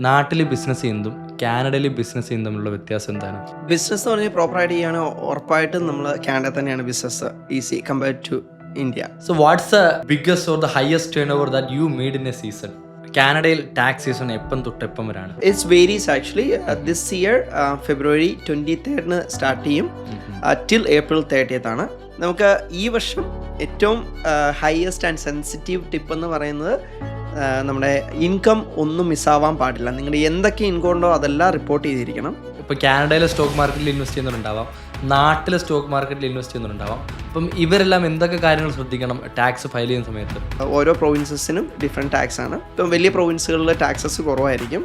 നാട്ടിൽ ബിസിനസ് ചെയ്യുന്നതും കാനഡയിൽ ബിസിനസ് ചെയ്യുന്നതും തമ്മിലുള്ള വ്യത്യാസം എന്താണ്? ബിസിനസ് എന്ന് പറഞ്ഞാൽ പ്രോപ്പറായിട്ട് ചെയ്യുകയാണെങ്കിൽ ഉറപ്പായിട്ടും നമ്മൾ കാനഡ തന്നെയാണ് business easy compare to India. So what's the biggest or the highest turnover that you made in a season? കാനഡയിൽ ടാക്സ് സീസൺ എപ്പം തൊട്ട് എപ്പം വരാണ്? It's varies actually. This year February 23rd start ചെയ്യും ടിൽ ഏപ്രിൽ 30th ആണ്. നമുക്ക് ഈ വർഷം ഏറ്റവും ഹയസ്റ്റ് ആൻഡ് സെൻസിറ്റീവ് ടിപ്പ് എന്ന് പറയുന്നത് നമ്മുടെ ഇൻകം ഒന്നും മിസ്സാവാൻ പാടില്ല. നിങ്ങളുടെ എന്തൊക്കെ ഇൻകം ഉണ്ടോ അതെല്ലാം റിപ്പോർട്ട് ചെയ്തിരിക്കണം. ഇപ്പോൾ കാനഡയിലെ സ്റ്റോക്ക് മാർക്കറ്റിൽ ഇൻവെസ്റ്റ് ചെയ്യുന്നുണ്ടാവാം, നാട്ടിലെ സ്റ്റോക്ക് മാർക്കറ്റിൽ ഇൻവെസ്റ്റ് ചെയ്യുന്നുണ്ടാവാം. അപ്പം ഇവരെല്ലാം എന്തൊക്കെ കാര്യങ്ങൾ ശ്രദ്ധിക്കണം ടാക്സ് ഫയൽ ചെയ്യുന്ന സമയത്ത്? ഓരോ പ്രൊവിൻസസിനും ഡിഫറെൻറ്റ് ടാക്സ് ആണ്. ഇപ്പം വലിയ പ്രൊവിൻസുകളിൽ ടാക്സസ് കുറവായിരിക്കും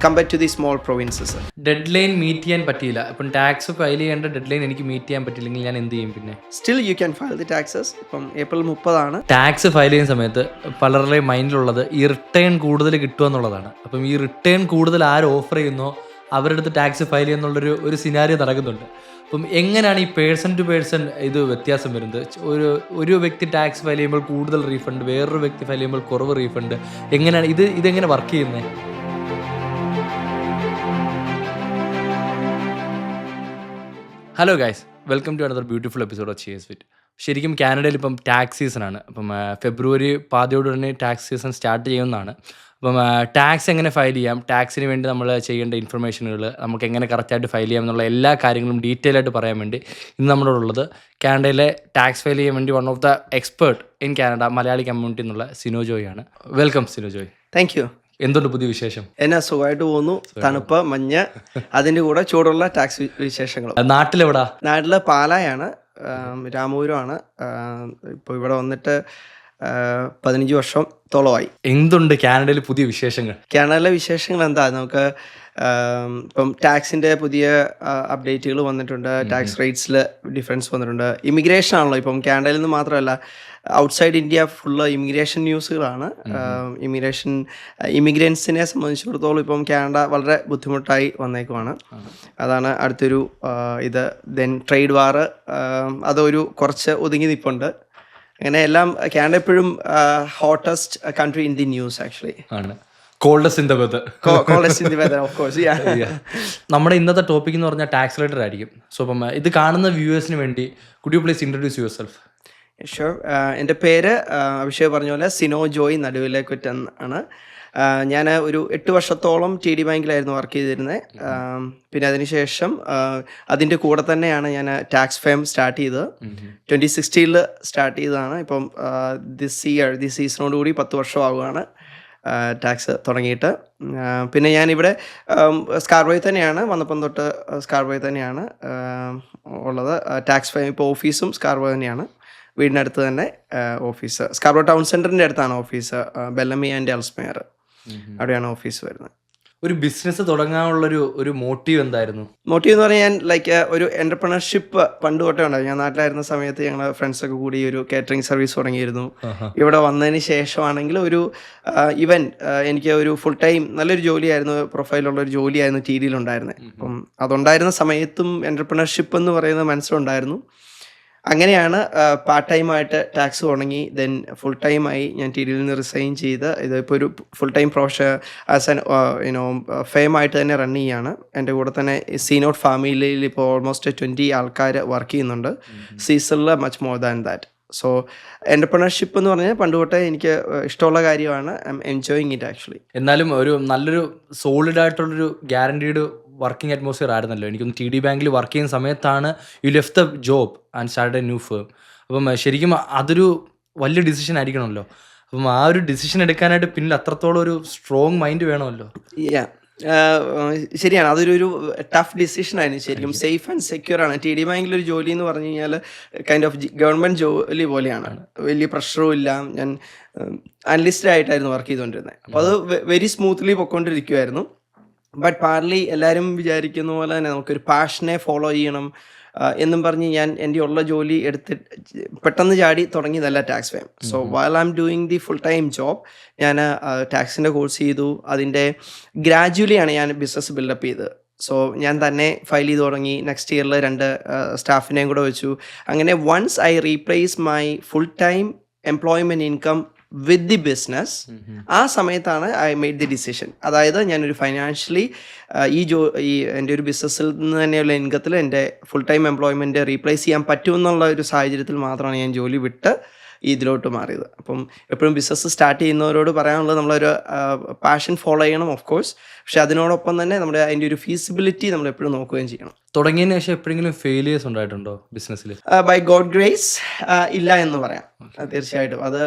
compare to the small provinces. Deadline meet ചെയ്യാൻ പറ്റിയില്ല, ഇപ്പം ടാക്സ് ഫയൽ ചെയ്യേണ്ട ഡെഡ് ലൈൻ എനിക്ക് മീറ്റ് ചെയ്യാൻ പറ്റില്ലെങ്കിൽ ഞാൻ എന്ത് ചെയ്യും? പിന്നെ still you can file the taxes. ഇപ്പം ഏപ്രിൽ 30 ടാക്സ് ഫയൽ ചെയ്യുന്ന സമയത്ത് പലരുടെയും മൈൻഡിലുള്ളത് ഈ റിട്ടേൺ കൂടുതൽ കിട്ടുക എന്നുള്ളതാണ്. അപ്പം ഈ റിട്ടേൺ കൂടുതൽ ആര് ഓഫർ ചെയ്യുന്നോ അവരുടെ അടുത്ത് ടാക്സ് ഫയൽ ചെയ്യുന്നുള്ളൊരു സിനാരിയോ നടക്കുന്നുണ്ട്. അപ്പം എങ്ങനെയാണ് ഈ പേഴ്സൺ ടു പേഴ്സൺ ഇത് വ്യത്യാസം വരുന്നത്? ഒരു വ്യക്തി ടാക്സ് ഫയൽ ചെയ്യുമ്പോൾ കൂടുതൽ റീഫണ്ട്, വേറൊരു വ്യക്തി ഫയൽ ചെയ്യുമ്പോൾ കുറവ് റീഫണ്ട്, എങ്ങനെയാണ് ഇതെങ്ങനെ വർക്ക് ചെയ്യുന്നത്? Hello guys, welcome to another beautiful episode of cheers with. ശരിക്കും കാനഡയിൽ ഇപ്പം ടാക്സ് സീസണാണ്. അപ്പം ഫെബ്രുവരി പാതിയോട് തന്നെ ടാക്സ് സീസൺ സ്റ്റാർട്ട് ചെയ്യുന്നതാണ്. അപ്പം ടാക്സ് എങ്ങനെ ഫയൽ ചെയ്യാം, ടാക്സിന് വേണ്ടി നമ്മൾ ചെയ്യേണ്ട ഇൻഫർമേഷനുകൾ, നമുക്ക് എങ്ങനെ കറക്റ്റായിട്ട് ഫയൽ ചെയ്യാം എന്നുള്ള എല്ലാ കാര്യങ്ങളും ഡീറ്റെയിൽ ആയിട്ട് പറയാൻ വേണ്ടി ഇന്ന് നമ്മളോടുള്ളത് കാനഡയിലെ ടാക്സ് ഫയൽ ചെയ്യാൻ വേണ്ടി one of the expert in Canada Malayali community എന്നുള്ള സിനോ ജോയാണ്. വെൽക്കം സിനോ ജോയ്. Thank you. എന്തുണ്ട് പുതിയ വിശേഷം? എന്നാ സുഖമായിട്ട് പോകുന്നു. തണുപ്പ്, മഞ്ഞ്, അതിൻ്റെ കൂടെ ചൂടുള്ള ടാക്സ് വിശേഷങ്ങൾ. നാട്ടിലെവിടാ? നാട്ടില് പാലായാണ്, രാമപുരമാണ്. ഇപ്പോൾ ഇവിടെ വന്നിട്ട് 15 വർഷത്തോളമായി. എന്തുണ്ട് കാനഡയിൽ പുതിയ വിശേഷങ്ങൾ? കാനഡയിലെ വിശേഷങ്ങൾ എന്താ, നമുക്ക് ഇപ്പം ടാക്സിൻ്റെ പുതിയ അപ്ഡേറ്റുകൾ വന്നിട്ടുണ്ട്. ടാക്സ് റേറ്റ്സിൽ ഡിഫറൻസ് വന്നിട്ടുണ്ട്. ഇമിഗ്രേഷൻ ആണല്ലോ ഇപ്പം കാനഡയിൽ നിന്ന് മാത്രമല്ല, ഔട്ട്സൈഡ് ഇന്ത്യ ഫുള്ള് ഇമിഗ്രേഷൻ ന്യൂസുകളാണ്. ഇമിഗ്രൻസിനെ സംബന്ധിച്ചിടത്തോളം ഇപ്പം കാനഡ വളരെ ബുദ്ധിമുട്ടായി വന്നേക്കുവാണ്. അതാണ് അടുത്തൊരു ഇത്. ദെൻ ട്രേഡ് വാർ, അതൊരു കുറച്ച് ഒതുങ്ങി നിൽപ്പുണ്ട്. അങ്ങനെ എല്ലാം കാനഡ എപ്പോഴും hottest country in the news actually ആണ്. Coldest in the weather. Coldest in the weather of course. നമ്മുടെ ഇന്നത്തെ ടോപ്പിക് എന്ന് പറഞ്ഞാൽ ടാക്സ് റിലേറ്റഡ് ആയിരിക്കും. സോ അപ്പം ഇത് കാണുന്ന വ്യൂവേഴ്സിന് വേണ്ടി could you please introduce your self? Sure. എൻ്റെ പേര് അഭിഷേക് പറഞ്ഞ പോലെ സിനോ ജോയ് നടുവിലേക്കുറ്റൻ ആണ്. ഞാൻ ഒരു 8 വർഷത്തോളം ടി ഡി ബാങ്കിലായിരുന്നു വർക്ക് ചെയ്തിരുന്നത്. പിന്നെ അതിനുശേഷം അതിൻ്റെ കൂടെ തന്നെയാണ് ഞാൻ ടാക്സ് ഫേം സ്റ്റാർട്ട് ചെയ്തത്. 2016 സ്റ്റാർട്ട് ചെയ്തതാണ്. ഇപ്പം ഈ സീസണോടുകൂടി 10 വർഷമാവുകയാണ് ടാക്സ് തുടങ്ങിയിട്ട്. പിന്നെ ഞാനിവിടെ സ്കാർബോയിൽ തന്നെയാണ്, വന്നപ്പം തൊട്ട് സ്കാർബോയിൽ തന്നെയാണ് ഉള്ളത്. ടാക്സ് ഫേം ഇപ്പോൾ ഓഫീസും സ്കാർബോ തന്നെയാണ്. വീടിനടുത്ത് തന്നെ ഓഫീസ്. സ്കാർബോ ടൗൺ സെൻറ്ററിൻ്റെ അടുത്താണ് ഓഫീസ്. ബെല്ലമി ആൻഡ് എൽസ്മെയർ, അവിടെയാണ് ഓഫീസ് വരുന്നത്. ഒരു ബിസിനസ് തുടങ്ങാനുള്ളൊരു മോട്ടീവ് എന്തായിരുന്നു? മോട്ടീവ് എന്ന് പറഞ്ഞാൽ ഞാൻ ഒരു എൻ്റർപ്രണർഷിപ്പ് പണ്ട് തൊട്ടേ ഉണ്ടായിരുന്നു. ഞാൻ നാട്ടിലായിരുന്ന സമയത്ത് ഞങ്ങൾ ഫ്രണ്ട്സൊക്കെ കൂടി ഒരു കാറ്ററിംഗ് സർവീസ് തുടങ്ങിയിരുന്നു. ഇവിടെ വന്നതിന് ശേഷമാണെങ്കിൽ എനിക്ക് ഒരു ഫുൾ ടൈം നല്ലൊരു ജോലിയായിരുന്നു, പ്രൊഫൈലുള്ളൊരു ജോലിയായിരുന്നു ടി ഡിയിലുണ്ടായിരുന്നത്. അപ്പം അതുണ്ടായിരുന്ന സമയത്തും എൻ്റർപ്രണർഷിപ്പ് എന്ന് പറയുന്നത് മനസ്സിലുണ്ടായിരുന്നു. അങ്ങനെയാണ് പാർട്ട് ടൈമായിട്ട് ടാക്സ് തുടങ്ങി. ദെൻ ഫുൾ ടൈമായി ഞാൻ ടി ഡിയിൽ നിന്ന് റിസൈൻ ചെയ്ത് ഇതിപ്പോൾ ഒരു full time profession as an ഫെയിമായിട്ട് തന്നെ റൺ ചെയ്യുകയാണ്. എൻ്റെ കൂടെ തന്നെ സീനോട്ട് ഫാമിലിയിൽ ഇപ്പോൾ ഓൾമോസ്റ്റ് 20 ആൾക്കാർ വർക്ക് ചെയ്യുന്നുണ്ട്. സീസണിൽ much more than that. So entrepreneurship എന്ന് പറഞ്ഞാൽ പണ്ട് തൊട്ടേ എനിക്ക് ഇഷ്ടമുള്ള കാര്യമാണ്. I am enjoying it actually. എന്നാലും ഒരു നല്ലൊരു സോളിഡ് ആയിട്ടുള്ളൊരു ഗ്യാരണ്ടീഡ് വർക്കിംഗ് അറ്റ്മോസ്ഫിയർ ആയിരുന്നല്ലോ. എനിക്കൊന്ന് ടി ഡി ബാങ്കിൽ വർക്ക് ചെയ്യുന്ന സമയത്താണ് U left the job and start A new firm. അപ്പം ശരിക്കും അതൊരു വലിയ ഡിസിഷൻ ആയിരിക്കണമല്ലോ. അപ്പം ആ ഒരു ഡിസിഷൻ എടുക്കാനായിട്ട് പിന്നിൽ അത്രത്തോളം ഒരു സ്ട്രോങ് മൈൻഡ് വേണമല്ലോ. ശരിയാണ്, അതൊരു ടഫ് ഡിസിഷൻ ആയിരുന്നു. ശരിക്കും സേഫ് ആൻഡ് സെക്യൂർ ആണ്. ടി ഡി ബാങ്കിലൊരു ജോലി എന്ന് പറഞ്ഞു കഴിഞ്ഞാൽ കൈൻഡ് ഓഫ് ഗവൺമെൻറ് ജോലി പോലെയാണ്. വലിയ പ്രഷറും ഇല്ല. ഞാൻ അനലിസ്റ്റ് ആയിട്ടായിരുന്നു വർക്ക് ചെയ്തുകൊണ്ടിരുന്നത്. അപ്പോൾ അത് വെരി സ്മൂത്ത്ലി പൊയ്ക്കൊണ്ടിരിക്കുമായിരുന്നു. ബട്ട് പാർലി എല്ലാവരും വിചാരിക്കുന്ന പോലെ തന്നെ നമുക്കൊരു പാഷനെ ഫോളോ ചെയ്യണം എന്നും പറഞ്ഞ് ഞാൻ എൻ്റെ ഉള്ള ജോലി പെട്ടെന്ന് ചാടി തുടങ്ങിയതല്ല tax firm. So while I am doing the full time job ഞാൻ ടാക്സിൻ്റെ കോഴ്സ് ചെയ്തു. അതിൻ്റെ ഗ്രാജുവലിയാണ് ഞാൻ ബിസിനസ് ബിൽഡപ്പ് ചെയ്തത്. സോ ഞാൻ തന്നെ ഫയൽ ചെയ്ത് തുടങ്ങി. നെക്സ്റ്റ് ഇയറിൽ 2 സ്റ്റാഫിനെയും കൂടെ വെച്ചു. അങ്ങനെ once I replace my full time employment income with the business. ആ സമയത്താണ് ഐ മെയ്ഡ് ദി ഡിസിഷൻ. അതായത് ഞാനൊരു ഫൈനാൻഷ്യലി ഈ എൻ്റെ ഒരു ബിസിനസ്സിൽ നിന്ന് തന്നെയുള്ള ഇൻകത്തിൽ എൻ്റെ ഫുൾ ടൈം എംപ്ലോയ്മെൻറ്റ് റീപ്ലേസ് ചെയ്യാൻ പറ്റുമെന്നുള്ള ഒരു സാഹചര്യത്തിൽ മാത്രമാണ് ഞാൻ ജോലി വിട്ട് ഇതിലോട്ട് മാറിയത്. അപ്പം എപ്പോഴും ബിസിനസ് സ്റ്റാർട്ട് ചെയ്യുന്നവരോട് പറയാനുള്ളത് നമ്മളൊരു പാഷൻ ഫോളോ ചെയ്യണം ഓഫ് കോഴ്സ്, പക്ഷെ അതിനോടൊപ്പം തന്നെ നമ്മുടെ അതിൻ്റെ ഒരു ഫീസിബിലിറ്റി നമ്മൾ എപ്പോഴും നോക്കുകയും ചെയ്യണം. തുടങ്ങിയതിന് ശേഷം എപ്പോഴെങ്കിലും ഫെയിലിയേഴ്സ് ഉണ്ടായിട്ടുണ്ടോ ബിസിനസ്സിൽ? ബൈ ഗോഡ് ഗ്രേസ് ഇല്ല എന്ന് പറയാം. തീർച്ചയായിട്ടും അത്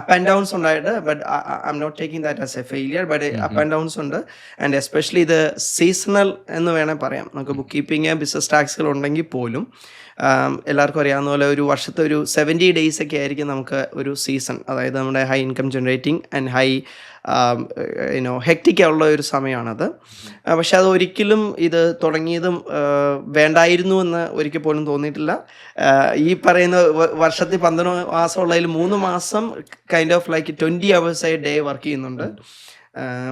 അപ്പ് ആൻഡ് ഡൗൺസ് ഉണ്ടായിട്ട്, but I'm not taking that as a failure, but up and downs ഉണ്ട്. ആൻഡ് എസ്പെഷ്യലി ഇത് സീസണൽ എന്ന് വേണേൽ പറയാം. നമുക്ക് ബുക്ക് കീപ്പിംഗ് ബിസിനസ് ടാക്സുകൾ ഉണ്ടെങ്കിൽ പോലും എല്ലാവർക്കും അറിയാവുന്ന പോലെ ഒരു വർഷത്തെ ഒരു 70 days ഒക്കെ ആയിരിക്കും നമുക്ക് ഒരു സീസൺ. അതായത് നമ്മുടെ high income generating and high hectic ഉള്ള ഒരു സമയമാണത്. പക്ഷെ അത് ഒരിക്കലും ഇത് തുടങ്ങിയതും വേണ്ടായിരുന്നു എന്ന് ഒരിക്കൽ പോലും തോന്നിയിട്ടില്ല. ഈ പറയുന്ന വർഷത്തിൽ 12 മാസമുള്ളതിൽ 3 മാസം kind of like 20 hours a day work ചെയ്യുന്നുണ്ട്.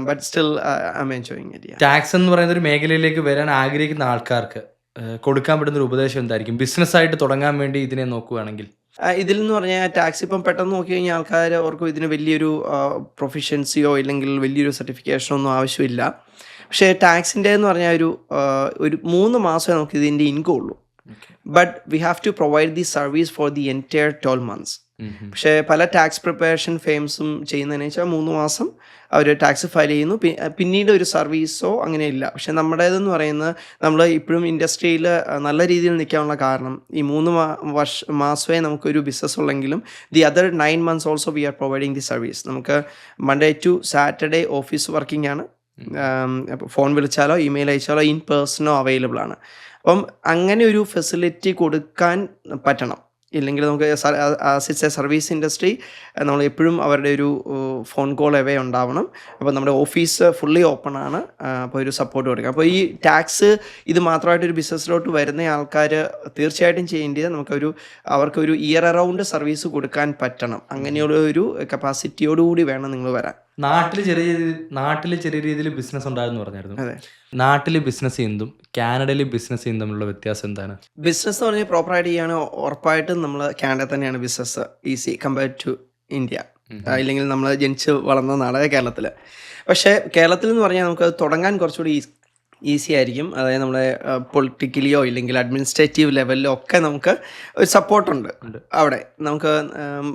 But still I am enjoying it. Tax എന്ന് പറയുന്ന ഒരു മേഖലയിലേക്ക് വരാൻ ആഗ്രഹിക്കുന്ന ആൾക്കാർക്ക് കൊടുക്കാൻ പറ്റുന്ന ഒരു ഉപദേശം എന്തായിരിക്കും, ബിസിനസ്സായിട്ട് തുടങ്ങാൻ വേണ്ടി ഇതിനെ നോക്കുകയാണെങ്കിൽ? ഇതിൽ എന്ന് പറഞ്ഞാൽ ടാക്സ് ഇപ്പം പെട്ടെന്ന് നോക്കി കഴിഞ്ഞാൽ ആൾക്കാർ ഓർക്കും ഇതിന് വലിയൊരു പ്രൊഫിഷ്യൻസിയോ ഇല്ലെങ്കിൽ വലിയൊരു സർട്ടിഫിക്കേഷനോ ഒന്നും ആവശ്യമില്ല. പക്ഷേ ടാക്സിൻ്റെ എന്ന് പറഞ്ഞാൽ ഒരു 3 മാസമേ നമുക്ക് ഇതിൻ്റെ ഇൻകം ഉള്ളൂ. But we have to provide the service for the entire 12 months. പക്ഷേ പല ടാക്സ് പ്രിപ്പറേഷൻ ഫേംസും ചെയ്യുന്നതെന്ന് വെച്ചാൽ 3 മാസം അവർ ടാക്സ് ഫയൽ ചെയ്യുന്നു, പിന്നീട് ഒരു സർവീസോ അങ്ങനെ ഇല്ല. പക്ഷെ നമ്മുടേതെന്ന് പറയുന്നത് നമ്മൾ ഇപ്പോഴും ഇൻഡസ്ട്രിയിൽ നല്ല രീതിയിൽ നിൽക്കാനുള്ള കാരണം ഈ 3 മാസമേ നമുക്കൊരു ബിസിനസ് ഉള്ളെങ്കിലും the other 9 months also we are providing the service. നമുക്ക് Monday to Saturday office working ആണ്. ഫോൺ വിളിച്ചാലോ ഇമെയിൽ അയച്ചാലോ ഇൻ പേഴ്സണോ അവൈലബിൾ ആണ്. അപ്പം അങ്ങനെ ഒരു ഫെസിലിറ്റി കൊടുക്കാൻ പറ്റണം. ഇല്ലെങ്കിൽ നമുക്ക് ഇറ്റ്സ് എ സർവീസ് ഇൻഡസ്ട്രി, നമ്മൾ എപ്പോഴും അവരുടെ ഒരു ഫോൺ കോൾ അവേ ഉണ്ടാവണം. അപ്പോൾ നമ്മുടെ ഓഫീസ് ഫുള്ളി ഓപ്പൺ ആണ്. അപ്പോൾ ഒരു സപ്പോർട്ട് കൊടുക്കുക. അപ്പോൾ ഈ ടാക്സ് ഇത് മാത്രമായിട്ടൊരു ബിസിനസ്സിലോട്ട് വരുന്ന ആൾക്കാർ തീർച്ചയായിട്ടും ചെയ്യേണ്ടത് അവർക്കൊരു ഇയർ അറൗണ്ട് സർവീസ് കൊടുക്കാൻ പറ്റണം. അങ്ങനെയുള്ള ഒരു കപ്പാസിറ്റിയോടുകൂടി വേണം നിങ്ങൾ വരാൻ. നാട്ടിൽ ചെറിയ രീതിയിൽ ബിസിനസ് ഉണ്ടായിരുന്നു പറഞ്ഞായിരുന്നു. അതെ, നാട്ടിൽ ബിസിനസ് ചെയ്യുന്നതും കാനഡയിൽ ബിസിനസ് ചെയ്യുന്നതും തമ്മിലുള്ള വ്യത്യാസം എന്താണ്? ബിസിനസ് എന്ന് പറഞ്ഞാൽ പ്രോപ്പറായിട്ട് ചെയ്യുകയാണെങ്കിൽ ഉറപ്പായിട്ടും നമ്മൾ കാനഡ തന്നെയാണ് business easy compared to India. ഇല്ലെങ്കിൽ നമ്മൾ ജനിച്ച് വളർന്ന നാടായ കേരളത്തിൽ. പക്ഷേ കേരളത്തിൽ എന്ന് പറഞ്ഞാൽ നമുക്ക് തുടങ്ങാൻ കുറച്ചുകൂടി ഈസി ആയിരിക്കും. അതായത് നമ്മുടെ പൊളിറ്റിക്കലിയോ ഇല്ലെങ്കിൽ അഡ്മിനിസ്ട്രേറ്റീവ് ലെവലിലോ ഒക്കെ നമുക്ക് ഒരു സപ്പോർട്ടുണ്ട്. അവിടെ നമുക്ക്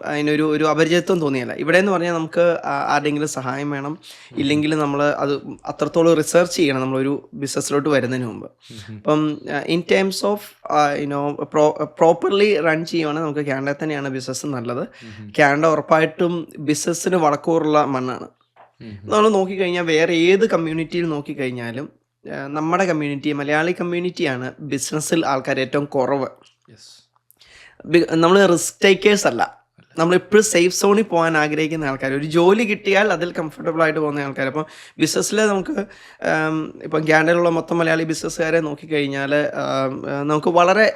അതിനൊരു അപരിചിതത്വം തോന്നിയല്ല. ഇവിടെ എന്ന് പറഞ്ഞാൽ നമുക്ക് ആരുടെയെങ്കിലും സഹായം വേണം, ഇല്ലെങ്കിൽ നമ്മൾ അത് അത്രത്തോളം റിസർച്ച് ചെയ്യണം നമ്മളൊരു ബിസിനസ്സിലോട്ട് വരുന്നതിന് മുമ്പ്. അപ്പം in terms of properly run ചെയ്യുവാണെങ്കിൽ നമുക്ക് കാനഡയിൽ തന്നെയാണ് ബിസിനസ് നല്ലത്. കാനഡ ഉറപ്പായിട്ടും ബിസിനസ്സിന് വളക്കൂറുള്ള മണ്ണാണ്. നമ്മൾ നോക്കിക്കഴിഞ്ഞാൽ വേറെ ഏത് കമ്മ്യൂണിറ്റിയിൽ നോക്കിക്കഴിഞ്ഞാലും നമ്മുടെ കമ്മ്യൂണിറ്റി, മലയാളി കമ്മ്യൂണിറ്റിയാണ് ബിസിനസ്സിൽ ആൾക്കാർ ഏറ്റവും കുറവ്. നമ്മൾ റിസ്ക് ടേക്കേഴ്സ് അല്ല, നമ്മളെപ്പോഴും സേഫ് സോണിൽ പോകാൻ ആഗ്രഹിക്കുന്ന ആൾക്കാർ. ഒരു ജോലി കിട്ടിയാൽ അതിൽ കംഫർട്ടബിൾ ആയിട്ട് പോകുന്ന ആൾക്കാർ. അപ്പം ബിസിനസ്സിൽ നമുക്ക് ഇപ്പം കാനഡയിലുള്ള മൊത്തം മലയാളി ബിസിനസ്സുകാരെ നോക്കിക്കഴിഞ്ഞാൽ നമുക്ക് വളരെ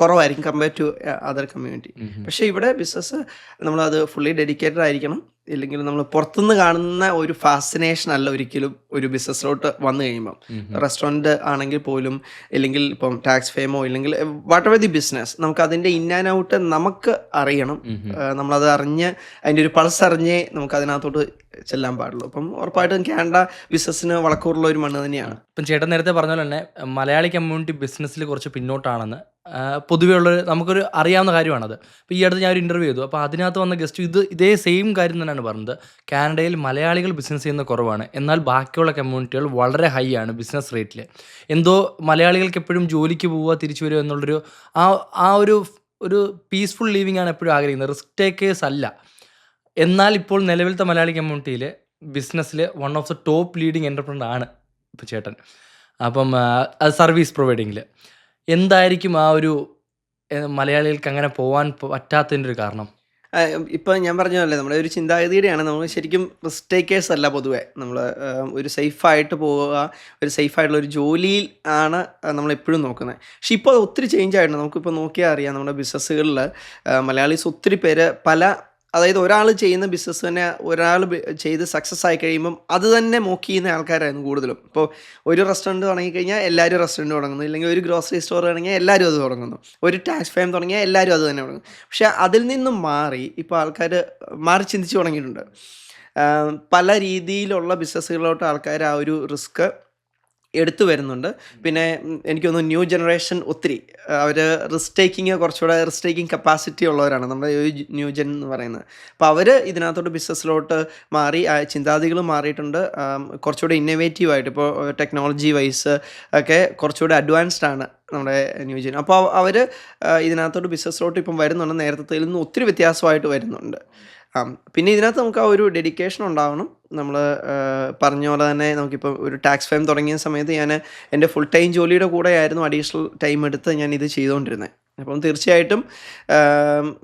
കുറവായിരിക്കും കമ്പയർ ടു അതർ കമ്മ്യൂണിറ്റി. പക്ഷേ ഇവിടെ ബിസിനസ് നമ്മളത് ഫുള്ളി ഡെഡിക്കേറ്റഡ് ആയിരിക്കണം. ഇല്ലെങ്കിൽ നമ്മൾ പുറത്തുനിന്ന് കാണുന്ന ഒരു ഫാസിനേഷൻ അല്ല ഒരിക്കലും ഒരു ബിസിനസ്സിലോട്ട് വന്നു കഴിയുമ്പം. റെസ്റ്റോറൻറ്റ് ആണെങ്കിൽ പോലും, ഇല്ലെങ്കിൽ ഇപ്പം ടാക്സ് ഫേമോ ഇല്ലെങ്കിൽ വാട്ട് എവർ ദി ബിസിനസ്, നമുക്ക് അതിൻ്റെ ഇൻ ആൻഡ് ഔട്ട് നമുക്ക് അറിയണം. നമ്മളത് അറിഞ്ഞ് അതിൻ്റെ ഒരു പൾസ് അറിഞ്ഞേ നമുക്ക് അതിനകത്തോട്ട് ചെല്ലാൻ പാടുള്ളൂ. അപ്പം ഉറപ്പായിട്ടും കാനഡ ബിസിനസ്സിന് വളക്കൂറുള്ള ഒരു മണ്ണ് തന്നെയാണ്. ഇപ്പം ചേട്ടൻ നേരത്തെ പറഞ്ഞ പോലെ തന്നെ മലയാളി കമ്മ്യൂണിറ്റി ബിസിനസ്സിൽ കുറച്ച് പിന്നോട്ടാണെന്ന് പൊതുവേ ഉള്ളൊരു നമുക്കൊരു അറിയാവുന്ന കാര്യമാണത്. അപ്പോൾ ഈ അടുത്ത് ഞാൻ ഒരു ഇൻ്റർവ്യൂ ചെയ്തു. അപ്പോൾ അതിനകത്ത് വന്ന ഗസ്റ്റ് ഇതേ സെയിം കാര്യം തന്നെയാണ് പറഞ്ഞത്. കാനഡയിൽ മലയാളികൾ ബിസിനസ് ചെയ്യുന്ന കുറവാണ്, എന്നാൽ ബാക്കിയുള്ള കമ്മ്യൂണിറ്റികൾ വളരെ ഹൈ ആണ് ബിസിനസ് റേറ്റിൽ. എന്തോ മലയാളികൾക്ക് എപ്പോഴും ജോലിക്ക് പോവുക തിരിച്ചു വരിക എന്നുള്ളൊരു ഒരു പീസ്ഫുൾ ലീവിങ് ആണ് എപ്പോഴും ആഗ്രഹിക്കുന്നത്, റിസ്ക് ടേക്കേഴ്സ് അല്ല. എന്നാൽ ഇപ്പോൾ നിലവിലത്തെ മലയാളി കമ്മ്യൂണിറ്റിയിൽ ബിസിനസ്സിൽ one of the top leading entrepreneur ആണ് ഇപ്പോൾ ചേട്ടൻ. അപ്പം അത് സർവീസ് പ്രൊവൈഡിങ്ങിൽ എന്തായിരിക്കും മലയാളികൾക്ക് അങ്ങനെ പോകാൻ പറ്റാത്തതിൻ്റെ ഒരു കാരണം? ഇപ്പം ഞാൻ പറഞ്ഞതല്ലേ, നമ്മുടെ ഒരു ചിന്താഗതിയുടെയാണ്. നമ്മൾ ശരിക്കും റിസ്ക് ടേക്കേഴ്സ് അല്ല പൊതുവെ. നമ്മൾ ഒരു സേഫായിട്ട് പോവുക, ഒരു സേഫായിട്ടുള്ള ഒരു ജോലിയിൽ ആണ് നമ്മളെപ്പോഴും നോക്കുന്നത്. പക്ഷെ ഇപ്പോൾ ഒത്തിരി ചേഞ്ച് ആയിട്ടുണ്ട്. നമുക്കിപ്പോൾ നോക്കിയാൽ അറിയാം, നമ്മുടെ ബിസിനസ്സുകളിൽ മലയാളീസ് ഒത്തിരി പേര് പല അതായത് ഒരാൾ ചെയ്യുന്ന ബിസിനസ് തന്നെ ഒരാൾ ചെയ്ത് സക്സസ് ആയി കഴിയുമ്പം അത് തന്നെ മോക്ക് ചെയ്യുന്ന ആൾക്കാരായിരുന്നു കൂടുതലും. ഇപ്പോൾ ഒരു റെസ്റ്റോറൻറ്റ് തുടങ്ങിക്കഴിഞ്ഞാൽ എല്ലാവരും റെസ്റ്റോറൻറ്റ് തുടങ്ങുന്നു, ഇല്ലെങ്കിൽ ഒരു ഗ്രോസറി സ്റ്റോർ തുടങ്ങിയാൽ എല്ലാവരും അത് തുടങ്ങുന്നു, ഒരു ടാക്സ് ഫേം തുടങ്ങിയാൽ എല്ലാവരും അത് തന്നെ തുടങ്ങും. പക്ഷേ അതിൽ നിന്നും മാറി ഇപ്പോൾ ആൾക്കാർ മാറി ചിന്തിച്ച് തുടങ്ങിയിട്ടുണ്ട്. പല രീതിയിലുള്ള ബിസിനസ്സുകളിലോട്ട് ആൾക്കാർ ആ ഒരു റിസ്ക് എടുത്തു വരുന്നുണ്ട്. പിന്നെ എനിക്ക് തോന്നുന്നു ന്യൂ ജനറേഷൻ ഒത്തിരി അവർ റിസ്ക് ടേക്കിംഗ് കപ്പാസിറ്റി ഉള്ളവരാണ് നമ്മുടെ ഈ ന്യൂ ജെൻ എന്ന് പറയുന്നത്. അപ്പോൾ അവർ ഇതിനകത്തോട്ട് ബിസിനസ്സിലോട്ട് മാറി ചിന്താഗതികൾ മാറിയിട്ടുണ്ട്. കുറച്ചുകൂടി ഇന്നോവേറ്റീവായിട്ട് ഇപ്പോൾ ടെക്നോളജി വൈസ് ഒക്കെ കുറച്ചുകൂടി അഡ്വാൻസ്ഡ് ആണ് നമ്മുടെ ന്യൂ ജെൻ. അപ്പോൾ അവർ ഇതിനകത്തോട്ട് ബിസിനസ്സിലോട്ട് ഇപ്പം വരുന്നുണ്ട്, നേരത്തെ നിന്ന് ഒത്തിരി വ്യത്യാസമായിട്ട് വരുന്നുണ്ട്. പിന്നെ ഇതിനകത്ത് നമുക്ക് ആ ഒരു ഡെഡിക്കേഷൻ ഉണ്ടാവണം. നമ്മൾ പറഞ്ഞ പോലെ തന്നെ നമുക്കിപ്പോൾ ഒരു ടാക്സ് ഫേം തുടങ്ങിയ സമയത്ത് ഞാൻ എൻ്റെ ഫുൾ ടൈം ജോലിയുടെ കൂടെ ആയിരുന്നു അഡീഷണൽ ടൈം എടുത്ത് ഞാൻ ഇത് ചെയ്തുകൊണ്ടിരുന്നത്. അപ്പം തീർച്ചയായിട്ടും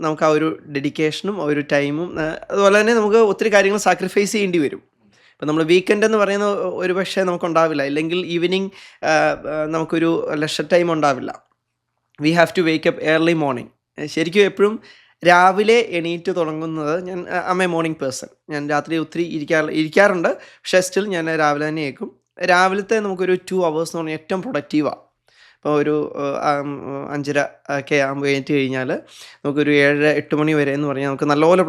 നമുക്ക് ആ ഒരു ഡെഡിക്കേഷനും ആ ഒരു ടൈമും അതുപോലെ തന്നെ നമുക്ക് ഒത്തിരി കാര്യങ്ങൾ സാക്രിഫൈസ് ചെയ്യേണ്ടി വരും. ഇപ്പം നമ്മൾ വീക്കെൻഡ് എന്ന് പറയുന്ന ഒരു പക്ഷേ നമുക്കുണ്ടാവില്ല, ഇല്ലെങ്കിൽ ഈവനിങ് നമുക്കൊരു ലെഷർ ടൈം ഉണ്ടാവില്ല. We have to wake up early morning. ശരിക്കും എപ്പോഴും രാവിലെ എണീറ്റ് തുടങ്ങുന്നത് ഞാൻ എ മോർണിംഗ് പേഴ്സൺ. ഞാൻ രാത്രി ഒത്തിരി ഇരിക്കാറുണ്ട്, പക്ഷേ സ്റ്റിൽ ഞാൻ രാവിലെ തന്നെ കേൾക്കും. രാവിലത്തെ നമുക്കൊരു 2 hours എന്ന് പറഞ്ഞാൽ ഏറ്റവും പ്രൊഡക്റ്റീവാണ്. ഇപ്പോൾ ഒരു 5:30 ഒക്കെ ആകുമ്പോൾ എണീറ്റ് കഴിഞ്ഞാൽ നമുക്കൊരു 7-8 മണി വരെ എന്ന് പറഞ്ഞാൽ നമുക്ക് നല്ലപോലെ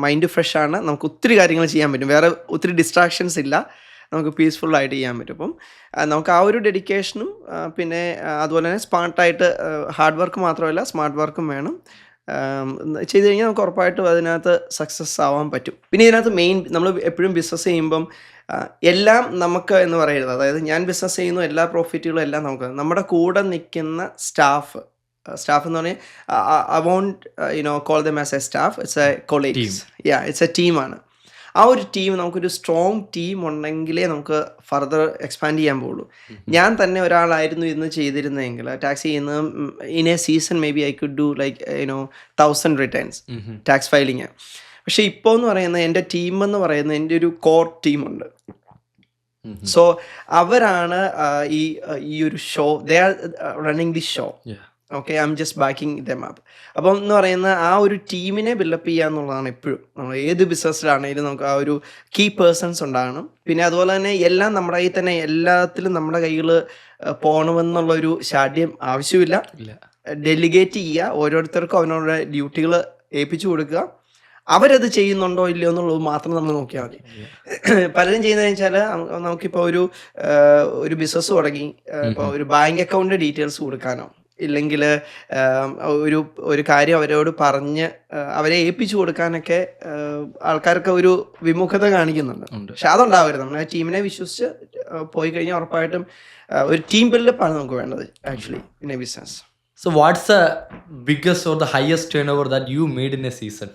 മൈൻഡ് ഫ്രഷാണ്, നമുക്ക് ഒത്തിരി കാര്യങ്ങൾ ചെയ്യാൻ പറ്റും, വേറെ ഒത്തിരി ഡിസ്ട്രാക്ഷൻസ് ഇല്ല, നമുക്ക് പീസ്ഫുള്ളായിട്ട് ചെയ്യാൻ പറ്റും. അപ്പം നമുക്ക് ആ ഒരു ഡെഡിക്കേഷനും പിന്നെ അതുപോലെ തന്നെ സ്മാർട്ടായിട്ട് ഹാർഡ് വർക്ക് മാത്രമല്ല സ്മാർട്ട് വർക്കും വേണം. ചെയ്ത് കഴിഞ്ഞാൽ നമുക്ക് ഉറപ്പായിട്ടും അതിനകത്ത് സക്സസ് ആവാൻ പറ്റും. പിന്നെ ഇതിനകത്ത് മെയിൻ നമ്മൾ എപ്പോഴും ബിസിനസ് ചെയ്യുമ്പം എല്ലാം നമുക്ക് എന്ന് പറയരുത്. അതായത് ഞാൻ ബിസിനസ് ചെയ്യുന്നു, എല്ലാ പ്രോഫിറ്റുകളും എല്ലാം നമുക്ക്. നമ്മുടെ കൂടെ നിൽക്കുന്ന സ്റ്റാഫ് എന്ന് പറഞ്ഞാൽ I won't call them as a staff, it's a colleagues. It's a ടീമാണ്. ആ ഒരു ടീം, നമുക്കൊരു സ്ട്രോങ് ടീം ഉണ്ടെങ്കിലേ നമുക്ക് ഫർദർ എക്സ്പാൻഡ് ചെയ്യാൻ പോകുള്ളൂ. ഞാൻ തന്നെ ഒരാളായിരുന്നു ഇന്ന് ചെയ്തിരുന്നതെങ്കിൽ ടാക്സ് ചെയ്യുന്ന in A season may be I could do like 1000 returns tax filing. പക്ഷേ ഇപ്പോൾ എന്ന് പറയുന്നത് എൻ്റെ ടീം എന്ന് പറയുന്നത് എൻ്റെ ഒരു കോർ ടീമുണ്ട്. സോ അവരാണ് ഈ ഒരു show, they are running the show. Okay, I am just backing dum up. അപ്പം എന്ന് പറയുന്ന ആ ഒരു ടീമിനെ ബിൽഡപ്പ് ചെയ്യുക എന്നുള്ളതാണ് എപ്പോഴും. നമ്മൾ ഏത് ബിസിനസ്സിലാണെങ്കിലും നമുക്ക് ആ ഒരു കീ പേഴ്സൺസ് ഉണ്ടാകണം. പിന്നെ അതുപോലെ തന്നെ എല്ലാം നമ്മുടെ കയ്യിൽ തന്നെ, എല്ലാത്തിലും നമ്മുടെ കയ്യിൽ പോകണമെന്നുള്ളൊരു ശാഠ്യം ആവശ്യമില്ല. ഡെലിഗേറ്റ് ചെയ്യുക, ഓരോരുത്തർക്കും അവനവരുടെ ഡ്യൂട്ടികൾ ഏൽപ്പിച്ചു കൊടുക്കുക. അവരത് ചെയ്യുന്നുണ്ടോ ഇല്ലയോ എന്നുള്ളത് മാത്രം നമ്മൾ നോക്കിയാൽ മതി. പലരും ചെയ്യുന്നതെന്ന് വെച്ചാൽ നമുക്കിപ്പോൾ ഒരു ബിസിനസ് തുടങ്ങി, ഇപ്പോൾ ഒരു ബാങ്ക് അക്കൗണ്ട് ഡീറ്റെയിൽസ് കൊടുക്കാനോ ഇല്ലെങ്കിൽ ഒരു കാര്യം അവരോട് പറഞ്ഞ് അവരെ ഏൽപ്പിച്ചു കൊടുക്കാനൊക്കെ ആൾക്കാർക്ക് ഒരു വിമുഖത കാണിക്കുന്നുണ്ട്. പക്ഷെ അതുണ്ടാവരുത്. നമ്മുടെ ടീമിനെ വിശ്വസിച്ച് പോയി കഴിഞ്ഞാൽ ഉറപ്പായിട്ടും ഒരു ടീം ബിൽഡപ്പാണ് നമുക്ക് വേണ്ടത് actually in A business. So what's the biggest or the highest turnover that you made in a season?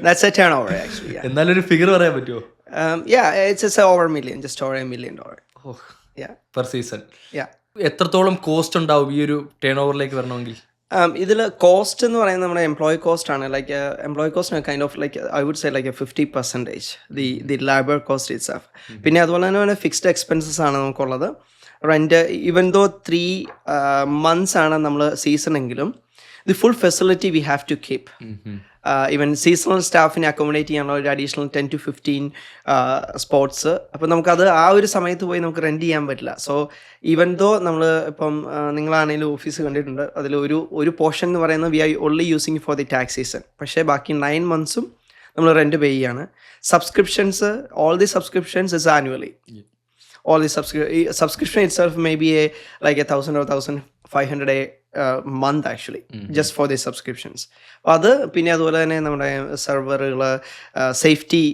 That's a turnover actually. എന്നാലും ഒരു ഫിഗർ പറയാൻ പറ്റുമോ? It's just over $1 million, just over $1 million. Per season. എത്രത്തോളം cost ഉണ്ടാവും ഈ ഒരു turn ഓവറിലേക്ക് വരണമെങ്കിൽ? ഇതിൽ കോസ്റ്റ് എന്ന് പറയുന്നത് നമ്മുടെ എംപ്ലോയി കോസ്റ്റ് ആണ്. Like employee cost kind of like I would say like 50% the labour cost itself. പിന്നെ അതുപോലെ തന്നെ ഫിക്സ്ഡ് എക്സ്പെൻസസ് ആണ് നമുക്കുള്ളത്. റെൻറ്റ്, ഈവൻ ദോ 3 months ആണ് നമ്മൾ സീസൺ എങ്കിലും the full facility we have to keep. Even seasonal സ്റ്റാഫിനെ അക്കോമഡേറ്റ് ചെയ്യാനുള്ള ഒരു അഡീഷണൽ 10 to 15 സ്പോട്സ്. അപ്പോൾ നമുക്കത് ആ ഒരു സമയത്ത് പോയി നമുക്ക് റെൻറ്റ് ചെയ്യാൻ പറ്റില്ല. സോ ഈവൻ ദോ നമ്മൾ ഇപ്പം നിങ്ങളാണെങ്കിലും ഓഫീസ് കണ്ടിട്ടുണ്ട്, അതിൽ ഒരു പോർഷൻ എന്ന് പറയുന്നത് we are only using for the tax season. പക്ഷേ ബാക്കി 9 months നമ്മൾ റെൻറ്റ് പേ ചെയ്യാണ്. Subscriptions, all the subscriptions is annually. All the subscription itself may be like 1,000 or 1,500 a month actually, just for the subscriptions. അത് പിന്നെ അതുപോലെ തന്നെ നമ്മുടെ സെർവറുകൾ, സേഫ്റ്റി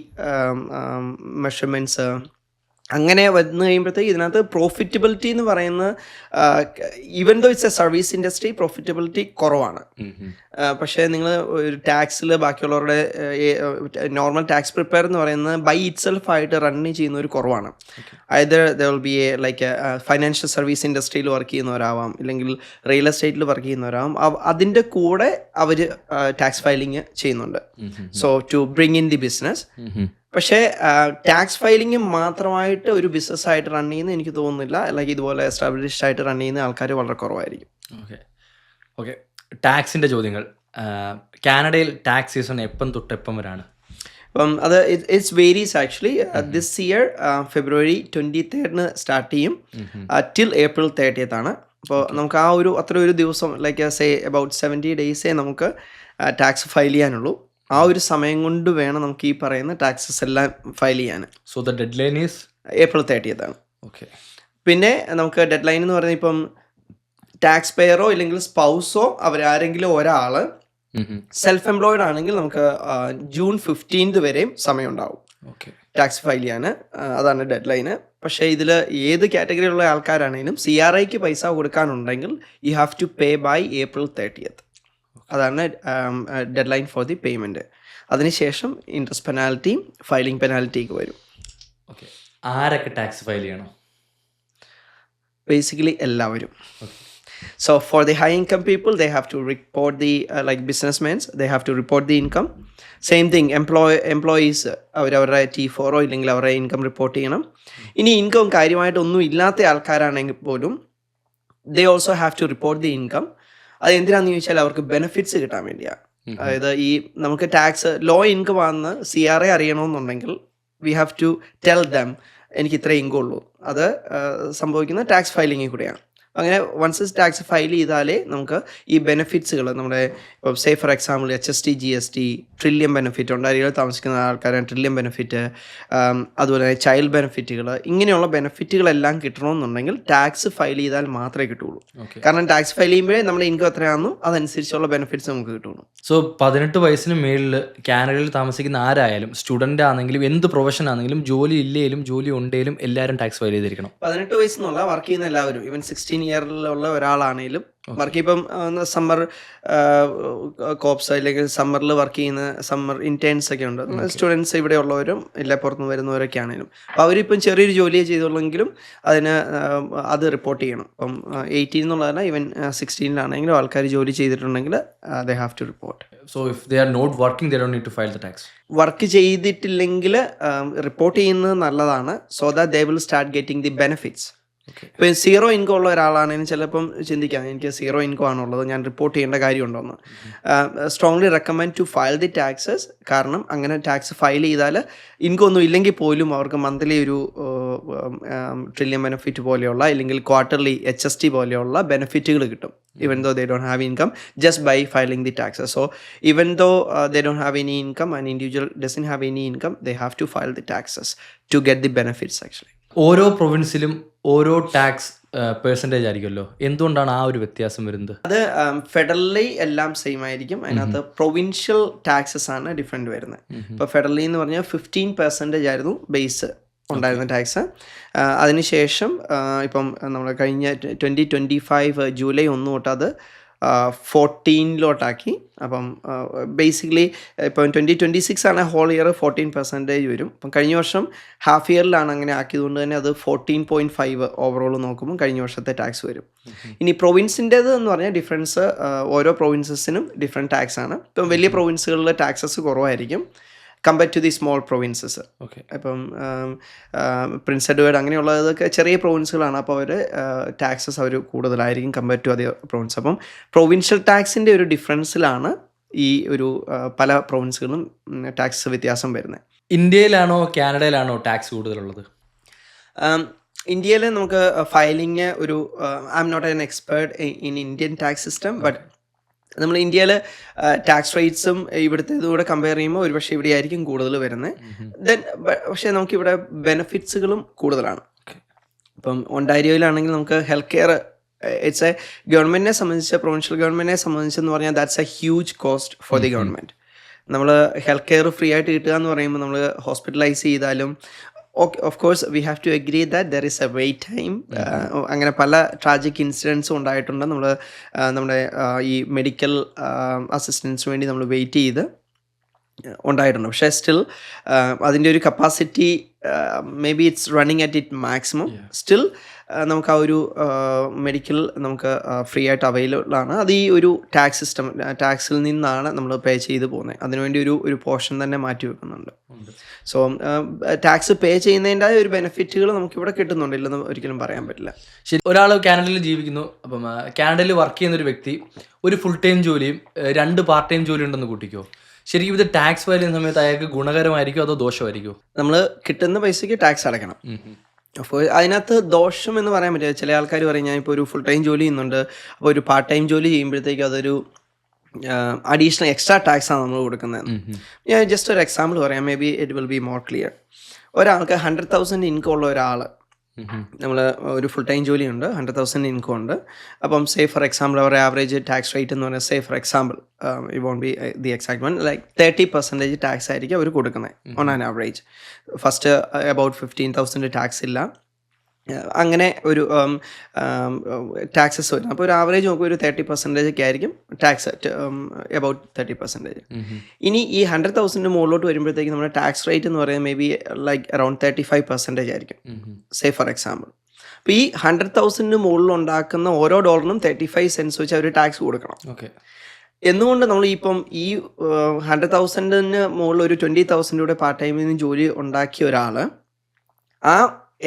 മെഷർമെൻറ്റ്സ്, അങ്ങനെ വന്നു കഴിയുമ്പോഴത്തേക്ക് ഇതിനകത്ത് പ്രോഫിറ്റബിലിറ്റി എന്ന് പറയുന്നത് even though it's a service industry profitability കുറവാണ്. പക്ഷേ നിങ്ങൾ ഒരു ടാക്സിൽ ബാക്കിയുള്ളവരുടെ നോർമൽ ടാക്സ് പ്രിപ്പയർ എന്ന് പറയുന്നത് ബൈ ഇറ്റ് സെൽഫ് ആയിട്ട് റൺ ചെയ്യുന്ന ഒരു കുറവാണ്. Either there will be like financial service ഇൻഡസ്ട്രിയിൽ വർക്ക് ചെയ്യുന്നവരാവാം, ഇല്ലെങ്കിൽ റിയൽ എസ്റ്റേറ്റിൽ വർക്ക് ചെയ്യുന്നവരാവാം. അതിൻ്റെ കൂടെ അവർ ടാക്സ് ഫയലിംഗ് ചെയ്യുന്നുണ്ട്. So to bring in the business. പക്ഷേ ടാക്സ് ഫയലിംഗ് മാത്രമായിട്ട് ഒരു ബിസിനസ്സായിട്ട് റൺ ചെയ്യുന്ന എനിക്ക് തോന്നുന്നില്ല. അല്ലെങ്കിൽ ഇതുപോലെ എസ്റ്റാബ്ലിഷ്ഡ് ആയിട്ട് റൺ ചെയ്യുന്ന ആൾക്കാർ വളരെ കുറവായിരിക്കും. ഓക്കെ, ടാക്സിൻ്റെ ചോദ്യങ്ങൾ. കാനഡയിൽ ടാക്സ് സീസൺ എപ്പം തൊട്ട് എപ്പം വരാണ്? അപ്പം അത് it's varies actually. This year February 23 start ചെയ്യും, ടിൽ ഏപ്രിൽ 30 ആണ്. അപ്പോൾ നമുക്ക് ആ ഒരു അത്ര ഒരു ദിവസം ലൈക്ക് സേ അബൌട്ട് 70 ഡേയ്സേ നമുക്ക് ടാക്സ് ഫയൽ ചെയ്യാനുള്ളൂ. ആ ഒരു സമയം കൊണ്ട് വേണം നമുക്ക് ഈ പറയുന്ന ടാക്സസ് എല്ലാം ഫയൽ ചെയ്യാൻ. So the dead line is April 30 ആണ്. ഓക്കെ. പിന്നെ നമുക്ക് ഡെഡ് ലൈൻ എന്ന് പറഞ്ഞാൽ ഇപ്പം ടാക്സ് പെയറോ ഇല്ലെങ്കിൽ സ്പൗസോ അവരാരെങ്കിലും ഒരാൾ സെൽഫ് എംപ്ലോയിഡ് ആണെങ്കിൽ നമുക്ക് ജൂൺ 15 വരെയും സമയം ഉണ്ടാവും ഓക്കെ ടാക്സ് ഫയൽ ചെയ്യാൻ. അതാണ് ഡെഡ് ലൈന്. പക്ഷേ ഇതിൽ ഏത് കാറ്റഗറിയിലുള്ള ആൾക്കാരാണെങ്കിലും CRIക്ക് പൈസ കൊടുക്കാനുണ്ടെങ്കിൽ you have to pay by April 30. അതാണ് deadline for the payment. അതിനുശേഷം ഇൻട്രസ്റ്റ് പെനാൽറ്റിയും ഫയലിംഗ് പെനാൽറ്റിക്ക് വരും. ഓക്കെ. ആരൊക്കെ ടാക്സ് ഫയൽ ചെയ്യണം? ബേസിക്കലി എല്ലാവരും. So for the high income people, they have to report the like businessmen, they have to report the income. Same thing, employees അവരവരുടെ T4 ഇല്ലെങ്കിൽ അവരുടെ ഇൻകം റിപ്പോർട്ട് ചെയ്യണം. ഇനി ഇൻകം കാര്യമായിട്ടൊന്നും ഇല്ലാത്ത ആൾക്കാരാണെങ്കിൽ പോലും they also have to report the income. അത് എന്തിനാണെന്ന് ചോദിച്ചാൽ അവർക്ക് ബെനിഫിറ്റ്സ് കിട്ടാൻ വേണ്ടിയാണ്. അതായത് ഈ നമുക്ക് ടാക്സ് ലോ ഇൻകം ആണെന്ന് CRA അറിയണമെന്നുണ്ടെങ്കിൽ we have to tell them എനിക്ക് ഇത്ര ഇൻകം ഉള്ളൂ. അത് സംഭവിക്കുന്ന ടാക്സ് ഫയലിങ്ങിൽ കൂടെയാണ്. അങ്ങനെ വൺസ് ടാക്സ് ഫയൽ ചെയ്താലേ നമുക്ക് ഈ ബെനിഫിറ്റ്സുകൾ നമ്മുടെ ഇപ്പോൾ say for example HST GST Trillium benefit, ഒണ്ടാരിയോയിൽ താമസിക്കുന്ന ആൾക്കാരാണ് ട്രില്യൺ ബെനിഫിറ്റ്, അതുപോലെ തന്നെ ചൈൽഡ് ബെനിഫിറ്റുകൾ, ഇങ്ങനെയുള്ള ബെനിഫിറ്റുകളെല്ലാം കിട്ടണമെന്നുണ്ടെങ്കിൽ ടാക്സ് ഫയൽ ചെയ്താൽ മാത്രമേ കിട്ടുള്ളൂ. കാരണം ടാക്സ് ഫയൽ ചെയ്യുമ്പോഴേ നമ്മുടെ ഇൻകം എത്രയാണെന്നും അതനുസരിച്ചുള്ള ബെനിഫിറ്റ്സ് നമുക്ക് കിട്ടുള്ളൂ. സോ 18 വയസ്സിന് മേളിൽ കാനഡയിൽ താമസിക്കുന്ന ആരായാലും സ്റ്റുഡൻ്റ് ആണെങ്കിലും എന്ത് പ്രൊഫഷൻ ആണെങ്കിലും ജോലി ഇല്ലേലും ജോലി ഉണ്ടെങ്കിലും എല്ലാവരും ടാക്സ് ഫയൽ ചെയ്തിരിക്കണം. 18 വയസ്സെന്നുള്ള വർക്ക് ചെയ്യുന്ന എല്ലാവരും, ഈവൻ 16 ഇയറിലുള്ള ഒരാളാണെങ്കിലും വർക്ക് ഇപ്പം സമ്മർ കോപ്സ് അല്ലെങ്കിൽ സമ്മറിൽ വർക്ക് ചെയ്യുന്ന സമ്മർ ഇൻറ്റേൺസ് ഒക്കെ ഉണ്ട്, സ്റ്റുഡൻസ് ഇവിടെ ഉള്ളവരും ഇല്ല പുറത്തുനിന്ന് വരുന്നവരൊക്കെ ആണെങ്കിലും അപ്പോൾ അവരിപ്പം ചെറിയൊരു ജോലിയെ ചെയ്തുള്ളെങ്കിലും അതിന് അത് റിപ്പോർട്ട് ചെയ്യണം. ഇപ്പം 18 എന്നുള്ളതല്ല, ഈവൻ 16-ലാണെങ്കിലും ആൾക്കാർ ജോലി ചെയ്തിട്ടുണ്ടെങ്കിൽ they have to report. So if they are not working they don't need to file the tax. Work ചെയ്തിട്ടില്ലെങ്കിൽ റിപ്പോർട്ട് ചെയ്യുന്നത് നല്ലതാണ്. So that they will start getting the benefits. ഇപ്പം 0 ഇൻകം ഉള്ള ഒരാളാണെങ്കിൽ ചിലപ്പം ചിന്തിക്കാം എനിക്ക് 0 ഇൻകം ആണുള്ളത്, ഞാൻ റിപ്പോർട്ട് ചെയ്യേണ്ട കാര്യമുണ്ടോയെന്ന്. Strongly recommend to file the taxes. കാരണം അങ്ങനെ ടാക്സ് ഫയൽ ചെയ്താൽ ഇൻകം ഒന്നും ഇല്ലെങ്കിൽ പോലും അവർക്ക് മന്ത്ലി ഒരു ട്രില്യൺ ബെനിഫിറ്റ് പോലെയുള്ള അല്ലെങ്കിൽ ക്വാർട്ടർലി HST പോലെയുള്ള ബെനിഫിറ്റുകൾ കിട്ടും. even though they don't have income, just by filing the taxes. So even though they don't have any income, an individual doesn't have any income, they have to file the taxes to get the benefits actually. ഓരോ പ്രൊവിൻസിലും ഓരോ tax percentage ആയിരിക്കുമല്ലോ, എന്തുകൊണ്ടാണ് ആ ഒരു വ്യത്യാസം വരുന്നത്? അത് ഫെഡറലി എല്ലാം സെയിം ആയിരിക്കും, അതിനകത്ത് പ്രൊവിൻഷ്യൽ ടാക്സസ് ആണ് ഡിഫറെൻറ്റ് വരുന്നത്. ഇപ്പോൾ ഫെഡറലി എന്ന് പറഞ്ഞാൽ 15% ആയിരുന്നു ബേസ് ഉണ്ടായിരുന്ന ടാക്സ്. അതിനുശേഷം ഇപ്പം നമ്മൾ കഴിഞ്ഞ 2025 ജൂലൈ 1 തൊട്ട് അത് 14 അപ്പം ബേസിക്കലി ഇപ്പം 2026 ആണ് ഹോൾ ഇയർ 14% വരും. അപ്പം കഴിഞ്ഞ വർഷം ഹാഫ് ഇയറിലാണ് അങ്ങനെ ആക്കിയതുകൊണ്ട് തന്നെ അത് 14.5 ഓവറോൾ നോക്കുമ്പോൾ കഴിഞ്ഞ വർഷത്തെ ടാക്സ് വരും. ഇനി പ്രൊവിൻസിൻ്റേത് എന്ന് പറഞ്ഞാൽ ഡിഫറൻസ് ഓരോ പ്രൊവിൻസസിനും ഡിഫറെൻറ്റ് ടാക്സ് ആണ്. ഇപ്പം വലിയ പ്രൊവിൻസുകളിൽ ടാക്സസ് കുറവായിരിക്കും compared to the small provinces. Okay. ഇപ്പം പ്രിൻസ് എഡ്വേർഡ് അങ്ങനെയുള്ളതൊക്കെ ചെറിയ പ്രൊവിൻസുകളാണ്, അപ്പോൾ അവർ ടാക്സസ് അവർ കൂടുതലായിരിക്കും കമ്പയർഡ് ടു അതർ പ്രൊവിൻസ്. അപ്പം പ്രൊവിൻഷ്യൽ ടാക്സിൻ്റെ ഒരു ഡിഫറൻസിലാണ് ഈ ഒരു പല പ്രൊവിൻസുകളും ടാക്സ് വ്യത്യാസം വരുന്നത്. ഇന്ത്യയിലാണോ കാനഡയിലാണോ ടാക്സ് കൂടുതലുള്ളത്? ഇന്ത്യയിൽ നമുക്ക് ഫയലിംഗ് ഒരു I'm not an expert in Indian tax system, but നമ്മൾ ഇന്ത്യയിൽ ടാക്സ് റേറ്റ്സും ഇവിടുത്തേതുകൂടെ കമ്പയർ ചെയ്യുമ്പോൾ ഒരുപക്ഷെ ഇവിടെ ആയിരിക്കും കൂടുതൽ വരുന്നത്. ദെൻ പക്ഷേ നമുക്കിവിടെ ബെനിഫിറ്റ്സുകളും കൂടുതലാണ്. ഇപ്പം ഒണ്ടാരിയോയിലാണെങ്കിൽ നമുക്ക് ഹെൽത്ത് കെയർ ഇറ്റ്സ് എ ഗവൺമെൻറ്റിനെ സംബന്ധിച്ച്, പ്രൊവിൻഷ്യൽ ഗവൺമെൻറ്റിനെ സംബന്ധിച്ചെന്ന് പറഞ്ഞാൽ that's a huge cost for the government. നമ്മൾ ഹെൽത്ത് കെയർ ഫ്രീ ആയിട്ട് കിട്ടുക എന്ന് പറയുമ്പോൾ നമ്മൾ ഹോസ്പിറ്റലൈസ് ചെയ്താലും of course we have to agree that there is a wait time. അങ്ങനെ പല ട്രാജിക് ഇൻസിഡൻസും ഉണ്ടായിട്ടുണ്ട്. നമ്മുടെ ഈ മെഡിക്കൽ അസിസ്റ്റൻസിന് വേണ്ടി നമ്മൾ വെയിറ്റ് ചെയ്ത് ഉണ്ടായിട്ടുണ്ട്. പക്ഷേ സ്റ്റിൽ അതിൻ്റെ ഒരു capacity may be it's running at it maximum. Still നമുക്ക് ആ ഒരു മെഡിക്കൽ നമുക്ക് ഫ്രീ ആയിട്ട് അവൈലബിൾ ആണ്. അത് ഈ ഒരു ടാക്സ് സിസ്റ്റം, ടാക്സിൽ നിന്നാണ് നമ്മൾ പേ ചെയ്ത് പോകുന്നത്. അതിനുവേണ്ടി ഒരു പോർഷൻ തന്നെ മാറ്റി വെക്കുന്നുണ്ട്. സോ ടാക്സ് പേ ചെയ്യുന്നതിൻ്റെ ഒരു ബെനിഫിറ്റുകൾ നമുക്കിവിടെ കിട്ടുന്നുണ്ട്, ഇല്ലെന്ന് ഒരിക്കലും പറയാൻ പറ്റില്ല. ശരി, ഒരാൾ കാനഡയിൽ ജീവിക്കുന്നു. അപ്പം കാനഡയിൽ വർക്ക് ചെയ്യുന്ന ഒരു വ്യക്തി ഒരു ഫുൾ ടൈം ജോലിയും 2 പാർട്ട് ടൈം ജോലി ഉണ്ടെന്ന് കൂട്ടിക്കോ. ശരിക്കും ഇത് ടാക്സ് ഫയൽ ചെയ്യുന്ന സമയത്ത് അയാൾക്ക് ഗുണകരമായിരിക്കും അതോ ദോഷമായിരിക്കും? നമ്മൾ കിട്ടുന്ന പൈസയ്ക്ക് ടാക്സ് അടയ്ക്കണം. അപ്പോൾ അതിനകത്ത് ദോഷം എന്ന് പറയാൻ പറ്റില്ല. ചില ആൾക്കാർ പറയും ഞാൻ ഇപ്പോൾ ഒരു ഫുൾ ടൈം ജോലി ചെയ്യുന്നുണ്ട്, അപ്പോൾ ഒരു പാർട്ട് ടൈം ജോലി ചെയ്യുമ്പോഴത്തേക്കും അതൊരു അഡീഷണൽ എക്സ്ട്രാ ടാക്സാണ് നമ്മൾ കൊടുക്കുന്നത്. ഞാൻ ജസ്റ്റ് ഒരു എക്സാമ്പിൾ പറയാം, may be it will be more clear. ഒരാൾക്ക് 100,000 ഇൻകം ഉള്ള ഒരാൾ, നമ്മൾ ഒരു ഫുൾ ടൈം ജോലിയുണ്ട്, 100,000 ഇൻകം ഉണ്ട്. അപ്പം സേ ഫോർ എക്സാമ്പിൾ അവരുടെ ആവറേജ് ടാക്സ് റേറ്റ് എന്ന് പറഞ്ഞാൽ say for example it won't be the exact one, like 30% tax ആയിരിക്കും അവർ കൊടുക്കുന്നത് on an average. First about 15,000 tax ഇല്ല, അങ്ങനെ ഒരു ടാക്സസ് വരും. അപ്പോൾ ഒരു ആവറേജ് നോക്കുക ഒരു 30% ഒക്കെ ആയിരിക്കും ടാക്സ്, അബൌട്ട് 30%. ഇനി ഈ 100,000 മുകളിലോട്ട് വരുമ്പോഴത്തേക്ക് നമ്മുടെ ടാക്സ് റേറ്റ് എന്ന് പറയുന്നത് മേ ബി ലൈക്ക് അറൌണ്ട് 35% ആയിരിക്കും, സേ ഫോർ എക്സാമ്പിൾ. അപ്പോൾ ഈ 100,000 മുകളിൽ ഉണ്ടാക്കുന്ന ഓരോ ഡോളറിനും 35 സെൻസ് വെച്ച് അവർ ടാക്സ് കൊടുക്കണം. ഓക്കെ. എന്തുകൊണ്ട് നമ്മൾ ഇപ്പം ഈ 100,000 മുകളിൽ ഒരു 20,000 പാർട്ട് ടൈമിൽ നിന്ന് ജോലി ഉണ്ടാക്കിയ ഒരാൾ ആ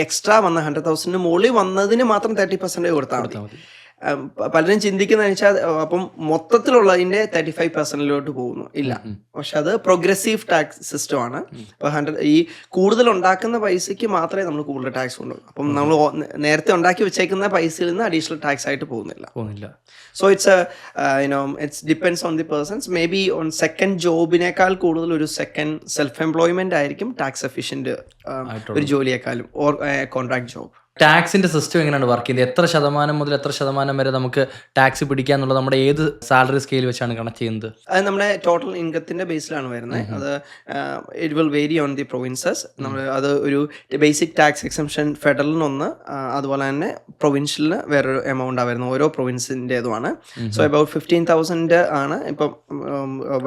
എക്സ്ട്രാ വന്ന 100,000 മുകളിൽ വന്നതിന് മാത്രം 30% കൊടുത്താൽ മതി. പലരും ചിന്തിക്കുന്നതെന്ന് വെച്ചാൽ അപ്പം മൊത്തത്തിലുള്ളതിൻ്റെ 35%ലോട്ട് പോകുന്നു. ഇല്ല, പക്ഷെ അത് പ്രോഗ്രസീവ് ടാക്സ് സിസ്റ്റം ആണ്. അപ്പോൾ ഈ കൂടുതൽ ഉണ്ടാക്കുന്ന പൈസയ്ക്ക് മാത്രമേ നമ്മൾ കൂടുതൽ ടാക്സ് കൊണ്ടുപോകും. അപ്പം നമ്മൾ നേരത്തെ ഉണ്ടാക്കി വെച്ചേക്കുന്ന പൈസയിൽ നിന്ന് അഡീഷണൽ ടാക്സ് ആയിട്ട് പോകുന്നില്ല. So it's depends on the persons. May be on second ജോബിനേക്കാൾ കൂടുതൽ ഒരു സെക്കൻഡ് സെൽഫ് എംപ്ലോയ്മെന്റ് ആയിരിക്കും ടാക്സ് എഫിഷ്യന്റ് ഒരു ജോലിയേക്കാളും, ഓർ കോൺട്രാക്ട് ജോബ്. ടാക്സിന്റെ സിസ്റ്റം എങ്ങനെയാണ് വർക്ക് ചെയ്യുന്നത്? എത്ര ശതമാനം മുതൽ എത്ര ശതമാനം വരെ നമുക്ക് ടാക്സ് പിടിക്കാന്നുള്ളത് നമ്മുടെ ഏത് സാലറി സ്കെയിൽ വെച്ചാണ് കണക്ട് ചെയ്യുന്നത്? അത് നമ്മുടെ ടോട്ടൽ ഇൻകത്തിന്റെ ബേസിലാണ് വരുന്നത്. അത് it will vary on the provinces. നമ്മൾ അത് ഒരു ബേസിക് ടാക്സ് എക്സംഷൻ ഫെഡറലിനൊന്ന്, അതുപോലെ തന്നെ പ്രൊവിൻഷ്യലിന് വേറൊരു എമൗണ്ടാണ് വരുന്നത്. ഓരോ പ്രൊവിൻസിൻ്റെതുമാണ്. സോ അബൌട്ട് 15,000 ആണ് ഇപ്പം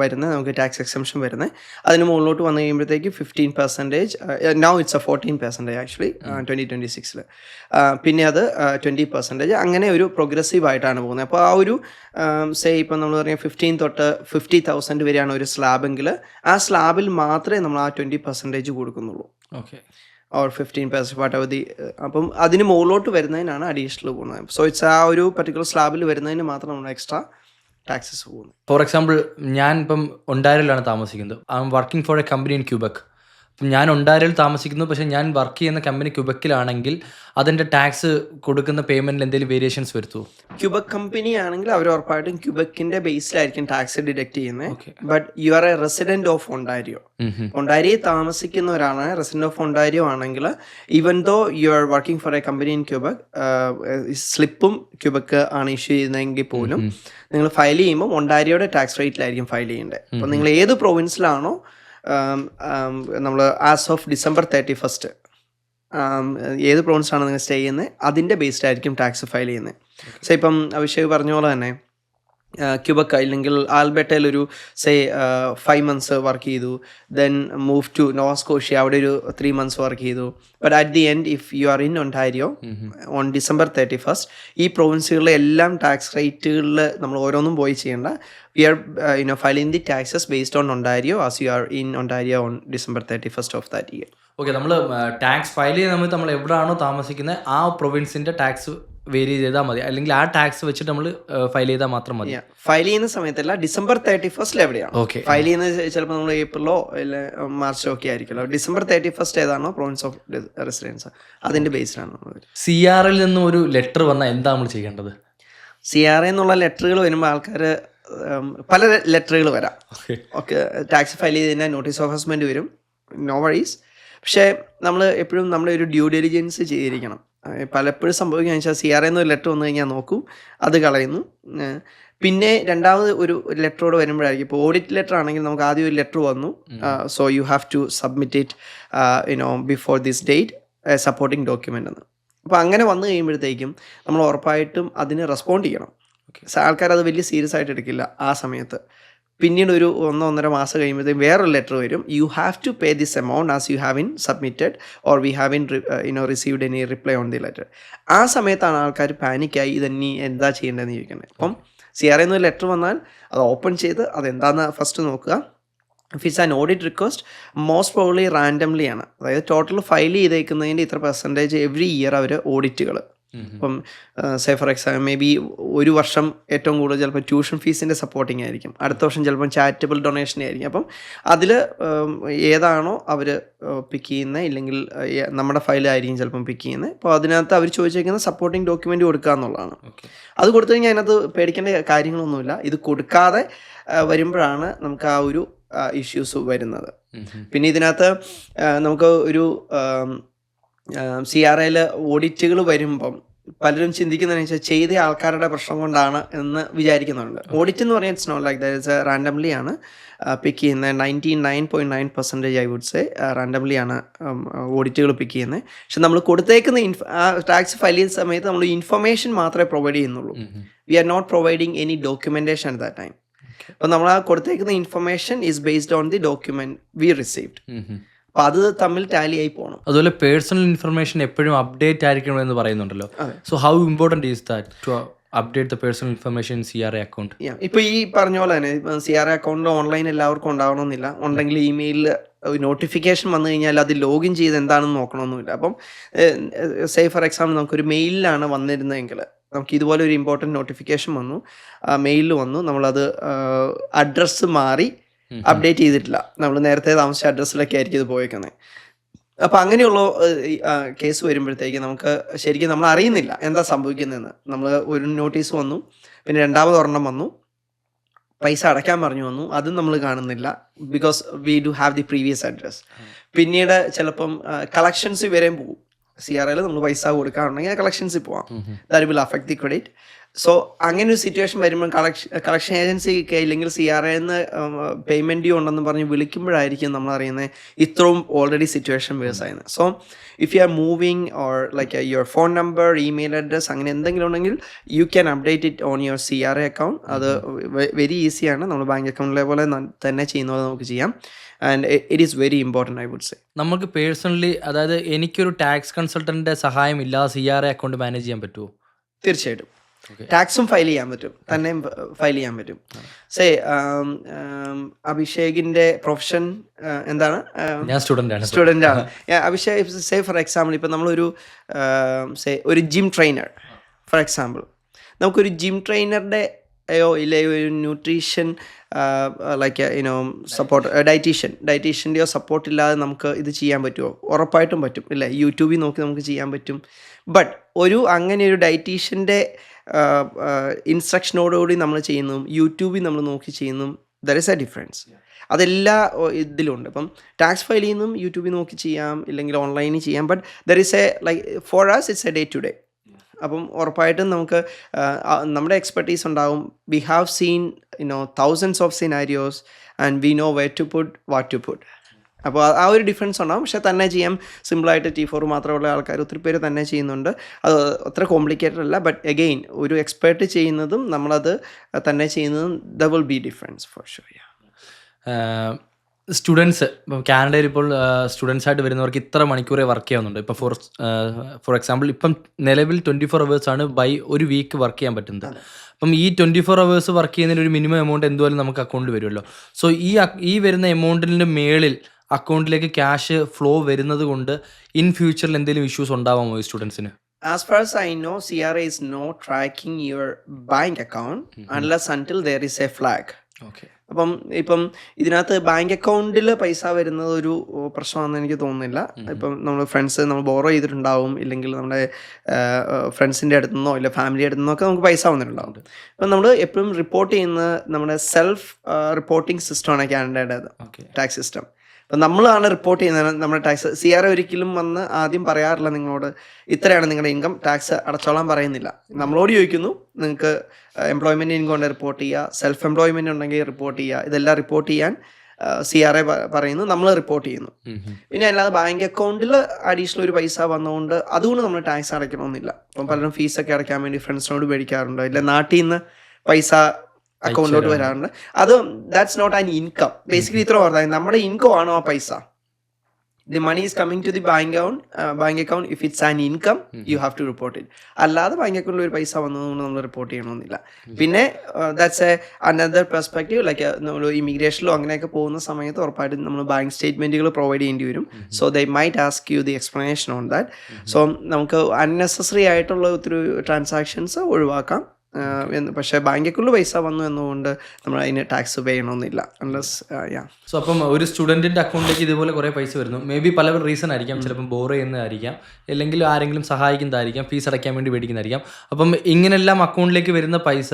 വരുന്നത് നമുക്ക് ടാക്സ് എക്സംഷൻ വരുന്നത്. അതിന് മുകളിലോട്ട് വന്നു കഴിയുമ്പോഴത്തേക്ക് 15%, നൗ ഇറ്റ്സ് എ 14% ആക്ച്വലി 2026. പിന്നെ അത് 20%, അങ്ങനെ ഒരു പ്രോഗ്രസീവ് ആയിട്ടാണ് പോകുന്നത്. അപ്പോൾ ആ ഒരു സേ ഇപ്പം നമ്മൾ പറഞ്ഞാൽ 15 തൊട്ട് 50,000 വരെയാണ് ഒരു സ്ലാബെങ്കിൽ ആ സ്ലാബിൽ മാത്രമേ നമ്മൾ ആ 20% കൊടുക്കുന്നുള്ളൂ. ഓക്കെ. ഓർ 15% പാട്ടവധി. അപ്പം അതിന് മുകളിലോട്ട് വരുന്നതിനാണ് അഡീഷണൽ പോകുന്നത്. സോ ഇറ്റ്സ് ആ ഒരു പർട്ടിക്കുലർ സ്ലാബിൽ വരുന്നതിന് മാത്രം നമ്മൾ എക്സ്ട്രാ ടാക്സസ് പോകുന്നു. ഫോർ എക്സാമ്പിൾ ഞാൻ ഇപ്പം ഒണ്ടാരിലാണ് താമസിക്കുന്നത്. I am working for a company in Quebec. ഞാൻ ഒണ്ടാരിയിൽ താമസിക്കുന്നു, പക്ഷേ ഞാൻ വർക്ക് ചെയ്യുന്ന കമ്പനി ക്യൂബക്കിലാണെങ്കിൽ അതിൻ്റെ ടാക്സ് കൊടുക്കുന്ന പേയ്മെന്റിൽ എന്തെങ്കിലും വേരിയേഷൻസ് വരുത്തുമോ? ക്യൂബക് കമ്പനി ആണെങ്കിൽ അവർ ഉറപ്പായിട്ടും ക്യൂബക്കിന്റെ ബേസിലായിരിക്കും ടാക്സ് ഡിഡക്ട് ചെയ്യുന്നത്. But you are a resident of Ontario, ഒണ്ടാരിയിൽ താമസിക്കുന്ന ഒരാളാണ് റെസിഡന്റ് ഓഫ് ഒണ്ടാരിയോ ആണെങ്കിൽ, even though you are working for a company in Quebec, സ്ലിപ്പും ക്യൂബക് ആണ് ഇഷ്യൂ ചെയ്യുന്നതെങ്കിൽ പോലും നിങ്ങൾ ഫയൽ ചെയ്യുമ്പോൾ ഒണ്ടാരിയോയുടെ ടാക്സ് റേറ്റിലായിരിക്കും ഫയൽ ചെയ്യേണ്ടത്. അപ്പോൾ നിങ്ങൾ ഏത് പ്രൊവിൻസിലാണോ നമ്മൾ ആസ് ഓഫ് December 31 ഏത് പ്രൊവിൻസാണ് നിങ്ങൾ സ്റ്റേ ചെയ്യുന്നത് അതിൻ്റെ ബേസ്ഡായിരിക്കും ടാക്സ് ഫയൽ ചെയ്യുന്നത്. സോ ഇപ്പം അഭിഷേക് പറഞ്ഞ പോലെ തന്നെ ക്യൂബക് അല്ലെങ്കിൽ ആൽബർട്ടയിൽ ഒരു സേ 5 months വർക്ക് ചെയ്തു, ദെൻ മൂവ് ടു നോവാസ്കോഷ്യ, അവിടെ ഒരു 3 months വർക്ക് ചെയ്തു. But at the end if you are in Ontario on December 31 ഈ പ്രൊവിൻസുകളിലെ എല്ലാം ടാക്സ് റേറ്റുകളിൽ നമ്മൾ ഓരോന്നും പോയി ചെയ്യേണ്ട. We are filing the taxes based on Ontario as you are in Ontario on December 31 of that year. Okay. നമ്മൾ tax file ചെയ്യുന്ന സമയത്ത് നമ്മൾ എവിടെയാണോ താമസിക്കുന്നത് ആ പ്രൊവിൻസിൻ്റെ ടാക്സ് വേരി ചെയ്താൽ മതി, അല്ലെങ്കിൽ ആ ടാക്സ് വെച്ചിട്ട് നമ്മൾ ഫയൽ ചെയ്താൽ മാത്രം മതി. ഫയൽ ചെയ്യുന്ന സമയത്തല്ല, December 31 എവിടെയാണ് ഫയൽ ചെയ്യുന്നത്. ചിലപ്പോൾ നമ്മൾ ഏപ്രിലോ അല്ലെ മാർച്ചോ ഒക്കെ ആയിരിക്കുമല്ലോ. December 31 ഏതാണോ പ്രൊവിൻസ് ഓഫ് റെസിഡൻസ് അതിൻ്റെ ബേസിലാണ്. CRL നിന്നും ഒരു ലെറ്റർ വന്നാൽ എന്താ നമ്മൾ ചെയ്യേണ്ടത്? CRA എന്നുള്ള ലെറ്ററുകൾ വരുമ്പോൾ ആൾക്കാർ പല ലെറ്ററുകൾ വരാം. ഓക്കെ, ടാക്സ് ഫയൽ ചെയ്തതിൻ്റെ നോട്ടീസ് ഓഫ് അസസ്മെൻറ്റ് വരും, നോ വറീസ്. പക്ഷേ നമ്മൾ എപ്പോഴും നമ്മുടെ ഒരു ഡ്യൂ ഡെലിജൻസ് ചെയ്തിരിക്കണം. പലപ്പോഴും സംഭവിക്കുക വെച്ചാൽ CRA എന്നൊരു ലെറ്റർ വന്നു കഴിഞ്ഞാൽ നോക്കും, അത് കളയുന്നു. പിന്നെ രണ്ടാമത് ഒരു ലെറ്ററോട് വരുമ്പോഴായിരിക്കും, ഇപ്പോൾ ഓഡിറ്റ് ലെറ്റർ ആണെങ്കിൽ നമുക്ക് ആദ്യം ഒരു ലെറ്റർ വന്നു, so you have to submit it before this date supporting document എന്ന്. അപ്പോൾ അങ്ങനെ വന്നു കഴിയുമ്പോഴത്തേക്കും നമ്മൾ ഉറപ്പായിട്ടും അതിന് റെസ്പോണ്ട് ചെയ്യണം. ആൾക്കാർ അത് വലിയ സീരിയസ് ആയിട്ട് എടുക്കില്ല ആ സമയത്ത്. പിന്നീട് ഒരു 1-1.5 മാസം കഴിയുമ്പോഴത്തേക്കും വേറൊരു ലെറ്റർ വരും, you have to pay this amount as you have in submitted or we have in received any reply on the letter. ആ സമയത്താണ് ആൾക്കാർ പാനിക്കായി ഇതന്നെ എന്താ ചെയ്യേണ്ടതെന്ന് ചോദിക്കുന്നത്. അപ്പം CRA എന്നൊരു ലെറ്റർ വന്നാൽ അത് ഓപ്പൺ ചെയ്ത് അതെന്താണെന്ന് ഫസ്റ്റ് നോക്കുക. If it's an audit request, most probably randomly ആണ്. അതായത് ടോട്ടൽ ഫയൽ ചെയ്തേക്കുന്നതിൻ്റെ ഇത്ര പെർസെൻറ്റേജ് എവറി ഇയർ അവർ ഓഡിറ്റുകൾ. ഇപ്പം say for example may be ഒരു വർഷം ഏറ്റവും കൂടുതൽ ചിലപ്പോൾ ട്യൂഷൻ ഫീസിൻ്റെ സപ്പോർട്ടിങ് ആയിരിക്കും, അടുത്ത വർഷം ചിലപ്പം ചാരിറ്റബിൾ ഡൊണേഷൻ ആയിരിക്കും. അപ്പം അതിൽ ഏതാണോ അവർ പിക്ക് ചെയ്യുന്നത്, ഇല്ലെങ്കിൽ നമ്മുടെ ഫയലായിരിക്കും ചിലപ്പം പിക്ക് ചെയ്യുന്നത്. അപ്പോൾ അതിനകത്ത് അവർ ചോദിച്ചേക്കുന്ന സപ്പോർട്ടിങ് ഡോക്യുമെൻ്റ് കൊടുക്കുക എന്നുള്ളതാണ്. അത് കൊടുത്തു കഴിഞ്ഞാൽ അതിനകത്ത് പേടിക്കേണ്ട കാര്യങ്ങളൊന്നുമില്ല. ഇത് കൊടുക്കാതെ വരുമ്പോഴാണ് നമുക്ക് ആ ഒരു ഇഷ്യൂസ് വരുന്നത്. പിന്നെ ഇതിനകത്ത് നമുക്ക് ഒരു CRAയിൽ ഓഡിറ്റുകൾ വരുമ്പം പലരും ചിന്തിക്കുന്നതെന്ന് വെച്ചാൽ ചെയ്ത ആൾക്കാരുടെ പ്രശ്നം കൊണ്ടാണ് എന്ന് വിചാരിക്കുന്നുണ്ട്. ഓഡിറ്റ് എന്ന് പറഞ്ഞാൽ it's not like that. It's randomly ആണ് പിക്ക് ചെയ്യുന്നത്. 99.9% ഐ വുഡ് സേ റാൻഡംലി ആണ് ഓഡിറ്റുകൾ പിക്ക് ചെയ്യുന്നത്. പക്ഷെ നമ്മൾ കൊടുത്തേക്കുന്ന ടാക്സ് ഫയൽ ചെയ്യുന്ന സമയത്ത് നമ്മൾ ഇൻഫർമേഷൻ മാത്രമേ പ്രൊവൈഡ് ചെയ്യുന്നുള്ളൂ. We are not providing any documentation at that time. അപ്പോൾ നമ്മൾ ആ കൊടുത്തേക്കുന്ന information is based on the document we received. അപ്പോൾ അത് തമ്മിൽ ടാലി ആയി പോകണം. അതുപോലെ പേഴ്സണൽ ഇൻഫർമേഷൻ എപ്പോഴും അപ്ഡേറ്റ് ആയിരിക്കണം എന്ന് പറയുന്നുണ്ടല്ലോ. So how important is that to update the personal information in CRA account? ഇപ്പോൾ ഈ പറഞ്ഞ പോലെ തന്നെ CRA അക്കൗണ്ട് ഓൺലൈൻ എല്ലാവർക്കും ഉണ്ടാവണമെന്നില്ല. ഉണ്ടെങ്കിൽ ഇമെയിലിൽ നോട്ടിഫിക്കേഷൻ വന്നു കഴിഞ്ഞാൽ അത് ലോഗിൻ ചെയ്ത് എന്താണെന്ന് നോക്കണമെന്നില്ല. അപ്പം സേ ഫോർ എക്സാമ്പിൾ നമുക്കൊരു മെയിലിലാണ് വന്നിരുന്നതെങ്കിൽ നമുക്ക് ഇതുപോലെ ഒരു ഇമ്പോർട്ടൻറ്റ് നോട്ടിഫിക്കേഷൻ വന്നു, മെയിലിൽ വന്നു, നമ്മളത് അഡ്രസ്സ് മാറി അപ്ഡേറ്റ് ചെയ്തിട്ടില്ല, നമ്മൾ നേരത്തെ താമസിച്ച അഡ്രസ്സിലൊക്കെ ആയിരിക്കും ഇത് പോയേക്കുന്നത്. അപ്പോൾ അങ്ങനെയുള്ള കേസ് വരുമ്പോഴത്തേക്ക് നമുക്ക് ശരിക്കും നമ്മൾ അറിയുന്നില്ല എന്താ സംഭവിക്കുന്നതെന്ന്. നമ്മൾ ഒരു നോട്ടീസ് വന്നു, പിന്നെ രണ്ടാമത് ഒരെണ്ണം വന്നു, പൈസ അടയ്ക്കാൻ പറഞ്ഞു വന്നു, അതും നമ്മൾ കാണുന്നില്ല, because we do have the previous address. പിന്നീട് ചിലപ്പം കളക്ഷൻസ് വരെയും പോകും. CRAയിൽ നമ്മൾ പൈസ കൊടുക്കാറുണ്ടെങ്കിൽ കളക്ഷൻസിൽ പോവാം. That will affect the credit. So അങ്ങനെ ഒരു സിറ്റുവേഷൻ വരുമ്പോൾ കളക്ഷൻ ഏജൻസിക്ക് ഇല്ലെങ്കിൽ CRAന്ന് പേയ്മെൻറ്റ് ഡ്യൂ ഉണ്ടെന്ന് പറഞ്ഞ് വിളിക്കുമ്പോഴായിരിക്കും നമ്മൾ അറിയുന്നത് ഇത്രയും ഓൾറെഡി സിറ്റുവേഷൻ വേഴ്സ് ആയിരുന്നു. So if you are moving or like your phone number, email address, അങ്ങനെ എന്തെങ്കിലും ഉണ്ടെങ്കിൽ you can update it on your CRA account. അത് വെരി ഈസിയാണ്. നമ്മൾ ബാങ്ക് അക്കൗണ്ടിലെ പോലെ തന്നെ ചെയ്യുന്നത് നമുക്ക് ചെയ്യാം. And it is very important I would say. നമുക്ക് പേഴ്സണലി, അതായത് എനിക്കൊരു ടാക്സ് കൺസൾട്ടൻറ്റിൻ്റെ സഹായം ഇല്ലാതെ CRA അക്കൗണ്ട് മാനേജ് ചെയ്യാൻ പറ്റുമോ? തീർച്ചയായിട്ടും. ടാക്സും ഫയൽ ചെയ്യാൻ പറ്റും, തന്നെ ഫയൽ ചെയ്യാൻ പറ്റും. സേ അഭിഷേകിന്റെ പ്രൊഫഷൻ എന്താണ്? ഞാൻ സ്റ്റുഡൻ്റ് ആണ്. അഭിഷേക് സേ ഫോർ എക്സാമ്പിൾ ഇപ്പം നമ്മളൊരു ഒരു ജിം ട്രെയിനർ ഫോർ എക്സാമ്പിൾ, നമുക്കൊരു ജിം ട്രെയിനറുടെ ഇല്ലേ ഒരു ന്യൂട്രീഷൻ ലൈക്ക് സപ്പോർട്ട് ഡയറ്റീഷ്യൻ്റെയോ സപ്പോർട്ട് ഇല്ലാതെ നമുക്ക് ഇത് ചെയ്യാൻ പറ്റുമോ? ഉറപ്പായിട്ടും പറ്റും, ഇല്ലേ? യൂട്യൂബിൽ നോക്കി നമുക്ക് ചെയ്യാൻ പറ്റും. ബട്ട് അങ്ങനെ ഒരു ഡയറ്റീഷ്യൻ്റെ ഇൻസ്ട്രക്ഷനോടുകൂടി നമ്മൾ ചെയ്യുന്നതും യൂട്യൂബിൽ നമ്മൾ നോക്കി ചെയ്യുന്നതും ദർ ഇസ് എ ഡിഫറൻസ്. അതെല്ലാ ഇതിലുണ്ട്. ഇപ്പം ടാക്സ് ഫയൽ ചെയ്യുന്നതും യൂട്യൂബിൽ നോക്കി ചെയ്യാം, ഇല്ലെങ്കിൽ ഓൺലൈനിൽ ചെയ്യാം. But there is a like for us it's a day to day. അപ്പം ഉറപ്പായിട്ടും നമുക്ക് നമ്മുടെ എക്സ്പെർട്ടീസ് ഉണ്ടാവും. We have seen thousands of scenarios and we know where to put what to put. അപ്പോൾ ആ ഒരു ഡിഫറൻസ് ഉണ്ടാവും. പക്ഷേ തന്നെ ചെയ്യാം. സിമ്പിളായിട്ട് T4 മാത്രമുള്ള ആൾക്കാർ ഒത്തിരി പേര് തന്നെ ചെയ്യുന്നുണ്ട്. അത് അത്ര കോംപ്ലിക്കേറ്റഡ് അല്ല. ബട്ട് അഗെയിൻ ഒരു എക്സ്പെർട്ട് ചെയ്യുന്നതും നമ്മളത് തന്നെ ചെയ്യുന്നതും the will be difference for sure. Students ഇപ്പം കാനഡയിൽ ഇപ്പോൾ സ്റ്റുഡൻസായിട്ട് വരുന്നവർക്ക് ഇത്ര മണിക്കൂറേ വർക്ക് ചെയ്യാവുന്നുണ്ട്. ഇപ്പോൾ ഫോർ എക്സാമ്പിൾ ഇപ്പം നിലവിൽ 24 hours ആണ് ബൈ ഒരു വീക്ക് വർക്ക് ചെയ്യാൻ പറ്റുന്നത്. അപ്പം ഈ 24 hours വർക്ക് ചെയ്യുന്നതിന് ഒരു മിനിമം എമൗണ്ട് എന്തുപോലും നമുക്ക് അക്കൗണ്ടിൽ വരുമല്ലോ. സോ ഈ വരുന്ന എമൗണ്ടിൻ്റെ മേളിൽ അക്കൗണ്ടിലേക്ക് ക്യാഷ് ഫ്ലോ വരുന്നത് കൊണ്ട് ഇൻ ഫ്യൂച്ചറിൽ എന്തെങ്കിലും ഇഷ്യൂസ് ഉണ്ടാവാമോ ഈ സ്റ്റുഡൻസിന്? As far as I know, CRA is not tracking your bank account unless until there is a flag. Okay. ഇപ്പം ഇതിനകത്ത് ബാങ്ക് അക്കൗണ്ടിൽ പൈസ വരുന്നത് ഒരു പ്രശ്നമാണെന്ന് എനിക്ക് തോന്നുന്നില്ല. ഇപ്പം നമ്മൾ ബോറോ ചെയ്തിട്ടുണ്ടാവും, ഇല്ലെങ്കിൽ നമ്മുടെ ഫ്രണ്ട്സിൻ്റെ അടുത്തു നിന്നോ ഇല്ല ഫാമിലി അടുത്തു നിന്നൊക്കെ നമുക്ക് പൈസ വന്നിട്ടുണ്ടാവും. അപ്പം നമ്മൾ എപ്പോഴും റിപ്പോർട്ട് ചെയ്യുന്ന നമ്മുടെ സെൽഫ് റിപ്പോർട്ടിംഗ് സിസ്റ്റമാണ് കാനഡയുടേത് ടാക്സ് സിസ്റ്റം. അപ്പം നമ്മളാണ് റിപ്പോർട്ട് ചെയ്യുന്നത് നമ്മുടെ ടാക്സ്. CRA ഒരിക്കലും വന്ന് ആദ്യം പറയാറില്ല നിങ്ങളോട് ഇത്രയാണ് നിങ്ങളുടെ ഇൻകം, ടാക്സ് അടച്ചോളാൻ പറയുന്നില്ല. നമ്മളോട് ചോദിക്കുന്നു നിങ്ങൾക്ക് എംപ്ലോയ്മെൻറ്റ് ഇൻകം ഉണ്ടെങ്കിൽ റിപ്പോർട്ട് ചെയ്യുക, സെൽഫ് എംപ്ലോയ്മെൻറ്റ് ഉണ്ടെങ്കിൽ റിപ്പോർട്ട് ചെയ്യുക. ഇതെല്ലാം റിപ്പോർട്ട് ചെയ്യാൻ CRA പറയുന്നു, നമ്മൾ റിപ്പോർട്ട് ചെയ്യുന്നു. പിന്നെ അല്ലാതെ ബാങ്ക് അക്കൗണ്ടിൽ അഡീഷണൽ ഒരു പൈസ വന്നുകൊണ്ട് അതുകൊണ്ട് നമ്മൾ ടാക്സ് അടയ്ക്കണമെന്നില്ല. ഇപ്പം പലരും ഫീസൊക്കെ അടയ്ക്കാൻ വേണ്ടി ഫ്രണ്ട്സിനോട് മേടിക്കാറുണ്ട്, ഇല്ല നാട്ടിൽ നിന്ന് പൈസ അക്കൗണ്ടിലോട്ട് വരാറുണ്ട്. അത് that's not an income. Basically ഇത്ര പറഞ്ഞാൽ നമ്മുടെ ഇൻകം ആണോ ആ പൈസ. The money is coming to the bank account. If it's an income, you have to report it. അല്ലാതെ ബാങ്ക് അക്കൗണ്ടിൽ ഒരു പൈസ വന്നതുകൊണ്ട് നമ്മൾ റിപ്പോർട്ട് ചെയ്യണമെന്നില്ല. പിന്നെ ദാറ്റ്സ് അനദർ പെർസ്പെക്റ്റീവ്. ലൈക്ക് നമ്മൾ ഇമിഗ്രേഷനിലോ അങ്ങനെയൊക്കെ പോകുന്ന സമയത്ത് ഉറപ്പായിട്ടും നമ്മൾ ബാങ്ക് സ്റ്റേറ്റ്മെൻറ്റുകൾ പ്രൊവൈഡ് ചെയ്യേണ്ടി വരും. So they might ask you the explanation on that. So നമുക്ക് അൺനെസസറി ആയിട്ടുള്ള ഒത്തിരി ട്രാൻസാക്ഷൻസ് ഒഴിവാക്കാം. പക്ഷേ ബാങ്ക് അക്കൗണ്ടിൽ പൈസ വന്നു എന്നുകൊണ്ട് നമ്മൾ അതിന് ടാക്സ് പേ ചെയ്യണമെന്നില്ല അൺലെസ് സോ അപ്പം ഒരു സ്റ്റുഡൻറ്റിൻ്റെ അക്കൗണ്ടിലേക്ക് ഇതുപോലെ കുറേ പൈസ വരുന്നു. മേ ബി പല റീസൺ ആയിരിക്കാം. ചിലപ്പം ബോറോ ചെയ്യുന്നതായിരിക്കാം, അല്ലെങ്കിൽ ആരെങ്കിലും സഹായിക്കുന്നതായിരിക്കാം, ഫീസ് അടയ്ക്കാൻ വേണ്ടി മേടിക്കുന്നതായിരിക്കാം. അപ്പം ഇങ്ങനെല്ലാം അക്കൗണ്ടിലേക്ക് വരുന്ന പൈസ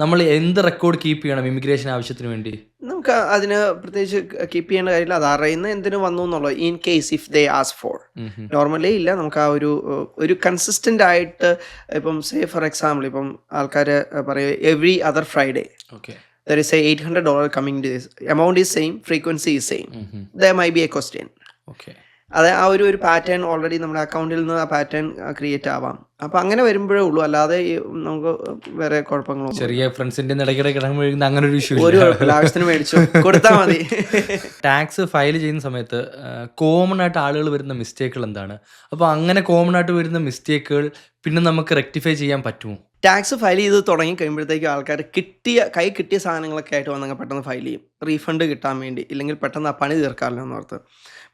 നമ്മൾ എന്ത് റെക്കോർഡ് കീപ്പ് ചെയ്യണം ഇമിഗ്രേഷൻ ആവശ്യത്തിന് വേണ്ടി? നമുക്ക് അതിന് പ്രത്യേകിച്ച് കീപ്പ് ചെയ്യേണ്ട കാര്യമില്ല. അത് അറിയുന്ന എന്തിനു വന്നു എന്നുള്ളത്. In case if they ask for, normally ഇല്ല. നമുക്ക് ആ ഒരു കൺസിസ്റ്റൻ്റ് ആയിട്ട് ഇപ്പം സേ ഫോർ എക്സാമ്പിൾ ഇപ്പം ആൾക്കാർ പറയും every other Friday there is a $800 coming to this. Amount is same, frequency is same. There might be a question. അത് ആ ഒരു പാറ്റേൺ ഓൾറെഡി നമ്മുടെ അക്കൗണ്ടിൽ നിന്ന് ആ പാറ്റേൺ ക്രിയേറ്റ് ആവാം. അപ്പം അങ്ങനെ വരുമ്പോഴേ ഉള്ളൂ, അല്ലാതെ നമുക്ക് വേറെ കുഴപ്പങ്ങളൊന്നും. ചെറിയ ഫ്രണ്ട്സിൻ്റെ ഇടയ്ക്കിടയ്ക്ക് അങ്ങനെ ഒരു ഇഷ്യൂ ഒരു ആവശ്യത്തിന് മേടിച്ചു കൊടുത്താൽ മതി. ടാക്സ് ഫയൽ ചെയ്യുന്ന സമയത്ത് കോമൺ ആയിട്ട് ആളുകൾ വരുന്ന മിസ്റ്റേക്കുകൾ എന്താണ്? അപ്പോൾ അങ്ങനെ കോമൺ ആയിട്ട് വരുന്ന മിസ്റ്റേക്കുകൾ പിന്നെ നമുക്ക് റെക്ടിഫൈ ചെയ്യാൻ പറ്റുമോ? ടാക്സ് ഫയൽ ചെയ്ത് തുടങ്ങി കഴിയുമ്പോഴത്തേക്കും ആൾക്കാർ കൈ കിട്ടിയ സാധനങ്ങളൊക്കെ ആയിട്ട് വന്നങ്ങ് പെട്ടെന്ന് ഫയൽ ചെയ്യും, റീഫണ്ട് കിട്ടാൻ വേണ്ടി, ഇല്ലെങ്കിൽ പെട്ടെന്ന് ആ പണി തീർക്കാമല്ലോ എന്നോർത്ത്.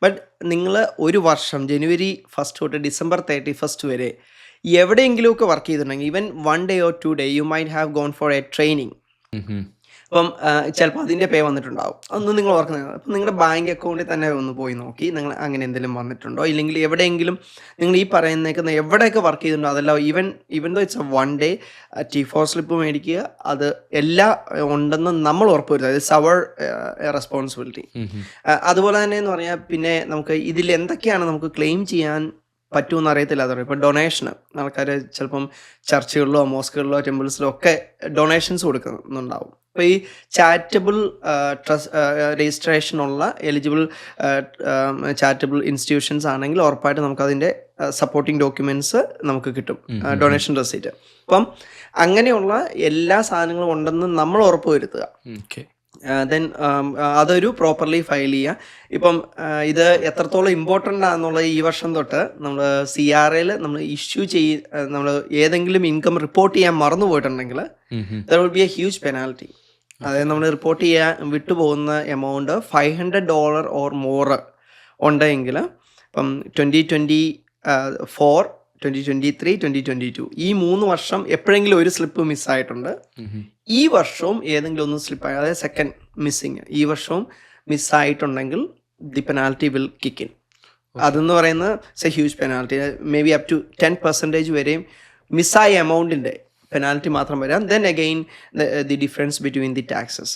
ബട്ട് നിങ്ങൾ ഒരു വർഷം January 1 തൊട്ട് December 31 വരെ എവിടെയെങ്കിലുമൊക്കെ വർക്ക് ചെയ്തിട്ടുണ്ടെങ്കിൽ, even 1 day or 2 day, you might have gone for a training. അപ്പം ചിലപ്പോൾ അതിൻ്റെ പേ വന്നിട്ടുണ്ടാവും. അതൊന്നും നിങ്ങൾ ഓർക്കുന്നത്. അപ്പം നിങ്ങളുടെ ബാങ്ക് അക്കൗണ്ടിൽ തന്നെ ഒന്ന് പോയി നോക്കി നിങ്ങൾ അങ്ങനെ എന്തെങ്കിലും വന്നിട്ടുണ്ടോ, ഇല്ലെങ്കിൽ എവിടെയെങ്കിലും നിങ്ങൾ ഈ പറയുന്നേക്കുന്ന എവിടെയൊക്കെ വർക്ക് ചെയ്തിട്ടുണ്ടോ അതെല്ലാം even though it's a 1 day T4 slip മേടിക്കുക. അത് എല്ലാം ഉണ്ടെന്ന് നമ്മൾ ഉറപ്പുവരുത്തുക. It's our responsibility. അതുപോലെ തന്നെ എന്ന് പറഞ്ഞാൽ പിന്നെ നമുക്ക് ഇതിൽ എന്തൊക്കെയാണ് നമുക്ക് ക്ലെയിം ചെയ്യാൻ പറ്റുമെന്ന് അറിയത്തില്ല. അതറിയാം ഇപ്പോൾ ഡൊണേഷന് ആൾക്കാർ ചിലപ്പം ചർച്ചുകളിലോ മോസ്കുകളിലോ ടെമ്പിൾസിലോ ഒക്കെ ഡൊണേഷൻസ് കൊടുക്കുന്നുണ്ടാവും. അപ്പോൾ ഈ ചാരിറ്റബിൾ രജിസ്ട്രേഷനുള്ള എലിജിബിൾ ചാരിറ്റബിൾ ഇൻസ്റ്റിറ്റ്യൂഷൻസ് ആണെങ്കിൽ ഉറപ്പായിട്ട് നമുക്കതിൻ്റെ സപ്പോർട്ടിംഗ് ഡോക്യുമെൻറ്റ്സ് നമുക്ക് കിട്ടും, ഡൊണേഷൻ റെസീറ്റ്. അപ്പം അങ്ങനെയുള്ള എല്ലാ സാധനങ്ങളും ഉണ്ടെന്ന് നമ്മൾ ഉറപ്പ് വരുത്തുക. ദെൻ അതൊരു പ്രോപ്പർലി ഫയൽ ചെയ്യുക. ഇപ്പം ഇത് എത്രത്തോളം ഇമ്പോർട്ടൻ്റ് ആണെന്നുള്ളത് ഈ വർഷം തൊട്ട് നമ്മൾ CRAയിൽ നമ്മൾ നമ്മൾ ഏതെങ്കിലും ഇൻകം റിപ്പോർട്ട് ചെയ്യാൻ മറന്നു പോയിട്ടുണ്ടെങ്കിൽ there will B A huge penalty. അതായത് നമ്മൾ റിപ്പോർട്ട് ചെയ്യാൻ വിട്ടുപോകുന്ന എമൗണ്ട് $500 ഓർ മോർ ഉണ്ടെങ്കിൽ, ഇപ്പം 2024, 2023, 2022 ഈ 3 വർഷം എപ്പോഴെങ്കിലും ഒരു സ്ലിപ്പ് മിസ്സായിട്ടുണ്ട്. ഈ വർഷവും ഏതെങ്കിലും ഒന്ന് സ്ലിപ്പായി, അതായത് സെക്കൻഡ് മിസ്സിങ് ഈ വർഷവും മിസ്സായിട്ടുണ്ടെങ്കിൽ the penalty will kick in. അതെന്ന് പറയുന്നത് it's a huge penalty. May be up to 10% വരെയും മിസ്സായ എമൗണ്ടിൻ്റെ പെനാൽറ്റി മാത്രം വരാം. Then again the difference between the taxes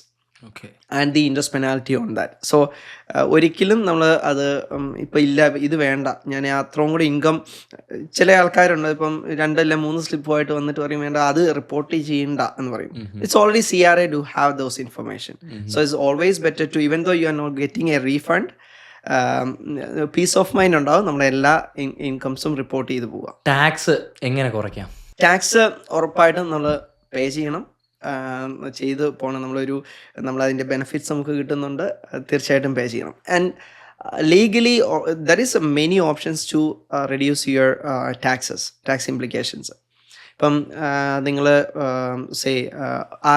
and the interest penalty on that. So ഒരിക്കലും നമ്മൾ അത് ഇപ്പം ഇല്ല ഇത് വേണ്ട, ഞാൻ അത്രയും കൂടി ഇൻകം, ചില ആൾക്കാരുണ്ട് ഇപ്പം 2 അല്ല 3 സ്ലിപ്പുമായിട്ട് വന്നിട്ട് പറയും വേണ്ട അത് റിപ്പോർട്ട് ചെയ്യണ്ട എന്ന് പറയും. It's already CRA do have those information. So it's always better to, even though you are not getting a refund, peace of mind ഉണ്ടാവും, നമ്മുടെ എല്ലാ ഇൻകംസും റിപ്പോർട്ട് ചെയ്ത് പോവുക. ടാക്സ് എങ്ങനെ കുറയ്ക്കാം? ടാക്സ് ഉറപ്പായിട്ടും നമ്മൾ പേ ചെയ്യണം, ചെയ്ത് പോകണം. നമ്മളതിൻ്റെ ബെനിഫിറ്റ്സ് നമുക്ക് കിട്ടുന്നുണ്ട്, തീർച്ചയായിട്ടും പേ ചെയ്യണം. And legally there is many options to reduce your tax implications. ഇപ്പം നിങ്ങൾ സേ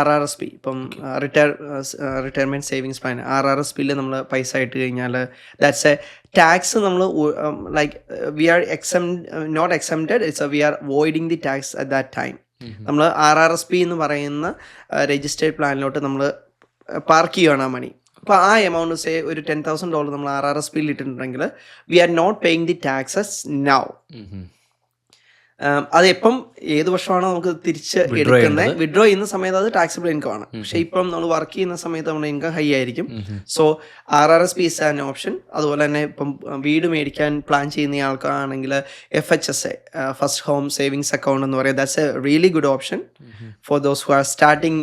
RRSP, ഇപ്പം റിട്ടയർമെൻറ്റ് സേവിങ്സ് പ്ലാൻ, RRSPയിൽ നമ്മൾ പൈസ ഇട്ട് കഴിഞ്ഞാൽ ദാറ്റ്സ് എ ടാക്സ്. നമ്മൾ like we are not exempted, it's we are avoiding the tax at that time. നമ്മൾ RRSP എന്ന് പറയുന്ന രജിസ്റ്റേർഡ് പ്ലാനിലോട്ട് നമ്മൾ പാർക്ക് ചെയ്യുകയാണ് ആ മണി. അപ്പോൾ ആ എമൗണ്ട് സേ ഒരു $10,000 നമ്മൾ RRSPയിൽ ഇട്ടിട്ടുണ്ടെങ്കിൽ we are not paying the taxes now. അത് എപ്പം ഏത് വർഷമാണോ നമുക്ക് തിരിച്ച് എടുക്കുന്നത്, വിഡ്രോ ചെയ്യുന്ന സമയത്ത് അത് ടാക്സിബിൾ ഇൻകം ആണ്. പക്ഷേ ഇപ്പം നമ്മൾ വർക്ക് ചെയ്യുന്ന സമയത്ത് നമ്മുടെ ഇൻകം ഹൈ ആയിരിക്കും. So RRSP is an option. അതുപോലെ തന്നെ ഇപ്പം വീട് മേടിക്കാൻ പ്ലാൻ ചെയ്യുന്ന ആൾക്കാണെങ്കിൽ FHSA, first home savings account എന്ന് പറയും. That's a really good option for those who are starting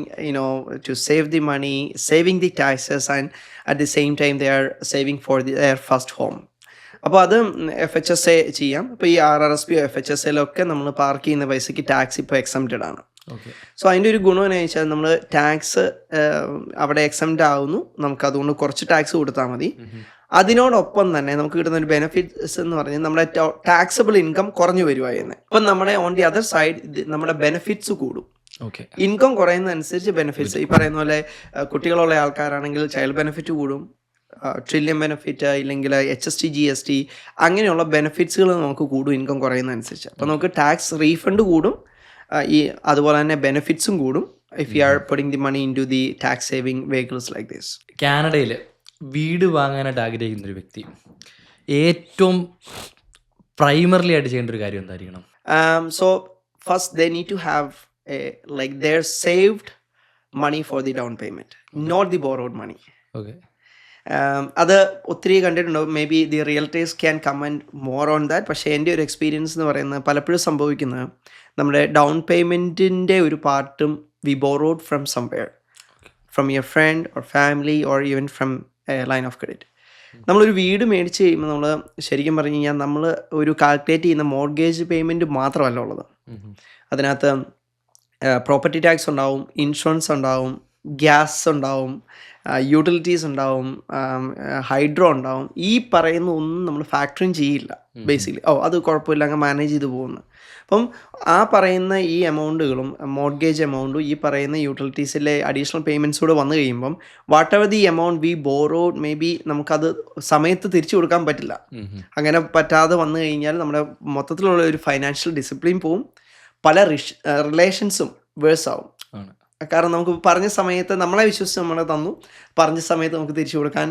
to save the money, saving the taxes and at the same time they are saving for their first home. അപ്പോൾ അത് FHSA ചെയ്യാം. ഇപ്പോൾ ഈ RRSP FHSAയിലൊക്കെ നമ്മൾ park ചെയ്യുന്ന പൈസയ്ക്ക് tax ഇപ്പോൾ exempted ആണ്. ഓക്കെ. സോ അതിൻ്റെ ഒരു ഗുണം എന്ന് വെച്ചാൽ നമ്മൾ ടാക്സ് അവിടെ എക്സംപ്റ്റ് ആവുന്നു, നമുക്ക് അതുകൊണ്ട് കുറച്ച് ടാക്സ് കൊടുത്താൽ മതി. അതിനോടൊപ്പം തന്നെ നമുക്ക് കിട്ടുന്ന ഒരു ബെനിഫിറ്റ്സ് എന്ന് പറഞ്ഞാൽ നമ്മുടെ ടാക്സബിൾ ഇൻകം കുറഞ്ഞു വരുവായിരുന്നു. അപ്പം നമ്മുടെ ഓൺ ദി അതർ സൈഡ് നമ്മുടെ ബെനിഫിറ്റ്സ് കൂടും. ഓക്കെ. ഇൻകം കുറയുന്നതനുസരിച്ച് ബെനിഫിറ്റ്സ്, ഈ പറയുന്ന പോലെ കുട്ടികളുള്ള ആൾക്കാരാണെങ്കിൽ ചൈൽഡ് ബെനിഫിറ്റ് കൂടും, ട്രില്യൺ ബെനിഫിറ്റ്, ഇല്ലെങ്കിൽ HST GST അങ്ങനെയുള്ള ബെനിഫിറ്റ്സുകൾ നമുക്ക് കൂടും ഇൻകം കുറയുന്നതനുസരിച്ച്. അപ്പോൾ നമുക്ക് ടാക്സ് റീഫണ്ട് കൂടും, ഈ അതുപോലെ തന്നെ ബെനിഫിറ്റ്സും കൂടും if you are putting the money into the tax saving vehicles like this. കാനഡയിൽ വീട് വാങ്ങാനായിട്ട് ആഗ്രഹിക്കുന്ന ഒരു വ്യക്തി ഏറ്റവും പ്രൈമറിലി ആയിട്ട് ചെയ്യേണ്ട ഒരു കാര്യം എന്തായിരിക്കണം? So first they need to have their saved money for the down payment, not the borrowed money. Okay. അത് ഒത്തിരി കണ്ടിട്ടുണ്ടാവും, may be the realtors can comment more on that. പക്ഷേ എൻ്റെ ഒരു എക്സ്പീരിയൻസ് എന്ന് പറയുന്നത് പലപ്പോഴും സംഭവിക്കുന്നത് നമ്മുടെ ഡൗൺ പേയ്മെൻറ്റിൻ്റെ ഒരു പാർട്ടും we borrowed from somewhere, from your friend or family or even from line of credit. നമ്മളൊരു വീട് മേടിച്ച് കഴിയുമ്പോൾ നമ്മൾ ശരിക്കും പറഞ്ഞു കഴിഞ്ഞാൽ നമ്മൾ ഒരു കാൽക്കുലേറ്റ് ചെയ്യുന്ന മോർഗേജ് പേയ്മെൻറ്റ് മാത്രമല്ല ഉള്ളത്. അതിനകത്ത് പ്രോപ്പർട്ടി ടാക്സ് ഉണ്ടാവും, ഇൻഷുറൻസ് ഉണ്ടാവും, ഗ്യാസ് ഉണ്ടാവും, യൂട്ടിലിറ്റീസ് ഉണ്ടാവും, ഹൈഡ്രോ ഉണ്ടാവും. ഈ പറയുന്ന ഒന്നും നമ്മൾ ഫാക്ടറിങ് ചെയ്യില്ല ബേസിക്കലി. അത് കുഴപ്പമില്ല, അങ്ങ് മാനേജ് ചെയ്ത് പോകുന്നു. അപ്പം ആ പറയുന്ന ഈ എമൗണ്ടുകളും മോർഗേജ് എമൗണ്ടും ഈ പറയുന്ന യൂട്ടിലിറ്റീസിലെ അഡീഷണൽ പേയ്മെൻറ്റ്സ് കൂടെ വന്നു കഴിയുമ്പം whatever the amount we borrowed may be നമുക്കത് സമയത്ത് തിരിച്ചു കൊടുക്കാൻ പറ്റില്ല. അങ്ങനെ പറ്റാതെ വന്നു കഴിഞ്ഞാൽ നമ്മുടെ മൊത്തത്തിലുള്ള ഒരു ഫൈനാൻഷ്യൽ ഡിസിപ്ലിൻ പോവും, പല റിലേഷൻസും വേഴ്സ് ആവും. കാരണം നമുക്ക് പറഞ്ഞ സമയത്ത് നമ്മളെ വിശ്വസിച്ച് നമ്മളെ തന്നു, പറഞ്ഞ സമയത്ത് നമുക്ക് തിരിച്ചു കൊടുക്കാൻ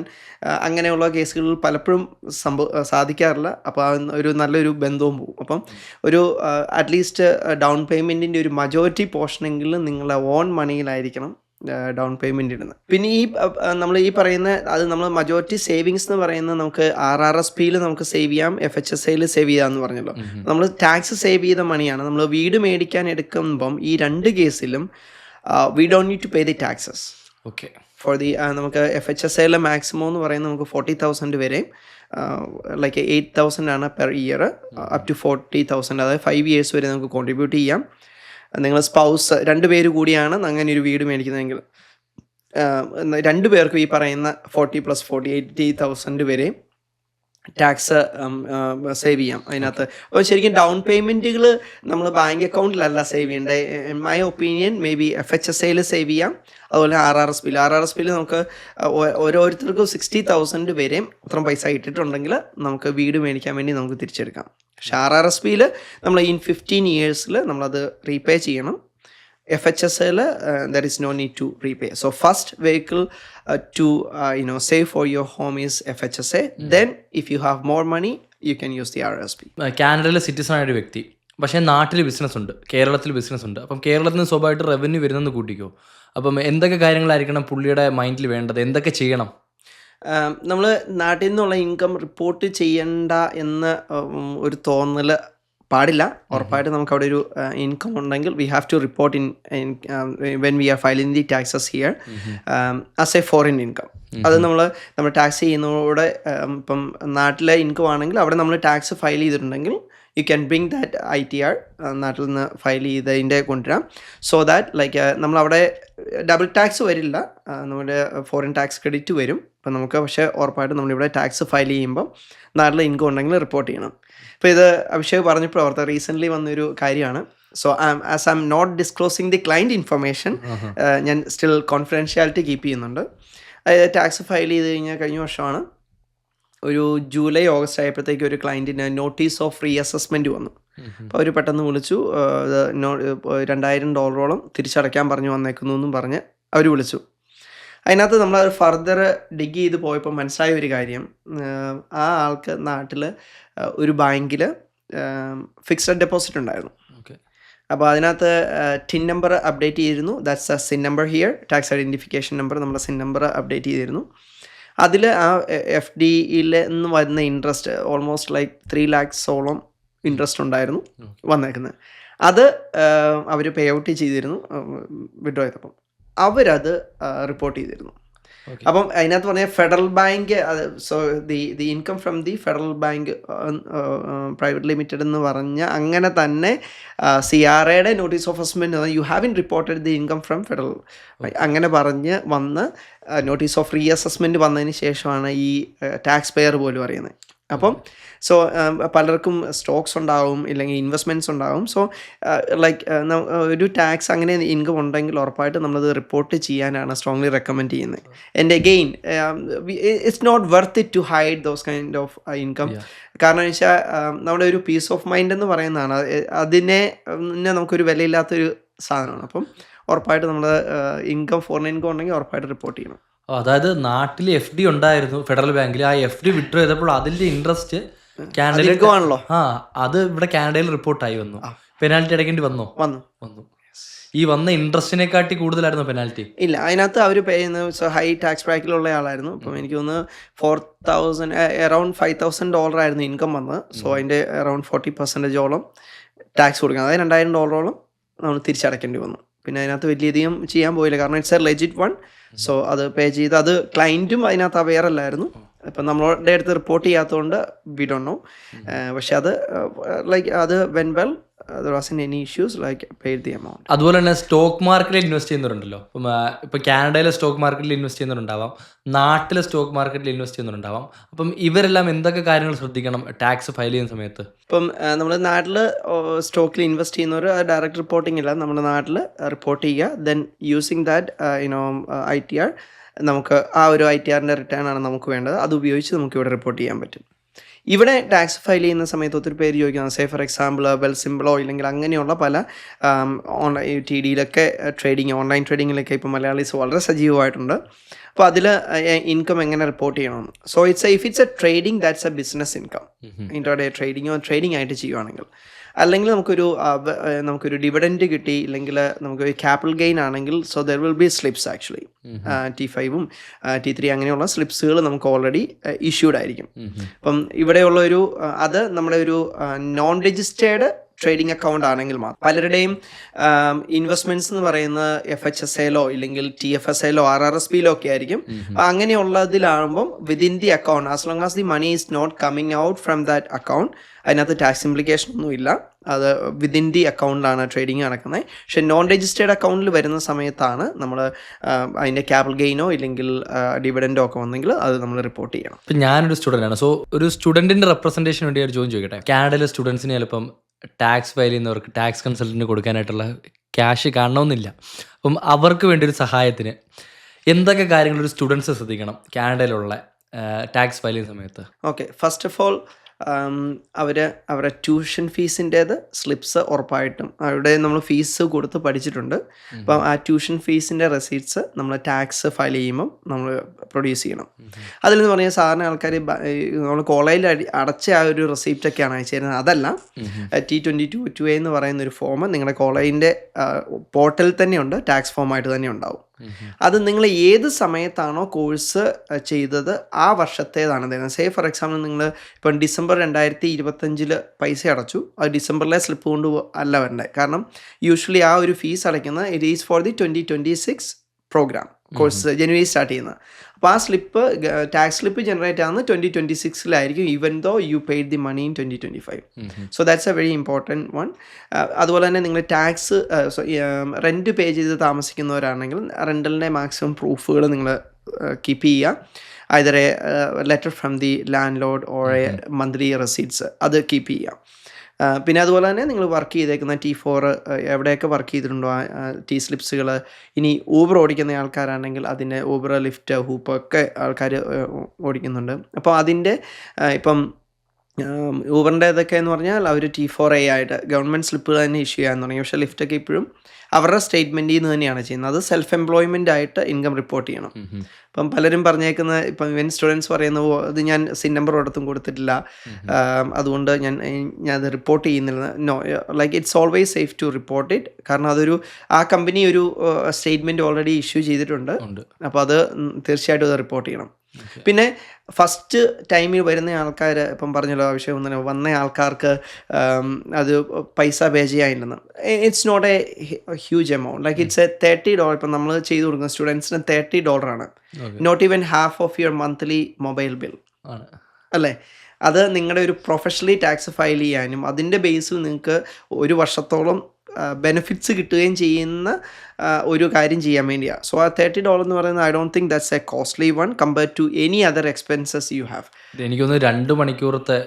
അങ്ങനെയുള്ള കേസുകളിൽ പലപ്പോഴും സാധിക്കാറില്ല. അപ്പോൾ ഒരു നല്ലൊരു ബന്ധവും പോകും. അപ്പം ഒരു അറ്റ്ലീസ്റ്റ് ഡൗൺ പേയ്മെൻറ്റിൻ്റെ ഒരു മജോറിറ്റി പോർഷനെങ്കിലും നിങ്ങളുടെ ഓൺ മണിയിലായിരിക്കണം ഡൗൺ പേയ്മെൻറ്റ് ഇടുന്നത്. പിന്നെ ഈ നമ്മൾ ഈ പറയുന്ന അത് നമ്മൾ മജോറിറ്റി സേവിങ്സ് എന്ന് പറയുന്നത് നമുക്ക് RRSPയിൽ നമുക്ക് സേവ് ചെയ്യാം, FHSAയിൽ സേവ് ചെയ്യാമെന്ന് പറഞ്ഞല്ലോ. നമ്മൾ ടാക്സ് സേവ് ചെയ്ത മണിയാണ്. നമ്മൾ വീട് മേടിക്കാൻ എടുക്കുമ്പം ഈ രണ്ട് കേസിലും we don't need to pay the taxes. Okay. For the നമുക്ക് FHSAയിലെ മാക്സിമം എന്ന് പറയുന്നത് നമുക്ക് 40,000 വരെ, ലൈക്ക് 8,000 ആണ് പെർ ഇയർ, അപ് ടു 40,000, അതായത് 5 years വരെ നമുക്ക് കോൺട്രിബ്യൂട്ട് ചെയ്യാം. നിങ്ങൾ സ്പൗസ് 2 പേര് കൂടിയാണ് അങ്ങനെ ഒരു വീട് മേടിക്കുന്നതെങ്കിൽ 2 പേർക്കും ഈ പറയുന്ന 40 + 40 80,000 വരെ ടാക്സ് സേവ് ചെയ്യാം അതിനകത്ത്. അപ്പോൾ ശരിക്കും ഡൗൺ പേയ്മെൻറ്റുകൾ നമ്മൾ ബാങ്ക് അക്കൗണ്ടിലല്ല സേവ് ചെയ്യേണ്ടത്. In my opinion may be FHSAയിൽ സേവ് ചെയ്യാം. അതുപോലെ RRSPയിൽ നമുക്ക് ഓരോരുത്തർക്കും 60,000 വരെ അത്രയും പൈസ ഇട്ടിട്ടുണ്ടെങ്കിൽ നമുക്ക് വീട് മേടിക്കാൻ വേണ്ടി നമുക്ക് തിരിച്ചെടുക്കാം. പക്ഷേ RRSPയിൽ നമ്മൾ ഇൻ 15 years നമ്മളത് റീപേ ചെയ്യണം. FHSAയിൽ there is no need to repay. So first vehicle to save for your home is FHSA. Then if you have more money you can use the RRSP. കാനഡയിലെ സിറ്റിസൺ ആയ ഒരു വ്യക്തി പക്ഷേ നാട്ടിൽ business ഉണ്ട്, കേരളത്തിൽ ബിസിനസ് ഉണ്ട്. അപ്പം കേരളത്തിൽ നിന്ന് സ്വാഭാവികമായിട്ട് റവന്യൂ വരുന്നെന്ന് കൂട്ടിക്കോ. അപ്പം എന്തൊക്കെ കാര്യങ്ങളായിരിക്കണം പുള്ളിയുടെ മൈൻഡിൽ വേണ്ടത്, എന്തൊക്കെ ചെയ്യണം? നമ്മൾ നാട്ടിൽ നിന്നുള്ള ഇൻകം റിപ്പോർട്ട് ചെയ്യണ്ട എന്ന് ഒരു തോന്നൽ പാടില്ല. ഉറപ്പായിട്ട് നമുക്ക് അവിടെ ഒരു ഇൻകം ഉണ്ടെങ്കിൽ we have to report when we are filing the taxes here as a foreign income. അത് നമ്മൾ ടാക്സ് ചെയ്യുന്നതോടെ ഇപ്പം നാട്ടിലെ ഇൻകം ആണെങ്കിൽ അവിടെ നമ്മൾ ടാക്സ് ഫയൽ ചെയ്തിട്ടുണ്ടെങ്കിൽ you can bring that ITR നാട്ടിൽ നിന്ന് ഫയൽ ചെയ്തതിൻ്റെ കൊണ്ടുവരാം. സോ ദാറ്റ് ലൈക്ക് നമ്മളവിടെ ഡബിൾ ടാക്സ് വരില്ല, നമ്മുടെ ഫോറിൻ ടാക്സ് ക്രെഡിറ്റ് വരും. അപ്പം നമുക്ക് പക്ഷേ ഉറപ്പായിട്ട് നമ്മളിവിടെ ടാക്സ് ഫയൽ ചെയ്യുമ്പം നാട്ടിലെ ഇൻകം ഉണ്ടെങ്കിൽ റിപ്പോർട്ട് ചെയ്യണം. ഇപ്പോൾ ഇത് അഭിഷേക് പറഞ്ഞപ്പോൾ ഓർത്ത റീസെൻ്റ്ലി വന്നൊരു കാര്യമാണ്. So as I'm not disclosing the client information, ഞാൻ സ്റ്റിൽ കോൺഫിഡൻഷ്യാലിറ്റി കീപ്പ് ചെയ്യുന്നുണ്ട്. അതായത് ടാക്സ് ഫയൽ ചെയ്ത് കഴിഞ്ഞ വർഷമാണ് ഒരു ജൂലൈ ഓഗസ്റ്റ് ആയപ്പോഴത്തേക്ക് ഒരു ക്ലയൻറ്റിന് നോട്ടീസ് ഓഫ് റീ അസസ്മെൻറ്റ് വന്നു. അപ്പോൾ അവർ പെട്ടെന്ന് വിളിച്ചു, $2,000 തിരിച്ചടയ്ക്കാൻ പറഞ്ഞു വന്നേക്കുന്നു എന്നും പറഞ്ഞ് അവർ വിളിച്ചു. അതിനകത്ത് നമ്മൾ ഫർദർ ഡിഗ് ചെയ്ത് പോയപ്പോൾ മനസ്സിലായ ഒരു കാര്യം, ആ ആൾക്ക് നാട്ടിൽ ഒരു ബാങ്കിൽ ഫിക്സഡ് ഡെപ്പോസിറ്റ് ഉണ്ടായിരുന്നു. അപ്പോൾ അതിനകത്ത് ടിൻ നമ്പർ അപ്ഡേറ്റ് ചെയ്തിരുന്നു. That's a SIN number here, tax identification number, നമ്മുടെ സിൻ നമ്പർ അപ്ഡേറ്റ് ചെയ്തിരുന്നു. അതിൽ ആ FDയിൽ നിന്ന് വരുന്ന interest almost like 3 lakhs interest ഉണ്ടായിരുന്നു വന്നേക്കുന്നത്. അത് അവർ പേ ഔട്ട് ചെയ്തിരുന്നു വിഡ്രോ ചെയ്തപ്പം. അവരത് റിപ്പോർട്ട് ചെയ്തിരുന്നു. അപ്പം അതിനകത്ത് പറഞ്ഞാൽ federal bank, so the income from the federal bank private limited എന്ന് പറഞ്ഞ അങ്ങനെ തന്നെ CRAയുടെ notice of assessment you have in reported the income from federal അങ്ങനെ പറഞ്ഞ് വന്ന് നോട്ടീസ് ഓഫ് റീ അസസ്മെൻറ്റ് വന്നതിന് ശേഷമാണ് ഈ ടാക്സ് പെയർ പോലും അറിയുന്നത്. അപ്പം സോ പലർക്കും സ്റ്റോക്സ് ഉണ്ടാവും, ഇല്ലെങ്കിൽ ഇൻവെസ്റ്റ്മെൻറ്റ്സ് ഉണ്ടാവും. സോ ലൈക്ക് ഒരു ടാക്സ് അങ്ങനെ ഇൻകം ഉണ്ടെങ്കിൽ ഉറപ്പായിട്ട് നമ്മളത് റിപ്പോർട്ട് ചെയ്യാനാണ് സ്ട്രോങ്ലി റെക്കമെൻഡ് ചെയ്യുന്നത്. And again it's not worth it to hide those kind of income. കാരണം എന്ന് വെച്ചാൽ നമ്മുടെ ഒരു പീസ് ഓഫ് മൈൻഡ് എന്ന് പറയുന്നതാണ്, അതിനെ നമുക്കൊരു വിലയില്ലാത്തൊരു സാധനമാണ്. അപ്പം ഉറപ്പായിട്ട് നമ്മൾ ഇൻകം, ഫോറിൻ ഇൻകം ഉണ്ടെങ്കിൽ ഉറപ്പായിട്ട് റിപ്പോർട്ട് ചെയ്യണം. അതായത് നാട്ടിൽ FD ഉണ്ടായിരുന്നു ഫെഡറൽ ബാങ്കിൽ, ആ FD വിഡ്രോ ചെയ്തപ്പോൾ അതിന്റെ ഇൻട്രസ്റ്റ് കാനഡയിൽ ആണല്ലോ, അത് ഇവിടെ കാനഡയിൽ റിപ്പോർട്ടായി വന്നു. പെനാൽറ്റി അടയ്ക്കേണ്ടി വന്നു. ഈ വന്ന ഇൻട്രസ്റ്റിനെക്കാട്ടി കൂടുതലായിരുന്നു പെനാൽറ്റി? ഇല്ല, അതിനകത്ത് അവർ പേ ചെയ്യുന്ന ഹൈ ടാക്സ് ബ്രാക്കറ്റിലുള്ള ആളായിരുന്നു. അപ്പം എനിക്ക് തോന്നുന്നു അറൗണ്ട് $5,000 ആയിരുന്നു ഇൻകം വന്നത്. സോ അതിൻ്റെ അറൗണ്ട് 40% ടാക്സ് കൊടുക്കണം. അതായത് $2,000 നമ്മൾ തിരിച്ചടയ്ക്കേണ്ടി വന്നു. പിന്നെ അതിനകത്ത് വലിയധികം ചെയ്യാൻ പോയില്ല, കാരണം it's A legit one. So അത് പേ ചെയ്ത്, അത് ക്ലയൻറ്റും അതിനകത്ത് അവെയർ അല്ലായിരുന്നു. ഇപ്പം നമ്മളുടെ അടുത്ത് റിപ്പോർട്ട് ചെയ്യാത്തതുകൊണ്ട് വി ഡോണ്ട് നോ. പക്ഷെ അത് ലൈക്ക് അത് when well, there wasn't any issues, like paid the amount. അതുപോലെ തന്നെ സ്റ്റോക്ക് മാർക്കറ്റിൽ ഇൻവെസ്റ്റ് ചെയ്യുന്നവരുണ്ടല്ലോ. ഇപ്പം കാനഡയിലെ സ്റ്റോക്ക് മാർക്കറ്റിൽ ഇൻവെസ്റ്റ് ചെയ്യുന്നവരുണ്ടാവാം, നാട്ടിലെ സ്റ്റോക്ക് മാർക്കറ്റിൽ ഇൻവെസ്റ്റ് ചെയ്യുന്നവരുണ്ടാവാം. അപ്പം ഇവരെല്ലാം എന്തൊക്കെ കാര്യങ്ങൾ ശ്രദ്ധിക്കണം ടാക്സ് ഫയൽ ചെയ്യുന്ന സമയത്ത്? ഇപ്പം നമ്മുടെ നാട്ടിൽ സ്റ്റോക്കിൽ ഇൻവെസ്റ്റ് ചെയ്യുന്നവർ ഡയറക്റ്റ് റിപ്പോർട്ടിംഗ് ഇല്ല, നമ്മുടെ നാട്ടിൽ റിപ്പോർട്ട് ചെയ്യുക. ദെൻ യൂസിങ് ദാറ്റ് ITR, നമുക്ക് ആ ഒരു ITRൻ്റെ റിട്ടേൺ ആണ് നമുക്ക് വേണ്ടത്. അത് ഉപയോഗിച്ച് നമുക്ക് ഇവിടെ റിപ്പോർട്ട് ചെയ്യാൻ പറ്റും. ഇവിടെ ടാക്സ് ഫയൽ ചെയ്യുന്ന സമയത്ത് ഒത്തിരി പേര് ചോദിക്കുന്നത്, സേ ഫോർ എക്സാമ്പിൾ വെൽ സിമ്പിളോ ഇല്ലെങ്കിൽ അങ്ങനെയുള്ള പല ഓൺലൈൻ TDയിലൊക്കെ ട്രേഡിങ്, ഓൺലൈൻ ട്രേഡിങ്ങിലൊക്കെ ഇപ്പോൾ മലയാളീസ് വളരെ സജീവമായിട്ടുണ്ട്. അപ്പോൾ അതിൽ ഇൻകം എങ്ങനെ റിപ്പോർട്ട് ചെയ്യണമെന്ന്. So if it's a trading, that's a business income. Intraday ട്രേഡിങ്ങോ ട്രേഡിംഗ് ആയിട്ട് ചെയ്യുവാണെങ്കിൽ, അല്ലെങ്കിൽ നമുക്കൊരു ഡിവിഡൻഡ് കിട്ടി, ഇല്ലെങ്കിൽ നമുക്കൊരു ക്യാപിറ്റൽ ഗെയിൻ ആണെങ്കിൽ, so there will be slips actually. T5ഉം T3 അങ്ങനെയുള്ള സ്ലിപ്സുകൾ നമുക്ക് ഓൾറെഡി ഇഷ്യൂഡ് ആയിരിക്കും. അപ്പം ഇവിടെയുള്ള അത് നമ്മുടെ ഒരു നോൺ രജിസ്റ്റേർഡ് ട്രേഡിംഗ് അക്കൗണ്ട് ആണെങ്കിൽ മാത്രം. പലരുടെയും ഇൻവെസ്റ്റ്മെന്റ്സ് എന്ന് പറയുന്നത് FHSAയിലോ ഇല്ലെങ്കിൽ TFSAയിലോ RRSPയിലോ ഒക്കെ ആയിരിക്കും. അങ്ങനെയുള്ളതിലാകുമ്പം within the account, as long as the money is not coming out from that account, അതിനകത്ത് ടാക്സ് ഇംപ്ലിക്കേഷൻ ഒന്നും ഇല്ല. അത് വിതിൻ ദി അക്കൗണ്ടിലാണ് ട്രേഡിങ് നടക്കുന്നത്. പക്ഷെ നോൺ രജിസ്റ്റേർഡ് അക്കൗണ്ടിൽ വരുന്ന സമയത്താണ് നമ്മൾ അതിൻ്റെ ക്യാപിറ്റൽ ഗെയിനോ ഇല്ലെങ്കിൽ ഡിവിഡൻഡോ ഒക്കെ വന്നെങ്കിൽ അത് നമ്മൾ റിപ്പോർട്ട് ചെയ്യണം. ഇപ്പം ഞാനൊരു സ്റ്റുഡൻ്റാണ്. സോ ഒരു സ്റ്റുഡൻറ്റിൻ്റെ റെപ്രസെൻറ്റേഷൻ വേണ്ടി ഒരു ചോദ്യം ചോദിക്കട്ടെ. കാനഡയിലെ സ്റ്റുഡൻസിന് ചിലപ്പം ടാക്സ് ഫയൽ ചെയ്യുന്നവർക്ക് ടാക്സ് കൺസൾട്ടൻറ്റിന് കൊടുക്കാനായിട്ടുള്ള ക്യാഷ് കാണണമെന്നില്ല. അപ്പം അവർക്ക് വേണ്ടി ഒരു സഹായത്തിന് എന്തൊക്കെ കാര്യങ്ങൾ ഒരു സ്റ്റുഡൻസ് ശ്രദ്ധിക്കണം കാനഡയിലുള്ള ടാക്സ് ഫയൽ ചെയ്യുന്ന സമയത്ത്? ഓക്കെ, ഫസ്റ്റ് ഓഫ് ഓൾ അവരുടെ ട്യൂഷൻ ഫീസിൻ്റേത് സ്ലിപ്സ് ഉറപ്പായിട്ടും അവിടെ നമ്മൾ ഫീസ് കൊടുത്ത് പഠിച്ചിട്ടുണ്ട്. അപ്പം ആ ട്യൂഷൻ ഫീസിൻ്റെ റെസീറ്റ്സ് നമ്മൾ ടാക്സ് ഫയൽ ചെയ്യുമ്പം നമ്മൾ പ്രൊഡ്യൂസ് ചെയ്യണം. അതിലെന്ന് പറഞ്ഞാൽ സാധാരണ ആൾക്കാർ നമ്മൾ കോളേജിൽ അടച്ച ആ ഒരു റെസീപ്റ്റൊക്കെയാണ് അയച്ചു തരുന്നത്. അതല്ല, T22A എന്ന് പറയുന്ന ഒരു ഫോം നിങ്ങളുടെ കോളേജിൻ്റെ പോർട്ടലിൽ തന്നെയുണ്ട്, ടാക്സ് ഫോമായിട്ട് തന്നെ ഉണ്ടാവും. അത് നിങ്ങൾ ഏത് സമയത്താണോ കോഴ്സ് ചെയ്തത് ആ വർഷത്തേതാണ് തരുന്നത്. സേ ഫോർ എക്സാമ്പിൾ നിങ്ങൾ ഇപ്പം December 2025 പൈസ അടച്ചു, അത് ഡിസംബറിലെ സ്ലിപ്പ് കൊണ്ട് അല്ല വരണ്ടേ. കാരണം യൂഷ്വലി ആ ഒരു ഫീസ് അടയ്ക്കുന്നത് it is for the 2026 program course ജനുവരി സ്റ്റാർട്ട് ചെയ്യുന്നത്. അപ്പോൾ ആ സ്ലിപ്പ്, ടാക്സ് സ്ലിപ്പ് ജനറേറ്റ് ആകുന്നത് 2026 even though you paid the money in 2025. So that's a very important one. അതുപോലെ തന്നെ നിങ്ങൾ ടാക്സ് റെൻറ്റ് പേ ചെയ്ത് താമസിക്കുന്നവരാണെങ്കിൽ റെൻ്റലിൻ്റെ മാക്സിമം പ്രൂഫുകൾ നിങ്ങൾ കീപ്പ് ചെയ്യുക. either a letter from the landlord or a monthly receipts, അത് keep ചെയ്യുക. പിന്നെ അതുപോലെ തന്നെ നിങ്ങൾ വർക്ക് ചെയ്തേക്കുന്ന T4 എവിടെയൊക്കെ വർക്ക് ചെയ്തിട്ടുണ്ടോ T സ്ലിപ്സുകൾ. ഇനി ഊബർ ഓടിക്കുന്ന ആൾക്കാരാണെങ്കിൽ അതിൻ്റെ ഊബർ, ലിഫ്റ്റ്, ഹൂപ്പ് ഒക്കെ ആൾക്കാർ ഓടിക്കുന്നുണ്ട്. അപ്പോൾ അതിൻ്റെ ഇപ്പം ഊബറിൻ്റെ ഇതൊക്കെ എന്ന് പറഞ്ഞാൽ അവർ T4A ആയിട്ട് ഗവൺമെൻറ് സ്ലിപ്പുകൾ തന്നെ ഇഷ്യൂ ചെയ്യാൻ തുടങ്ങി. പക്ഷേ ലിഫ്റ്റൊക്കെ ഇപ്പോഴും അവരുടെ സ്റ്റേറ്റ്മെൻറ്റിൽ നിന്ന് തന്നെയാണ് ചെയ്യുന്നത്. അത് സെൽഫ് എംപ്ലോയ്മെൻ്റ് ആയിട്ട് ഇൻകം റിപ്പോർട്ട് ചെയ്യണം. ഇപ്പം പലരും പറഞ്ഞേക്കുന്ന, ഇപ്പം ഇവൻ സ്റ്റുഡൻസ് പറയുന്ന അത് ഞാൻ സിൻ നമ്പർ ഒരിടത്തും കൊടുത്തിട്ടില്ല, അതുകൊണ്ട് ഞാൻ അത് റിപ്പോർട്ട് ചെയ്യുന്നില്ല. No, like it's always safe to report it. കാരണം അതൊരു ആ കമ്പനി ഒരു സ്റ്റേറ്റ്മെൻറ്റ് ഓൾറെഡി ഇഷ്യൂ ചെയ്തിട്ടുണ്ട്. അപ്പോൾ അത് തീർച്ചയായിട്ടും അത് റിപ്പോർട്ട് ചെയ്യണം. പിന്നെ ഫസ്റ്റ് ടൈമിൽ വരുന്ന ആൾക്കാർ ഇപ്പം പറഞ്ഞല്ലോ ആവശ്യം ഒന്നും വന്ന ആൾക്കാർക്ക് അത് പൈസ പേ ചെയ്യാനില്ലെന്ന്. It's not a huge amount. Like it's a $30. ഇപ്പം നമ്മൾ ചെയ്ത് കൊടുക്കുന്ന സ്റ്റുഡൻസിന് $30 not even half of your monthly mobile bill അല്ലേ. അത് നിങ്ങളുടെ ഒരു പ്രൊഫഷണലി ടാക്സ് ഫയൽ ചെയ്യാനും അതിൻ്റെ ബേസിൽ നിങ്ങൾക്ക് ഒരു വർഷത്തോളം ബെനിഫിറ്റ്സ് കിട്ടുകയും ചെയ്യുന്ന ഒരു കാര്യം ചെയ്യാൻ വേണ്ടിയാണ്. സോ ആ $30 എന്ന് പറയുന്നത് I don't think that's a costly one compared to any other expenses you have. എനിക്കൊന്ന് 2 മണിക്കൂറത്തെ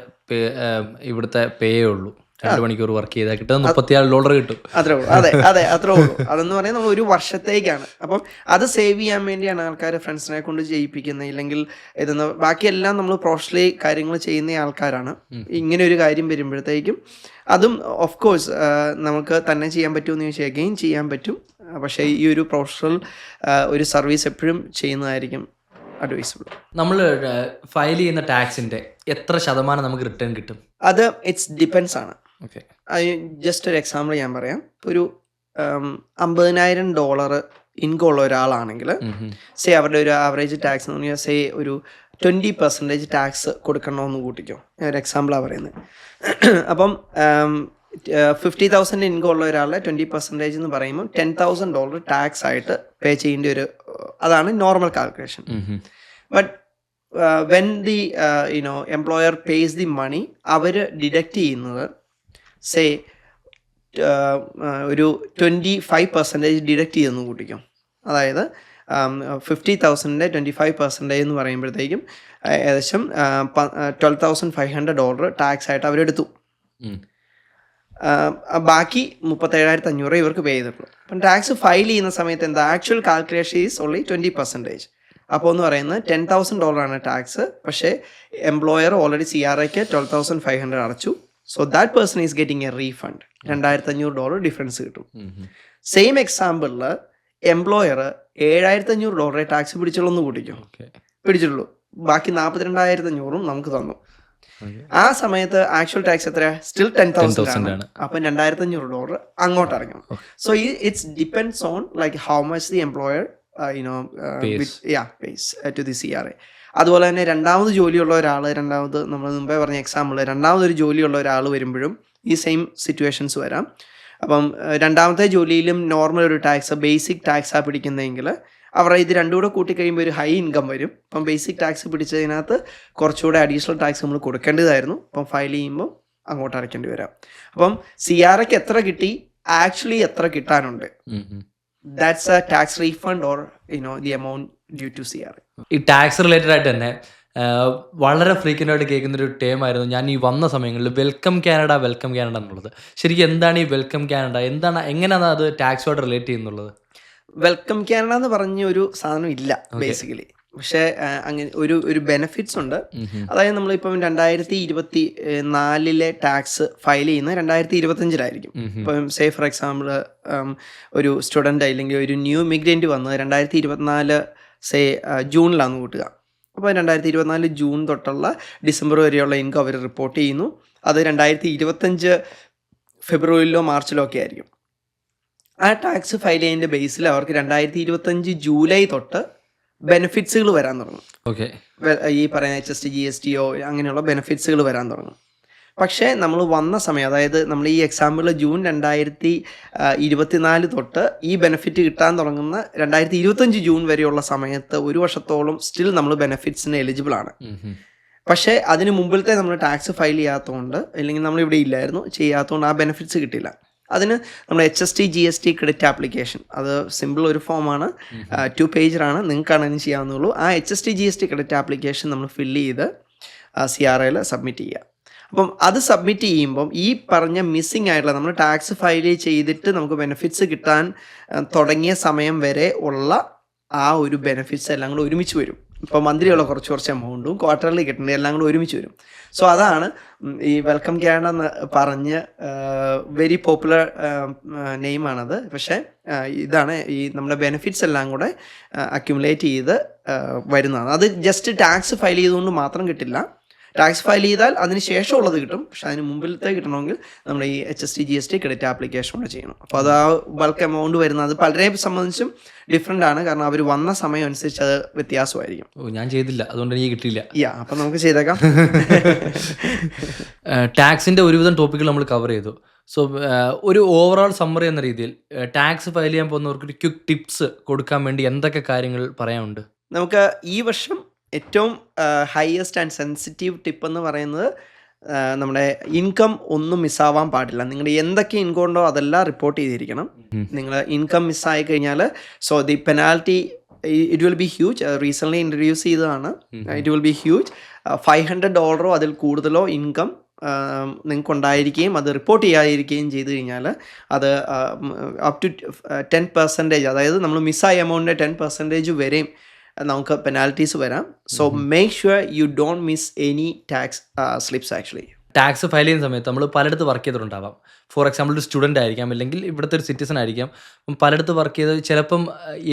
ഇവിടുത്തെ പേ ഉള്ളൂ. 2 മണിക്കൂർ വർക്ക് ചെയ്താൽ കിട്ടും $34 കിട്ടും. അത്രേ ഉള്ളൂ. അതെ അതെ അത്രേ ഉള്ളൂ. അതെന്ന് പറയുന്നത് നമ്മൾ ഒരു വർഷത്തേക്കാണ്. അപ്പം അത് സേവ് ചെയ്യാൻ വേണ്ടിയാണ് ആൾക്കാർ ഫ്രണ്ട്സിനെ കൊണ്ട് ചെയ്യിപ്പിക്കുന്നത്. ഇല്ലെങ്കിൽ ഇതെന്ന് ബാക്കിയെല്ലാം നമ്മൾ പ്രൊഫഷണലി കാര്യങ്ങൾ ചെയ്യുന്ന ആൾക്കാരാണ്. ഇങ്ങനെ ഒരു കാര്യം വരുമ്പോഴത്തേക്കും അതും ഓഫ് കോഴ്സ് നമുക്ക് തന്നെ ചെയ്യാൻ പറ്റുമെന്ന് ചോദിച്ചാൽ അഗെയിൻ ചെയ്യാൻ പറ്റും. പക്ഷേ ഈ ഒരു പ്രൊഫഷണൽ ഒരു സർവീസ് എപ്പോഴും ചെയ്യുന്നതായിരിക്കും അഡ്വൈസബിൾ. നമ്മൾ ഫയൽ ചെയ്യുന്ന ടാക്സിൻ്റെ എത്ര ശതമാനം നമുക്ക് റിട്ടേൺ കിട്ടും? അത് ഇറ്റ്സ് ഡിപ്പെൻസ് ആണ്. ഓക്കെ, ജസ്റ്റ് ഒരു എക്സാമ്പിൾ ഞാൻ പറയാം. ഒരു $50,000 ഇൻകം ഉള്ള ഒരാളാണെങ്കിൽ സേ അവരുടെ ഒരു ആവറേജ് ടാക്സ് എന്ന് പറഞ്ഞാൽ സേ ഒരു 20% ടാക്സ് കൊടുക്കണമെന്ന് കൂട്ടിക്കോ. ഞാൻ ഒരു എക്സാമ്പിളാണ് പറയുന്നത്. അപ്പം 50,000 ഇൻകം ഉള്ള ഒരാളുടെ 20% എന്ന് പറയുമ്പോൾ $10,000 ടാക്സ് ആയിട്ട് പേ ചെയ്യേണ്ട ഒരു അതാണ് normal calculation. But when the employer pays the money അവർ ഡിഡക്റ്റ് ചെയ്യുന്നത് സേ ഒരു 25% ഡിഡക്റ്റ് ചെയ്തെന്ന് കൂട്ടിക്കും. അതായത് 50,000-ന്റെ 25% എന്ന് പറയുമ്പോഴത്തേക്കും ഏകദേശം $12,500 ടാക്സ് ആയിട്ട് അവരെടുത്തു. ബാക്കി 37,500 ഇവർക്ക് പേ ചെയ്തിട്ടുള്ളൂ. അപ്പം ടാക്സ് ഫയൽ ചെയ്യുന്ന സമയത്ത് എന്താ ആക്ച്വൽ കാൽക്കുലേഷൻ ഈസ് ഓൺലി 20%. അപ്പോൾ എന്ന് പറയുന്നത് $10,000 ആണ് ടാക്സ്. പക്ഷേ എംപ്ലോയർ ഓൾറെഡി CRAക്ക് 12,500 അടച്ചു. So that person is getting a refund. $2,500 difference കിട്ടും. സെയിം എക്സാമ്പിളിൽ എംപ്ലോയർ $7,500 ടാക്സ് പിടിച്ചുള്ളൂ എന്ന് കൂട്ടിക്കും. പിടിച്ചിട്ടുള്ളൂ. ബാക്കി 42,500 നമുക്ക് തന്നു. ആ സമയത്ത് ആക്ച്വൽ ടാക്സ് എത്ര? സ്റ്റിൽ 10,000 ആണ്. അപ്പം $2,500 അങ്ങോട്ട് ഇറങ്ങും. So it's depends on like how much the employer pays to the CRA. അതുപോലെ തന്നെ രണ്ടാമത് ജോലിയുള്ള ഒരാൾ, രണ്ടാമത് നമ്മൾ മുമ്പേ പറഞ്ഞ എക്സാമ്പിൾ, രണ്ടാമതൊരു ജോലിയുള്ള ഒരാൾ വരുമ്പോഴും ഈ സെയിം സിറ്റുവേഷൻസ് വരാം. അപ്പം രണ്ടാമത്തെ ജോലിയിലും നോർമൽ ഒരു ടാക്സ് ബേസിക് ടാക്സാണ് പിടിക്കുന്നതെങ്കിൽ അവരുടെ ഇത് രണ്ടും കൂടെ കൂട്ടിക്കഴിയുമ്പോൾ ഒരു ഹൈ ഇൻകം വരും. അപ്പം ബേസിക് ടാക്സ് പിടിച്ചതിനകത്ത് കുറച്ചുകൂടെ അഡീഷണൽ ടാക്സ് നമ്മൾ കൊടുക്കേണ്ടതായിരുന്നു. അപ്പം ഫയൽ ചെയ്യുമ്പോൾ അങ്ങോട്ട് അടയ്ക്കേണ്ടി വരാം. അപ്പം CRAക്ക് എത്ര കിട്ടി, ആക്ച്വലി എത്ര കിട്ടാനുണ്ട്, that's a tax refund or the amount due to CRA. ഈ ടാക്സ് റിലേറ്റഡ് ആയിട്ട് തന്നെ വളരെ ഫ്രീക്വൻ്റ് ആയിട്ട് കേൾക്കുന്ന ഒരു ടേമായിരുന്നു ഞാൻ ഈ വന്ന സമയങ്ങളിൽ വെൽക്കം കാനഡ എന്നുള്ളത്. ശരിക്കും എന്താണ് ഈ വെൽക്കം കാനഡ? എന്താണ്, എങ്ങനെയാണ് അത് ടാക്സുമായിട്ട് റിലേറ്റ് ചെയ്യുന്നുള്ളത്? വെൽക്കം കാനഡ എന്ന് പറഞ്ഞ ഒരു സാധനം ഇല്ല ബേസിക്കലി. പക്ഷേ അങ്ങനെ ഒരു ബെനിഫിറ്റ്സ് ഉണ്ട്. അതായത് നമ്മളിപ്പം 2024 ടാക്സ് ഫയൽ ചെയ്യുന്നത് 2025 ഇപ്പം സേ ഫോർ എക്സാമ്പിൾ ഒരു സ്റ്റുഡൻ്റ് അല്ലെങ്കിൽ ഒരു ന്യൂ ഇമിഗ്രൻറ്റ് വന്നത് 2024 സേ ജൂണിലാണെന്ന് കൂട്ടുക. അപ്പോൾ 2024 ജൂൺ തൊട്ടുള്ള ഡിസംബർ വരെയുള്ള ഇൻകം അവർ റിപ്പോർട്ട് ചെയ്യുന്നു. അത് 2025 ഫെബ്രുവരിയിലോ മാർച്ചിലോ ഒക്കെ ആയിരിക്കും. ആ ടാക്സ് ഫയൽ ചെയ്യുന്നതിൻ്റെ ബേസിൽ അവർക്ക് 2025 ജൂലൈ തൊട്ട് ബെനിഫിറ്റ്സുകൾ വരാൻ തുടങ്ങും. ഓക്കെ, ഈ പറയുന്ന HST GST അങ്ങനെയുള്ള ബെനിഫിറ്റ്സുകൾ വരാൻ തുടങ്ങും. പക്ഷേ നമ്മൾ വന്ന സമയം, അതായത് നമ്മൾ ഈ എക്സാമ്പിൾ ജൂൺ 2024 തൊട്ട് ഈ ബെനിഫിറ്റ് കിട്ടാൻ തുടങ്ങുന്ന 2025 ജൂൺ വരെയുള്ള സമയത്ത് ഒരു വർഷത്തോളം സ്റ്റിൽ നമ്മൾ ബെനിഫിറ്റ്സിന് എലിജിബിൾ ആണ്. പക്ഷേ അതിന് മുമ്പിലത്തെ നമ്മൾ ടാക്സ് ഫയൽ ചെയ്യാത്തതുകൊണ്ട്, അല്ലെങ്കിൽ നമ്മളിവിടെ ഇല്ലായിരുന്നു ചെയ്യാത്തതുകൊണ്ട് ആ ബെനിഫിറ്റ്സ് കിട്ടില്ല. അതിന് നമ്മൾ HST GST ക്രെഡിറ്റ് ആപ്ലിക്കേഷൻ, അത് സിമ്പിൾ ഒരു ഫോമാണ്, 2 പേജറാണ്, നിങ്ങൾക്കാണ് അതിന് ചെയ്യാവുന്നുള്ളൂ. ആ HST GST ക്രെഡിറ്റ് ആപ്ലിക്കേഷൻ നമ്മൾ ഫില്ല് ചെയ്ത് CRAയിൽ സബ്മിറ്റ് ചെയ്യുക. അപ്പം അത് സബ്മിറ്റ് ചെയ്യുമ്പം ഈ പറഞ്ഞ മിസ്സിങ് ആയിട്ടുള്ള നമ്മൾ ടാക്സ് ഫയൽ ചെയ്തിട്ട് നമുക്ക് ബെനിഫിറ്റ്സ് കിട്ടാൻ തുടങ്ങിയ സമയം വരെ ഉള്ള ആ ഒരു ബെനിഫിറ്റ്സ് എല്ലാം കൂടെ ഒരുമിച്ച് വരും. ഇപ്പോൾ മന്ത്ലിയുള്ള കുറച്ച് എമൗണ്ടും ക്വാർട്ടർലി കിട്ടുന്നത് എല്ലാം കൂടെ ഒരുമിച്ച് വരും. സോ അതാണ് ഈ വെൽക്കം കാനഡ എന്ന് പറഞ്ഞ് വെരി പോപ്പുലർ നെയിമാണത്. പക്ഷേ ഇതാണ് ഈ നമ്മുടെ ബെനിഫിറ്റ്സ് എല്ലാം കൂടെ അക്യുമുലേറ്റ് ചെയ്ത് വരുന്നതാണ്. അത് ജസ്റ്റ് ടാക്സ് ഫയൽ ചെയ്തുകൊണ്ട് മാത്രം കിട്ടില്ല. ടാക്സ് ഫയൽ ചെയ്താൽ അതിന് ശേഷമുള്ളത് കിട്ടും. പക്ഷെ അതിന് മുമ്പിലത്തെ കിട്ടണമെങ്കിൽ നമ്മൾ ഈ HST GST ക്രെഡിറ്റ് ആപ്ലിക്കേഷൻ കൂടെ ചെയ്യണം. അപ്പോൾ അത് ആ ബൾക്ക് എമൗണ്ട് വരുന്നത് പലരെ സംബന്ധിച്ചും ഡിഫറെൻ്റ് ആണ്. കാരണം അവർ വന്ന സമയം അനുസരിച്ച് അത് വ്യത്യാസമായിരിക്കും. ഞാൻ ചെയ്തില്ല, അതുകൊണ്ട് എനിക്ക് കിട്ടിയില്ല. അപ്പം നമുക്ക് ചെയ്തേക്കാം. ടാക്സിൻ്റെ ഒരുവിധം ടോപ്പിക്കുകൾ നമ്മൾ കവർ ചെയ്തു. സോ ഒരു ഓവറോൾ സമ്മറി എന്ന രീതിയിൽ ടാക്സ് ഫയൽ ചെയ്യാൻ പോകുന്നവർക്ക് ഒരു ക്വിക്ക് ടിപ്സ് കൊടുക്കാൻ വേണ്ടി എന്തൊക്കെ കാര്യങ്ങൾ പറയാനുണ്ട്? നമുക്ക് ഈ വർഷം ഏറ്റവും ഹയസ്റ്റ് ആൻഡ് സെൻസിറ്റീവ് ടിപ്പ് എന്ന് പറയുന്നത് നമ്മുടെ ഇൻകം ഒന്നും മിസ്സാവാൻ പാടില്ല. നിങ്ങളുടെ എന്തൊക്കെ ഇൻകം ഉണ്ടോ അതെല്ലാം റിപ്പോർട്ട് ചെയ്തിരിക്കണം. നിങ്ങൾ ഇൻകം മിസ്സായി കഴിഞ്ഞാൽ so the penalty it will be huge. Recently introduce ചെയ്തതാണ്. It will be huge. $500 അതിൽ കൂടുതലോ ഇൻകം നിങ്ങൾക്ക് ഉണ്ടായിരിക്കുകയും അത് റിപ്പോർട്ട് ചെയ്യാതിരിക്കുകയും ചെയ്തു കഴിഞ്ഞാൽ അത് അപ് ടു 10%, അതായത് നമ്മൾ മിസ്സായ എമൗണ്ടിൻ്റെ 10% വരെയും നമുക്ക് പെനാൽറ്റീസ് വരാം. So make sure you don't miss any tax slips. Actually tax file ചെയ്യുന്ന സമയത്ത് നമ്മൾ പലയിടത്ത് വർക്ക് ചെയ്തിട്ടുണ്ടാവാം. ഫോർ എക്സാമ്പിൾ ഒരു സ്റ്റുഡൻ്റ് ആയിരിക്കാം, അല്ലെങ്കിൽ ഇവിടുത്തെ ഒരു സിറ്റിസൺ ആയിരിക്കാം. അപ്പം പലയിടത്ത് വർക്ക് ചെയ്ത് ചിലപ്പം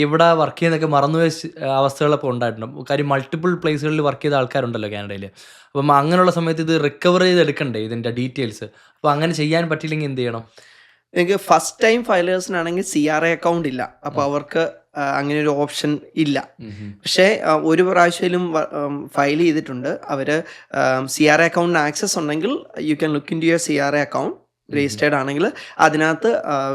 എവിടെ വർക്ക് ചെയ്യുന്നതൊക്കെ മറന്നുപോയ അവസ്ഥകളൊക്കെ ഉണ്ടായിട്ടുണ്ടാവും. കാര്യം മൾട്ടിപ്പിൾ പ്ലേസുകളിൽ വർക്ക് ചെയ്ത ആൾക്കാരുണ്ടല്ലോ കാനഡയിൽ. അപ്പം അങ്ങനെയുള്ള സമയത്ത് ഇത് റിക്കവർ ചെയ്തെടുക്കണ്ടേ ഇതിൻ്റെ ഡീറ്റെയിൽസ്? അപ്പോൾ അങ്ങനെ ചെയ്യാൻ പറ്റിയില്ലെങ്കിൽ എന്ത് ചെയ്യണം? നിങ്ങൾക്ക് ഫസ്റ്റ് ടൈം ഫയലേഴ്സിനാണെങ്കിൽ CRA അക്കൗണ്ട് ഇല്ല, അപ്പോൾ അവർക്ക് അങ്ങനെ ഒരു ഓപ്ഷൻ ഇല്ല. പക്ഷേ ഒരു പ്രാവശ്യം ഫയൽ ചെയ്തിട്ടുണ്ട് അവർ CRA അക്കൗണ്ടിന് ആക്സസ് ഉണ്ടെങ്കിൽ you can look into your CRA account. Registered ആണെങ്കിൽ അതിനകത്ത്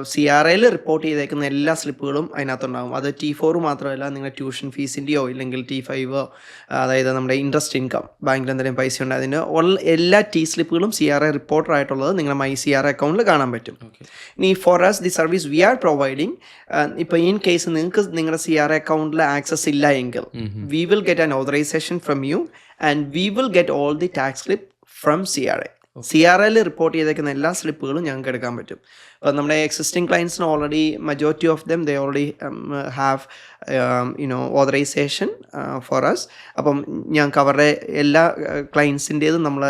CRAയിൽ റിപ്പോർട്ട് ചെയ്തേക്കുന്ന എല്ലാ സ്ലിപ്പുകളും അതിനകത്തുണ്ടാകും. അത് T4 മാത്രമല്ല, നിങ്ങളുടെ ട്യൂഷൻ ഫീസിൻ്റെയോ ഇല്ലെങ്കിൽ T5, അതായത് നമ്മുടെ ഇൻട്രസ്റ്റ് ഇൻകം, ബാങ്കിൽ എന്തെങ്കിലും പൈസ ഉണ്ട്, അതിൻ്റെ എല്ലാ സ്ലിപ്പുകളും CRA റിപ്പോർട്ടർ ആയിട്ടുള്ളത് നിങ്ങളുടെ മൈ CRA അക്കൗണ്ടിൽ കാണാൻ പറ്റും. ഇനി for us the service we are providing, ഇപ്പോൾ ഇൻ കേസ് നിങ്ങൾക്ക് നിങ്ങളുടെ CRA അക്കൗണ്ടിൽ ആക്സസ് ഇല്ല എങ്കിൽ we will get an authorization from you and we will get all the tax slip from CRAയിൽ റിപ്പോർട്ട് ചെയ്തേക്കുന്ന എല്ലാ സ്ലിപ്പുകളും ഞങ്ങൾക്ക് എടുക്കാൻ പറ്റും. അപ്പോൾ നമ്മുടെ എക്സിസ്റ്റിംഗ് ക്ലയൻസിന് already majority of them they already have authorization for us. അപ്പം ഞങ്ങൾക്ക് അവരുടെ എല്ലാ ക്ലയൻസിൻ്റേതും നമ്മൾ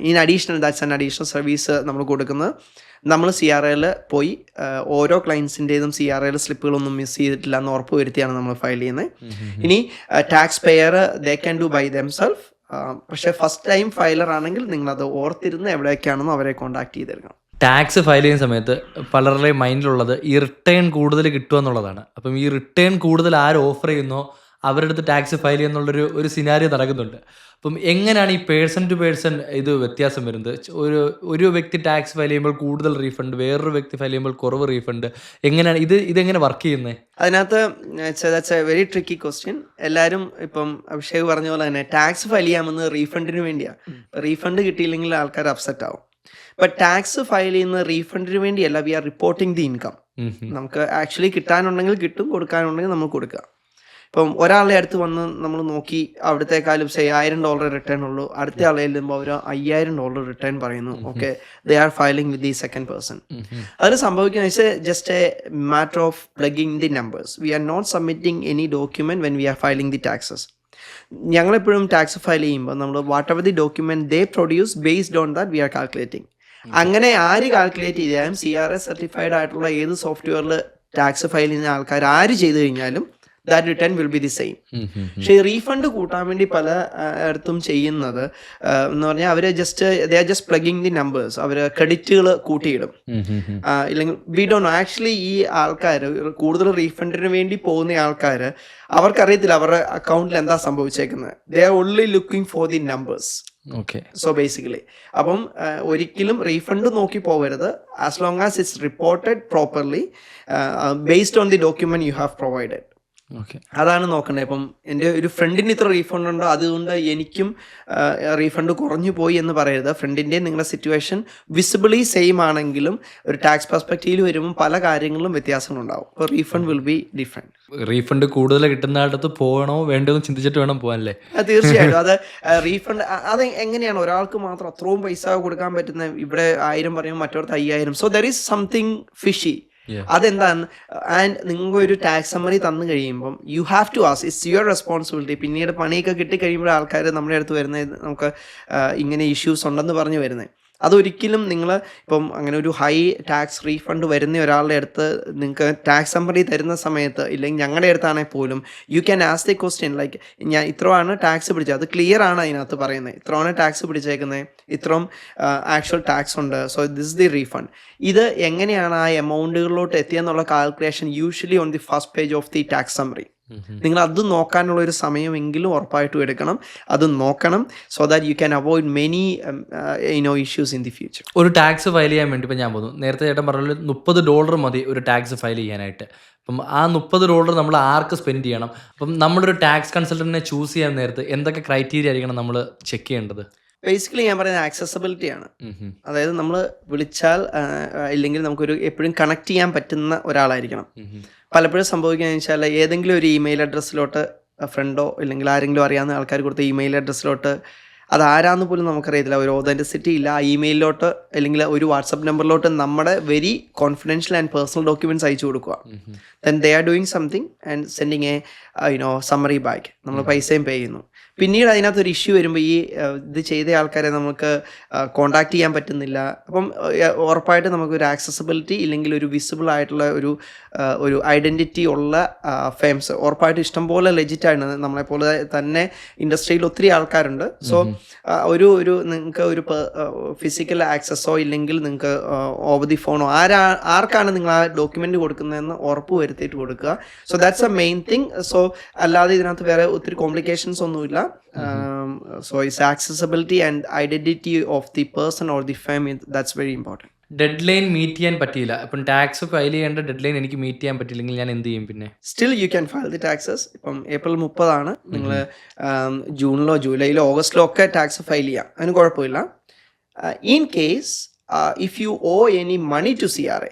in additional that's an additional service നമ്മൾ കൊടുക്കുന്നത്. നമ്മൾ CRAയിൽ പോയി ഓരോ ക്ലയൻസിൻ്റേതും CRAയിൽ സ്ലിപ്പുകളൊന്നും മിസ് ചെയ്തിട്ടില്ല എന്ന് ഉറപ്പ് വരുത്തിയാണ് നമ്മൾ ഫയൽ ചെയ്യുന്നത്. ഇനി tax payer they can do by themselves. പക്ഷേ ഫസ്റ്റ് ടൈം ഫയലർ ആണെങ്കിൽ നിങ്ങളത് ഓർത്തിരുന്ന് എവിടേക്കാണെന്നോ അവരെ കോൺടാക്ട് ചെയ്തെടുക്കണം. ടാക്സ് ഫയൽ ചെയ്യുന്ന സമയത്ത് പലരുടെയും മൈൻഡിലുള്ളത് ഈ റിട്ടേൺ കൂടുതൽ കിട്ടുക എന്നുള്ളതാണ്. അപ്പം ഈ റിട്ടേൺ കൂടുതൽ ആര് ഓഫർ ചെയ്യുന്നോ അവരുടെ അടുത്ത് ടാക്സ് ഫയൽ ചെയ്യുന്നുള്ളൊരു സിനാരിയോ നടക്കുന്നുണ്ട്. അപ്പം എങ്ങനെയാണ് ഈ പേഴ്സൺ ടു പേഴ്സൺ ഇത് വ്യത്യാസം വരുന്നത്? ഒരു വ്യക്തി ടാക്സ് ഫയൽ ചെയ്യുമ്പോൾ കൂടുതൽ റീഫണ്ട്, വേറൊരു വ്യക്തി ഫയൽ ചെയ്യുമ്പോൾ കുറവ് റീഫണ്ട്, എങ്ങനെയാണ് ഇതെങ്ങനെ വർക്ക് ചെയ്യുന്നത്? അതിനകത്ത് that's a very tricky question. എല്ലാവരും ഇപ്പം അഭിഷേക് പറഞ്ഞ പോലെ തന്നെ ടാക്സ് ഫയൽ ചെയ്യാമെന്ന് റീഫണ്ടിന് വേണ്ടിയാണ്. റീഫണ്ട് കിട്ടിയില്ലെങ്കിൽ ആൾക്കാർ അപ്സെറ്റ് ആവും. ബട്ട് ടാക്സ് ഫയൽ ചെയ്യുന്ന റീഫണ്ടിന് വേണ്ടിയല്ല, we are reporting the income. നമുക്ക് ആക്ച്വലി കിട്ടാനുണ്ടെങ്കിൽ കിട്ടും, കൊടുക്കാനുണ്ടെങ്കിൽ നമ്മൾ കൊടുക്കുക. ഇപ്പം ഒരാളുടെ അടുത്ത് വന്ന് നമ്മൾ നോക്കി അവിടത്തേക്കാളും $1,000 റിട്ടേൺ ഉള്ളൂ, അടുത്ത ആളെ ചെല്ലുമ്പോൾ അവർ $5,000 റിട്ടേൺ പറയുന്നു. Okay, they are filing with the second person. അതിന് സംഭവിക്കുന്നത് വെച്ചാൽ just a matter of plugging the numbers. We are not submitting any document when we are filing the taxes. ഞങ്ങളെപ്പോഴും ടാക്സ് ഫയൽ ചെയ്യുമ്പോൾ നമ്മൾ whatever the document they produce based on that we are calculating. അങ്ങനെ ആര് calculate ചെയ്താലും CRA certified ആയിട്ടുള്ള ഏത് സോഫ്റ്റ്വെയറിൽ tax file ചെയ്യുന്ന ആൾക്കാർ ആര് ചെയ്ത് കഴിഞ്ഞാലും that return will be the same. പക്ഷേ റീഫണ്ട് കൂട്ടാൻ വേണ്ടി പല ഇടത്തും ചെയ്യുന്നത് എന്ന് പറഞ്ഞാൽ അവർ they are just plugging the numbers. അവർ ക്രെഡിറ്റുകൾ കൂട്ടിയിടും. ഇല്ലെങ്കിൽ വി ഡോണ്ട് നോ ആക്ച്വലി ഈ ആൾക്കാർ കൂടുതൽ റീഫണ്ടിന് വേണ്ടി പോകുന്ന ആൾക്കാർ അവർക്കറിയത്തില്ല അവരുടെ അക്കൗണ്ടിൽ എന്താ സംഭവിച്ചേക്കുന്നത്. they are only looking for the numbers. So basically അപ്പം ഒരിക്കലും റീഫണ്ട് നോക്കി പോകരുത്. As long as it's reported properly based on the document you have provided. അതാണ് നോക്കേണ്ടത്. ഇപ്പം എൻ്റെ ഒരു ഫ്രണ്ടിന് ഇത്ര റീഫണ്ട് ഉണ്ടോ അതുകൊണ്ട് എനിക്കും റീഫണ്ട് കുറഞ്ഞു പോയി എന്ന് പറയരുത്. ഫ്രണ്ടിൻ്റെ നിങ്ങളുടെ സിറ്റുവേഷൻ വിസിബിളി സെയിം ആണെങ്കിലും ഒരു ടാക്സ് പെർസ്പെക്റ്റീവിൽ വരുമ്പോൾ പല കാര്യങ്ങളിലും വ്യത്യാസങ്ങളുണ്ടാവും. അപ്പോൾ refund will be different. Refund കൂടുതൽ കിട്ടുന്ന അടുത്ത് പോകണോ വേണ്ടതെന്ന് ചിന്തിച്ചിട്ട് വേണം പോകാനല്ലേ? തീർച്ചയായിട്ടും. അത് റീഫണ്ട് അത് എങ്ങനെയാണ് ഒരാൾക്ക് മാത്രം അത്രയും പൈസ കൊടുക്കാൻ പറ്റുന്നത്? ഇവിടെ 1000 പറയും, മറ്റൊരു 5000. So there is something fishy. അതെന്താണ്? ആൻഡ് നിങ്ങൾക്ക് ഒരു ടാക്സ് സമ്മറി തന്നു കഴിയുമ്പം you have to ask, it's your responsibility. പിന്നീട് പണിയൊക്കെ കിട്ടിക്കഴിയുമ്പോൾ ആൾക്കാർ നമ്മുടെ അടുത്ത് വരുന്നത് നമുക്ക് ഇങ്ങനെ ഇഷ്യൂസ് ഉണ്ടെന്ന് പറഞ്ഞു വരുന്നത്. അതൊരിക്കലും നിങ്ങൾ ഇപ്പം അങ്ങനെ ഒരു ഹൈ ടാക്സ് റീഫണ്ട് വരുന്ന ഒരാളുടെ അടുത്ത് നിങ്ങൾക്ക് ടാക്സ് സമ്മറി തരുന്ന സമയത്ത് ഇല്ലെങ്കിൽ ഞങ്ങളുടെ അടുത്താണെങ്കിൽ പോലും you can ask the question like ഞാൻ ഇത്രയാണ് ടാക്സ് പിടിച്ചത്, അത് ക്ലിയർ ആണ് അതിനകത്ത് പറയുന്നത്, ഇത്രയാണ് ടാക്സ് പിടിച്ചേക്കുന്നത്, ഇത്രയും ആക്ച്വൽ ടാക്സ് ഉണ്ട്, സോ ദിസ് ദി റീഫണ്ട്. ഇത് എങ്ങനെയാണ് ആ എമൗണ്ടുകളിലോട്ട് എത്തിയെന്നുള്ള calculation usually on the first page of the tax summary. നിങ്ങൾ അത് നോക്കാനുള്ള ഒരു സമയമെങ്കിലും ഉറപ്പായിട്ടും എടുക്കണം, അത് നോക്കണം, so that you can avoid many issues in the future. ഒരു ടാക്സ് ഫയൽ ചെയ്യാൻ വേണ്ടി ഇപ്പം ഞാൻ പോകുന്നു, നേരത്തെ ചേട്ടൻ പറഞ്ഞ $30 മതി ഒരു ടാക്സ് ഫയൽ ചെയ്യാനായിട്ട്. അപ്പം ആ $30 നമ്മൾ ആർക്ക് സ്പെൻഡ് ചെയ്യണം? അപ്പം നമ്മളൊരു ടാക്സ് കൺസൾട്ടൻറ്റിനെ ചൂസ് ചെയ്യാൻ നേരത്ത് എന്തൊക്കെ ക്രൈറ്റീരിയ ആയിരിക്കണം നമ്മൾ ചെക്ക് ചെയ്യേണ്ടത്? ബേസിക്കലി ഞാൻ പറയുന്നത് ആക്സസിബിലിറ്റി ആണ്. അതായത് നമ്മൾ വിളിച്ചാൽ ഇല്ലെങ്കിൽ നമുക്കൊരു എപ്പോഴും കണക്ട് ചെയ്യാൻ പറ്റുന്ന ഒരാളായിരിക്കണം. പലപ്പോഴും സംഭവിക്കുകയെന്ന് വെച്ചാൽ ഏതെങ്കിലും ഒരു ഇമെയിൽ അഡ്രസ്സിലോട്ട് ഫ്രണ്ടോ ഇല്ലെങ്കിൽ ആരെങ്കിലും അറിയാവുന്ന ആൾക്കാർ കൊടുത്ത ഇമെയിൽ അഡ്രസ്സിലോട്ട് അത് ആരാന്ന് പോലും നമുക്കറിയത്തില്ല, ഒരു ഓതൻറ്റിസിറ്റി ഇല്ല. ആ ഇമെയിലിലോട്ട് അല്ലെങ്കിൽ ഒരു വാട്സപ്പ് നമ്പറിലോട്ട് നമ്മുടെ very confidential and personal documents അയച്ചു കൊടുക്കുക. Then they are doing something and sending summary back, നമ്മൾ പൈസയും പേ ചെയ്യുന്നു. പിന്നീട് അതിനകത്തൊരു ഇഷ്യൂ വരുമ്പോൾ ഈ ഇത് ചെയ്ത ആൾക്കാരെ നമുക്ക് കോണ്ടാക്ട് ചെയ്യാൻ പറ്റുന്നില്ല. അപ്പം ഉറപ്പായിട്ട് നമുക്കൊരു ആക്സസിബിലിറ്റി ഇല്ലെങ്കിൽ ഒരു വിസിബിൾ ആയിട്ടുള്ള ഒരു ഐഡൻറ്റിറ്റി ഉള്ള ഫേംസ് ഉറപ്പായിട്ട് ഇഷ്ടംപോലെ ലെജിറ്റാണ്. നമ്മളെപ്പോലെ തന്നെ ഇൻഡസ്ട്രിയിൽ ഒത്തിരി ആൾക്കാരുണ്ട്. സോ ഒരു നിങ്ങൾക്ക് ഒരു ഫിസിക്കൽ ആക്സസോ ഇല്ലെങ്കിൽ നിങ്ങൾക്ക് ഓവർ ദി ഫോണോ ആർക്കാണ് നിങ്ങൾ ആ ഡോക്യുമെൻ്റ് കൊടുക്കുന്നതെന്ന് ഉറപ്പ് വരുത്തിയിട്ട് കൊടുക്കുക. So that's A main thing. So അല്ലാതെ ഇതിനകത്ത് വേറെ ഒത്തിരി കോംപ്ലിക്കേഷൻസ് ഒന്നുമില്ല. So it's accessibility and identity of the person or the firm, that's very important. Deadline meet ചെയ്യാൻ പറ്റിയില്ല, അപ്പം ടാക്സ് ഫയൽ ചെയ്യേണ്ട ഡെഡ് ലൈൻ എനിക്ക് മീറ്റ് ചെയ്യാൻ പറ്റില്ലെങ്കിൽ ഞാൻ എന്ത് ചെയ്യും? പിന്നെ still you can file the taxes. ഇപ്പം April 30 നിങ്ങൾ ജൂണിലോ ജൂലൈയിലോ ഓഗസ്റ്റിലോ ഒക്കെ ടാക്സ് ഫയൽ ചെയ്യാം, അതിന് കുഴപ്പമില്ല. In case if you owe any money to CRA,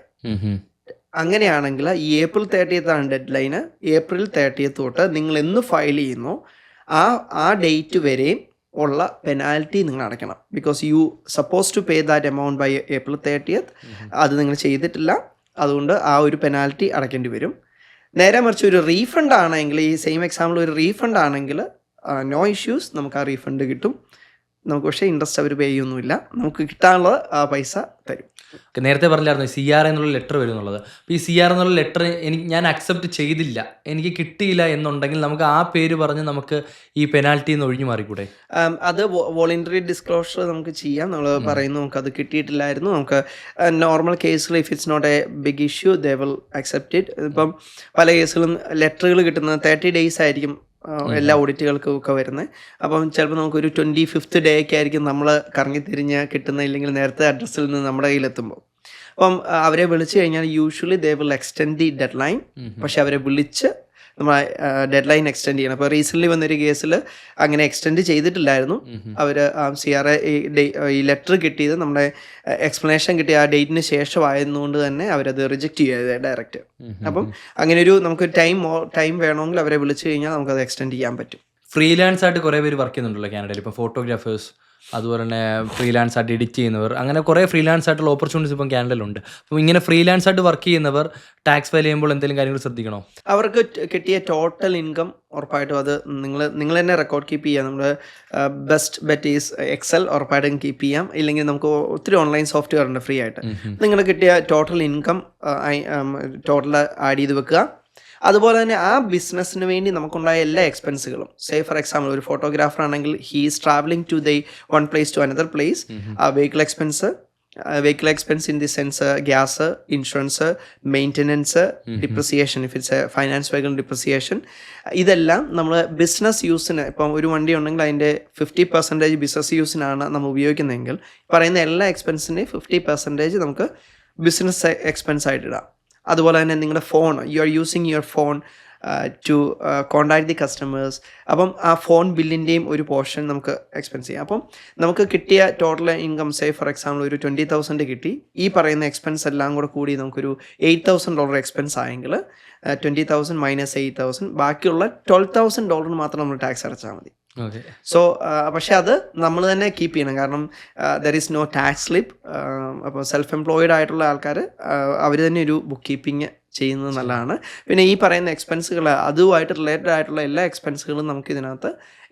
അങ്ങനെയാണെങ്കിൽ ഈ April 30 ഡെഡ് ലൈന്. April 30 തൊട്ട് നിങ്ങൾ എന്ന് ഫയൽ ചെയ്യുന്നു ആ ഡേറ്റ് വരെ ഉള്ള പെനാൽറ്റി നിങ്ങൾ അടയ്ക്കണം. Because you suppose to pay that amount by April 30. അത് നിങ്ങൾ ചെയ്തിട്ടില്ല, അതുകൊണ്ട് ആ ഒരു പെനാൽറ്റി അടയ്ക്കേണ്ടി വരും. നേരെ മറിച്ച് ഒരു റീഫണ്ട് ആണെങ്കിൽ, ഈ സെയിം എക്സാമ്പിൾ ഒരു റീഫണ്ട് ആണെങ്കിൽ നോ ഇഷ്യൂസ്, നമുക്ക് ആ റീഫണ്ട് കിട്ടും. നമുക്ക് പക്ഷേ ഇൻട്രസ്റ്റ് അവർ പേ ചെയ്യൊന്നുമില്ല, നമുക്ക് കിട്ടാനുള്ള ആ പൈസ തരും. നേരത്തെ പറഞ്ഞായിരുന്നു CR എന്നുള്ള ലെറ്റർ വരും എന്നുള്ളത്. അപ്പോൾ ഈ CR എന്നുള്ള ലെറ്റർ ഞാൻ അക്സെപ്റ്റ് ചെയ്തില്ല, എനിക്ക് കിട്ടിയില്ല എന്നുണ്ടെങ്കിൽ നമുക്ക് ആ പേര് പറഞ്ഞ് നമുക്ക് ഈ പെനാൽറ്റിയിൽ നിന്ന് ഒഴിഞ്ഞു മാറിക്കൂടെ? അത് വോളണ്ടറി ഡിസ്ക്ലോഷർ നമുക്ക് ചെയ്യാം. നമ്മൾ പറയുന്നു നമുക്കത് കിട്ടിയിട്ടില്ലായിരുന്നു, നമുക്ക് നോർമൽ കേസുകൾ if it's not a big issue they will accept it. ഇപ്പം പല കേസുകളും ലെറ്ററുകൾ കിട്ടുന്നത് 30 days ആയിരിക്കും എല്ലാ ഓഡിറ്റുകൾക്കും ഒക്കെ വരുന്നത്. അപ്പം ചിലപ്പോൾ നമുക്കൊരു 25th day ഒക്കെ ആയിരിക്കും നമ്മൾ കറങ്ങി തിരിഞ്ഞ് കിട്ടുന്ന, ഇല്ലെങ്കിൽ നേരത്തെ അഡ്രസ്സിൽ നിന്ന് നമ്മുടെ കയ്യിലെത്തുമ്പോൾ. അപ്പം അവരെ വിളിച്ചു കഴിഞ്ഞാൽ usually they will extend the dead line. പക്ഷെ അവരെ വിളിച്ച് നമ്മൾ ഡെഡ് ലൈൻ എക്സ്റ്റെൻഡ് ചെയ്യണം. അപ്പോൾ റീസെൻ്റ്ലി വന്നൊരു കേസിൽ അങ്ങനെ എക്സ്റ്റെൻഡ് ചെയ്തിട്ടില്ലായിരുന്നു. അവർ CRA ഈ ലെറ്റർ കിട്ടിയത് നമ്മുടെ എക്സ്പ്ലനേഷൻ കിട്ടിയ ആ ഡേറ്റിന് ശേഷമായതുകൊണ്ട് തന്നെ അവരത് റിജക്റ്റ് ചെയ്തത് ഡയറക്റ്റ്. അപ്പം അങ്ങനെ ഒരു നമുക്ക് ടൈം വേണമെങ്കിൽ അവരെ വിളിച്ചു കഴിഞ്ഞാൽ നമുക്കത് എക്സ്റ്റെൻഡ് ചെയ്യാൻ പറ്റും. ഫ്രീലാൻസ് ആയിട്ട് കുറേ പേര് വർക്ക് ചെയ്യുന്നുണ്ടല്ലോ കാനഡയിൽ. ഇപ്പോൾ ഫോട്ടോഗ്രാഫേഴ്സ്, അതുപോലെ തന്നെ ഫ്രീലാൻസ് ആയിട്ട് എഡിറ്റ് ചെയ്യുന്നവർ, അങ്ങനെ കുറേ ഫ്രീലാൻസ് ആയിട്ടുള്ള ഓപ്പർച്യൂണിറ്റീസ് ഇപ്പം കാനഡയിലുണ്ട്. അപ്പം ഇങ്ങനെ ഫ്രീലാൻസ് ആയിട്ട് വർക്ക് ചെയ്യുന്നവർ ടാക്സ് ഫയൽ ചെയ്യുമ്പോൾ എന്തെങ്കിലും കാര്യങ്ങൾ ശ്രദ്ധിക്കണോ? അവർക്ക് കിട്ടിയ ടോട്ടൽ ഇൻകം ഉറപ്പായിട്ടും അത് നിങ്ങൾ തന്നെ റെക്കോർഡ് കീപ്പ് ചെയ്യാം. നമ്മുടെ ബെസ്റ്റ് ബെറ്റ് ഈസ് എക്സൽ ഉറപ്പായിട്ടും കീപ്പ് ചെയ്യാം. ഇല്ലെങ്കിൽ നമുക്ക് ഒത്തിരി ഓൺലൈൻ സോഫ്റ്റ്വെയർ ഉണ്ട് ഫ്രീ ആയിട്ട്. നിങ്ങൾ കിട്ടിയ ടോട്ടൽ ഇൻകം ടോട്ടൽ ആഡ് ചെയ്ത് വെക്കുക. അതുപോലെ തന്നെ ആ ബിസിനസ്സിന് വേണ്ടി നമുക്കുണ്ടായ എല്ലാ എക്സ്പെൻസുകളും, സേ ഫോർ എക്സാമ്പിൾ ഒരു ഫോട്ടോഗ്രാഫർ ആണെങ്കിൽ he is travelling to the one place to another place, ആ vehicle expense in the sense gas, insurance, maintenance, depreciation if it's a finance vehicle depreciation, ഇതെല്ലാം നമ്മൾ ബിസിനസ് യൂസിന്, ഇപ്പം ഒരു വണ്ടി ഉണ്ടെങ്കിൽ അതിൻ്റെ 50% ബിസിനസ് യൂസിനാണ് നമ്മൾ ഉപയോഗിക്കുന്നതെങ്കിൽ പറയുന്ന എല്ലാ എക്സ്പെൻസിൻ്റെയും 50% നമുക്ക് ബിസിനസ് എക്സ്പെൻസ് ആയിട്ട് ഇടാം. അതുപോലെ തന്നെ നിങ്ങളുടെ phone, you are using your phone to contact the customers, അപ്പം ആ ഫോൺ ബില്ലിൻ്റെയും ഒരു പോർഷൻ നമുക്ക് എക്സ്പെൻസ് ചെയ്യാം. അപ്പം നമുക്ക് കിട്ടിയ total income say for example ഒരു 20,000 കിട്ടി, ഈ പറയുന്ന എക്സ്പെൻസ് എല്ലാം കൂടി നമുക്കൊരു $8,000 എക്സ്പെൻസ് ആയെങ്കിൽ 20,000 - 8,000 ബാക്കിയുള്ള $12,000 മാത്രം നമ്മൾ ടാക്സ് അടച്ചാൽ മതി. ഓക്കെ. സോ പക്ഷെ അത് നമ്മൾ തന്നെ കീപ്പ് ചെയ്യണം, കാരണം there is no tax slip. അപ്പോൾ സെൽഫ് എംപ്ലോയിഡ് ആയിട്ടുള്ള ആൾക്കാർ അവർ തന്നെ ഒരു ബുക്ക് കീപ്പിംഗ് ചെയ്യുന്നത് നല്ലതാണ്. പിന്നെ ഈ പറയുന്ന എക്സ്പെൻസുകൾ, അതുമായിട്ട് റിലേറ്റഡ് ആയിട്ടുള്ള എല്ലാ എക്സ്പെൻസുകളും നമുക്ക് ഇതിനകത്ത്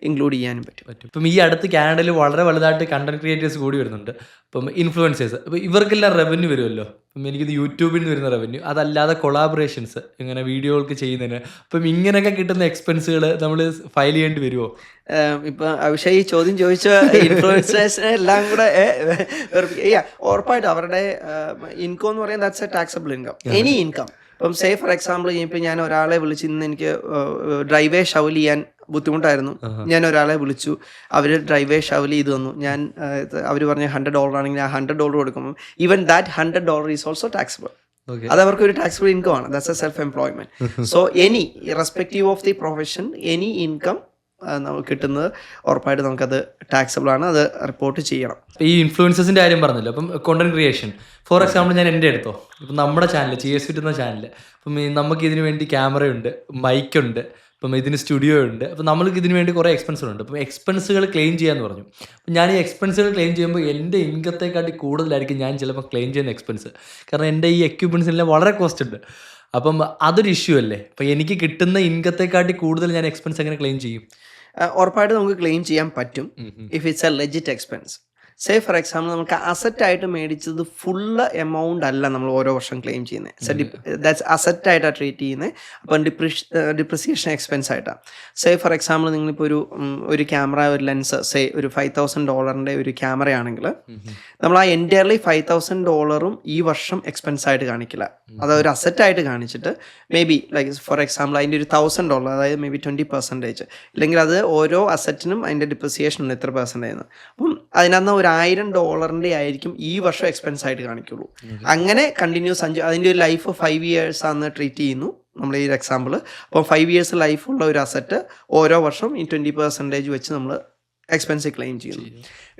ഇൻക്ലൂഡ് ചെയ്യാനും പറ്റും. ഇപ്പം ഈ അടുത്ത് കാനഡയിൽ വളരെ വലുതായിട്ട് കണ്ടന്റ് ക്രിയേറ്റേഴ്സ് കൂടി വരുന്നുണ്ട്. ഇപ്പം ഇൻഫ്ലുവൻസേഴ്സ്, അപ്പോൾ ഇവർക്കെല്ലാം റവന്യൂ വരുമല്ലോ. അപ്പം എനിക്കിത് യൂട്യൂബിൽ നിന്ന് വരുന്ന റവന്യൂ, അതല്ലാതെ കൊളാബറേഷൻസ് ഇങ്ങനെ വീഡിയോകൾക്ക് ചെയ്യുന്നതിന്, അപ്പം ഇങ്ങനെയൊക്കെ കിട്ടുന്ന എക്സ്പെൻസുകൾ നമ്മൾ ഫയൽ ചെയ്യേണ്ടി വരുമോ? ഇപ്പം അഭിഷേക് ഈ ചോദ്യം ചോദിച്ച ഇൻഫ്ലുവൻസേഴ്സിനെ എല്ലാം കൂടെ ഉറപ്പായിട്ടും അവരുടെ ഇൻകം എന്ന് പറയുന്നത് that's A taxable income, any income. ഇപ്പം സേ ഫോർ എക്സാമ്പിൾ ഇപ്പം ഞാൻ ഒരാളെ വിളിച്ച് ഇന്ന് എനിക്ക് ഡ്രൈവേ ഷവൽ ചെയ്യാൻ ബുദ്ധിമുട്ടായിരുന്നു, ഞാൻ ഒരാളെ വിളിച്ചു, അവർ ഡ്രൈവേ ഷവൽ ചെയ്ത് തന്നു. ഞാൻ അവർ പറഞ്ഞ $100 ആണെങ്കിൽ ആ $100 കൊടുക്കുമ്പോൾ even that $100 is also taxable. അത് അവർക്ക് ഒരു ടാക്സബിൾ ഇൻകം ആണ്. That's A self employment. So any respective of the profession, any income നമുക്ക് കിട്ടുന്നത് ഉറപ്പായിട്ട് നമുക്കത് ടാക്സബിൾ ആണ്, അത് റിപ്പോർട്ട് ചെയ്യണം. ഈ ഇൻഫ്ലുവൻസേഴ്സിൻ്റെ കാര്യം പറഞ്ഞല്ലോ. അപ്പം കോണ്ടന്റ് ക്രിയേഷൻ ഫോർ എക്സാമ്പിൾ ഞാൻ എൻ്റെ എടുത്തോ, ഇപ്പം നമ്മുടെ ചാനൽ CS Fit എന്ന ചാനൽ, അപ്പം നമുക്ക് ഇതിന് വേണ്ടി ക്യാമറയുണ്ട്, മൈക്കുണ്ട്, അപ്പം ഇതിന് സ്റ്റുഡിയോ ഉണ്ട്. അപ്പം നമ്മൾക്ക് ഇതിന് വേണ്ടി കുറേ എക്സ്പെൻസുകളുണ്ട്. അപ്പം എക്സ്പെൻസുകൾ ക്ലെയിം ചെയ്യാമെന്ന് പറഞ്ഞു. അപ്പം ഞാൻ ഈ എക്സ്പെൻസുകൾ ക്ലെയിം ചെയ്യുമ്പോൾ എൻ്റെ ഇൻകത്തെക്കാട്ടി കൂടുതലായിരിക്കും ഞാൻ ചിലപ്പോൾ ക്ലെയിം ചെയ്യുന്ന എക്സ്പെൻസ്, കാരണം എൻ്റെ ഈ എക്യുപ്മെൻറ്റ്സിനെല്ലാം വളരെ കോസ്റ്റ് ഉണ്ട്. അപ്പം അതൊരു ഇഷ്യൂ അല്ലേ? അപ്പം എനിക്ക് കിട്ടുന്ന ഇൻകത്തെക്കാട്ടി കൂടുതൽ ഞാൻ എക്സ്പെൻസ് എങ്ങനെ ക്ലെയിം ചെയ്യും? ഉറപ്പായിട്ട് നമുക്ക് ക്ലെയിം ചെയ്യാൻ പറ്റും if it's A legit expense. Say for example നമുക്ക് അസറ്റായിട്ട് മേടിച്ചത് ഫുള്ള് എമൗണ്ട് അല്ല നമ്മൾ ഓരോ വർഷം ക്ലെയിം ചെയ്യുന്നത്, ദാറ്റ്സ് അസറ്റായിട്ടാണ് ട്രീറ്റ് ചെയ്യുന്നത്. അപ്പം ഡിപ്രിസിയേഷൻ എക്സ്പെൻസ് ആയിട്ടാണ്. സേ ഫോർ എക്സാമ്പിൾ നിങ്ങളിപ്പോൾ ഒരു ക്യാമറ, ഒരു ലെൻസ്, സേ ഒരു $5,000 ഒരു ക്യാമറയാണെങ്കിൽ നമ്മൾ ആ എൻറ്റയർലി $5,000 ഈ വർഷം എക്സ്പെൻസ് ആയിട്ട് കാണിക്കില്ല, അത് ഒരു അസറ്റായിട്ട് കാണിച്ചിട്ട് may be like for example അതിൻ്റെ ഒരു $1,000, അതായത് മേ ബി 20%, ഇല്ലെങ്കിൽ അത് ഓരോ അസറ്റിനും അതിൻ്റെ ഡിപ്രിസിയേഷൻ ഉണ്ട് എത്ര %. അപ്പം അതിനകത്ത് $1,000 ആയിരിക്കും ഈ വർഷം എക്സ്പെൻസ് ആയിട്ട് കാണിക്കുള്ളൂ. അങ്ങനെ കണ്ടിന്യൂസ് അതിൻ്റെ ഒരു ലൈഫ് 5 years ആണെന്ന് ട്രീറ്റ് ചെയ്യുന്നു നമ്മൾ ഈ എക്സാമ്പിൾ. അപ്പോൾ 5 years ലൈഫുള്ള ഒരു അസറ്റ് ഓരോ വർഷം ഈ 20% വെച്ച് നമ്മൾ എക്സ്പെൻസ് ക്ലെയിം ചെയ്യുന്നു.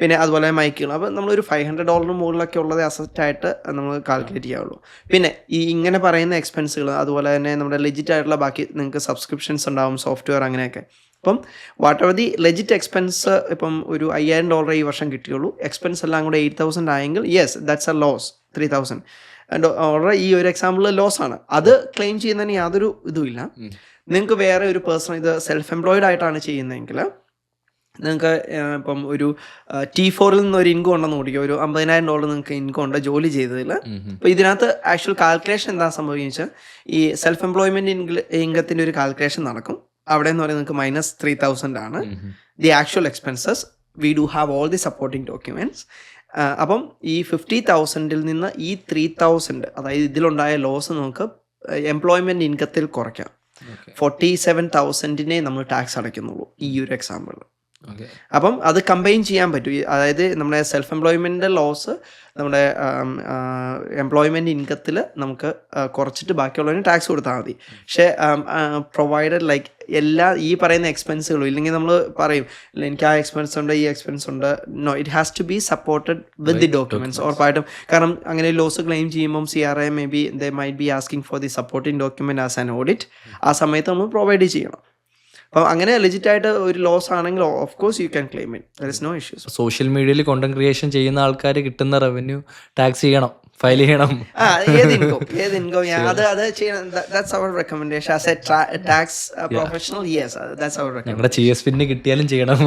പിന്നെ അതുപോലെ മൈക്കുകൾ, അപ്പോൾ നമ്മളൊരു $500 മുകളിലൊക്കെ ഉള്ളത് അസറ്റായിട്ട് നമ്മൾ കാൽക്കുലേറ്റ് ചെയ്യാവുള്ളൂ. പിന്നെ ഈ ഇങ്ങനെ പറയുന്ന എക്സ്പെൻസുകൾ, അതുപോലെ തന്നെ നമ്മുടെ ലെജിറ്റ് ആയിട്ടുള്ള ബാക്കി നിങ്ങൾക്ക് സബ്സ്ക്രിപ്ഷൻസ് ഉണ്ടാവും, സോഫ്റ്റ്വെയർ, അങ്ങനെയൊക്കെ. അപ്പം what ever the legit expense, ഇപ്പം ഒരു $5,000 ഈ വർഷം കിട്ടിയുള്ളൂ, എക്സ്പെൻസ് എല്ലാം കൂടെ 8,000 ആയെങ്കിൽ yes that's a loss. 3,000 already ഈ ഒരു എക്സാമ്പിൾ ലോസ് ആണ്, അത് ക്ലെയിം ചെയ്യുന്നതിന് യാതൊരു ഇതുമില്ല. നിങ്ങൾക്ക് വേറെ ഒരു പേഴ്സൺ ഇത് സെൽഫ് എംപ്ലോയിഡ് ആയിട്ടാണ് ചെയ്യുന്നതെങ്കിൽ നിങ്ങൾക്ക് ഇപ്പം ഒരു T4 നിന്നൊരു ഇൻകം ഉണ്ടെന്ന് കൂടിയോ, ഒരു $50,000 നിങ്ങൾക്ക് ഇൻകം ഉണ്ട് ജോലി ചെയ്തതിൽ. അപ്പോൾ ഇതിനകത്ത് ആക്ച്വൽ കാൽക്കുലേഷൻ എന്താ സംഭവിച്ചാൽ ഈ സെൽഫ് എംപ്ലോയ്മെൻറ്റ് ഇൻകത്തിൻ്റെ ഒരു കാൽക്കുലേഷൻ നടക്കും. അവിടെ എന്ന് പറയുന്നത് നിങ്ങൾക്ക് -3,000 ആണ് the actual expenses. We do have all the supporting documents. അപ്പം ഈ 50,000-ൽ നിന്ന് ഈ 3,000, അതായത് ഇതിലുണ്ടായ ലോസ് നമുക്ക് എംപ്ലോയ്മെൻറ്റ് ഇൻകത്തിൽ കുറയ്ക്കാം. 47,000-നെ നമ്മൾ ടാക്സ് അടയ്ക്കുന്നുള്ളൂ ഈ ഒരു എക്സാമ്പിളിൽ. അപ്പം അത് കമ്പൈൻ ചെയ്യാൻ പറ്റും. അതായത് നമ്മുടെ സെൽഫ് എംപ്ലോയ്മെൻറ്റ് ലോസ് നമ്മുടെ എംപ്ലോയ്മെൻറ്റ് ഇൻകത്തിൽ നമുക്ക് കുറച്ചിട്ട് ബാക്കിയുള്ളതിന് ടാക്സ് കൊടുത്താൽ മതി. പക്ഷേ പ്രൊവൈഡഡ് ലൈക്ക് എല്ലാ ഈ പറയുന്ന എക്സ്പെൻസുകളും ഇല്ലെങ്കിൽ നമ്മൾ പറയും എനിക്ക് ആ എക്സ്പെൻസ് ഉണ്ട്, ഈ എക്സ്പെൻസ് ഉണ്ട്. No, it has to be supported with the documents ഉറപ്പായിട്ടും. കാരണം അങ്ങനെ ലോസ് ക്ലെയിം ചെയ്യുമ്പം CRA may be they might be asking for the supporting document as an audit. ആ സമയത്ത് നമ്മൾ പ്രൊവൈഡ് ചെയ്യണം. അപ്പം അങ്ങനെ ലെജിറ്റായിട്ട് ഒരു ലോസ് ആണെങ്കിൽ of course you can claim it, there is no issues. Social മീഡിയയിൽ കോണ്ടന്റ് ക്രിയേഷൻ ചെയ്യുന്ന ആൾക്കാർ കിട്ടുന്ന റവന്യൂ ടാക്സ് ചെയ്യണം, ഫയൽ ചെയ്യണം. ഏത് ഇൻകം അത് ചെയ്യണം. That's our recommendation as a tax professional. Yes, that's our recommendation. ഞങ്ങളുടെ CS Fit കിട്ടിയാലും ചെയ്യണം.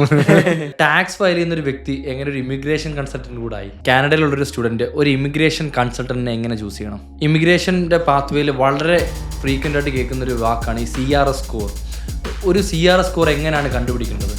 ടാക്സ് ഫയൽ ചെയ്യുന്ന ഒരു വ്യക്തി എങ്ങനെ ഒരു ഇമിഗ്രേഷൻ കൺസൾട്ടന്റ് കൂടെ ആയി? കാനഡയിലുള്ളൊരു സ്റ്റുഡന്റ് ഒരു ഇമിഗ്രേഷൻ കൺസൾട്ടന്റിനെ എങ്ങനെ ചൂസ് ചെയ്യണം? ഇമിഗ്രേഷൻ്റെ പാത്വേയിൽ വളരെ ഫ്രീക്വൻ്റ് ആയിട്ട് കേൾക്കുന്ന ഒരു വാക്കാണ് ഈ CRS സ്കോർ. ഒരു CRS സ്കോർ എങ്ങനെയാണ് കണ്ടുപിടിക്കേണ്ടത്?